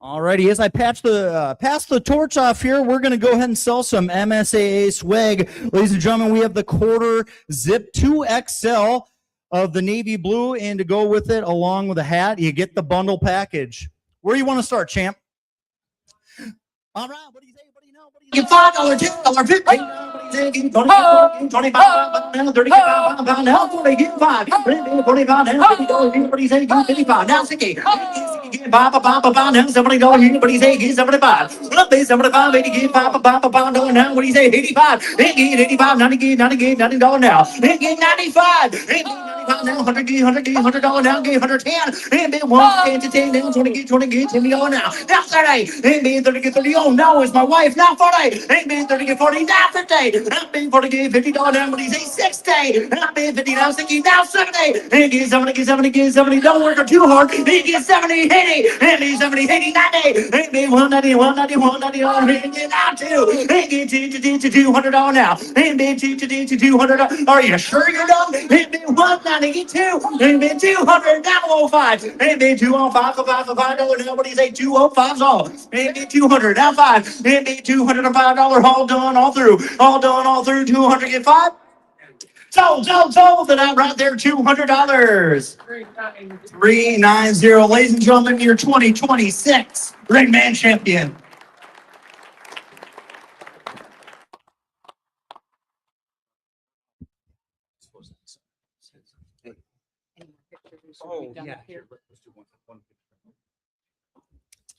All righty, as I pass the torch off here, we're going to go ahead and sell some MSAA swag. Ladies and gentlemen, we have the quarter zip 2XL of the navy blue, and to go with it, along with a hat, you get the bundle package. Where do you want to start, champ? All right, what do you say? What do you know? What do you $5, $10, $50, $25, now $35, now $45, $45, now $50, everybody's saying $55, now $60. Now somebody go, everybody say $75. $75, $85, now what do you say? $85, $85, $90 now. $95, now $100 now, $110, and then $110 now, $20 now. Now 30, and then 30, oh no, it's my wife. Now 40, and then 30, 40, now 50, and then 40, $50 now, what do you say? 60, and then 50, now 60, now 70, and get 70, don't work too hard, and get 70, 80, and then 70, 80, 90, and then 190, and then now 2, and get to $200 now, and then to $200. Are you sure you're done? And then 192, and then 200, now 05, and then 205, now what do you say? 205's all, and then 200, now 5, and then $205, all done, all through, 200, get 5. Sold, that out right there, $200. 390, ladies and gentlemen, your 2026 Ringman champion.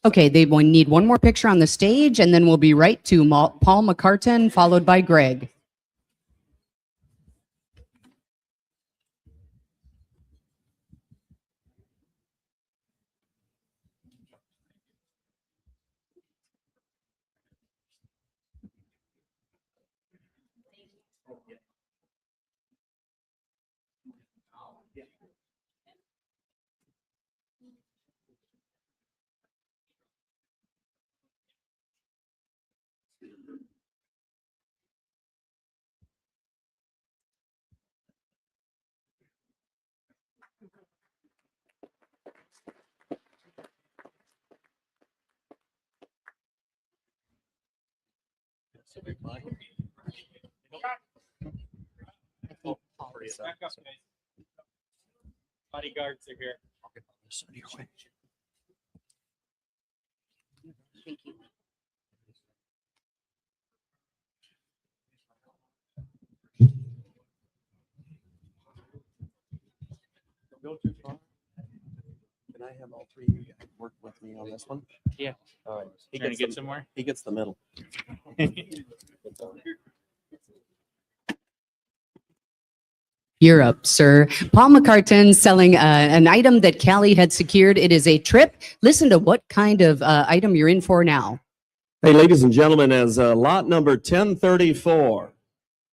Okay, they will need one more picture on the stage, and then we'll be right to Paul McCartan, followed by Greg. Bodyguards are here. Thank you. Go too far. Can I have all three of you guys work with me on this one? Yeah. All right. He Trying to get the- some more? He gets the middle. You're up, sir. Paul McCartan selling an item that Callie had secured. It is a trip. Listen to what kind of item you're in for now. Hey, ladies and gentlemen, as lot number 1034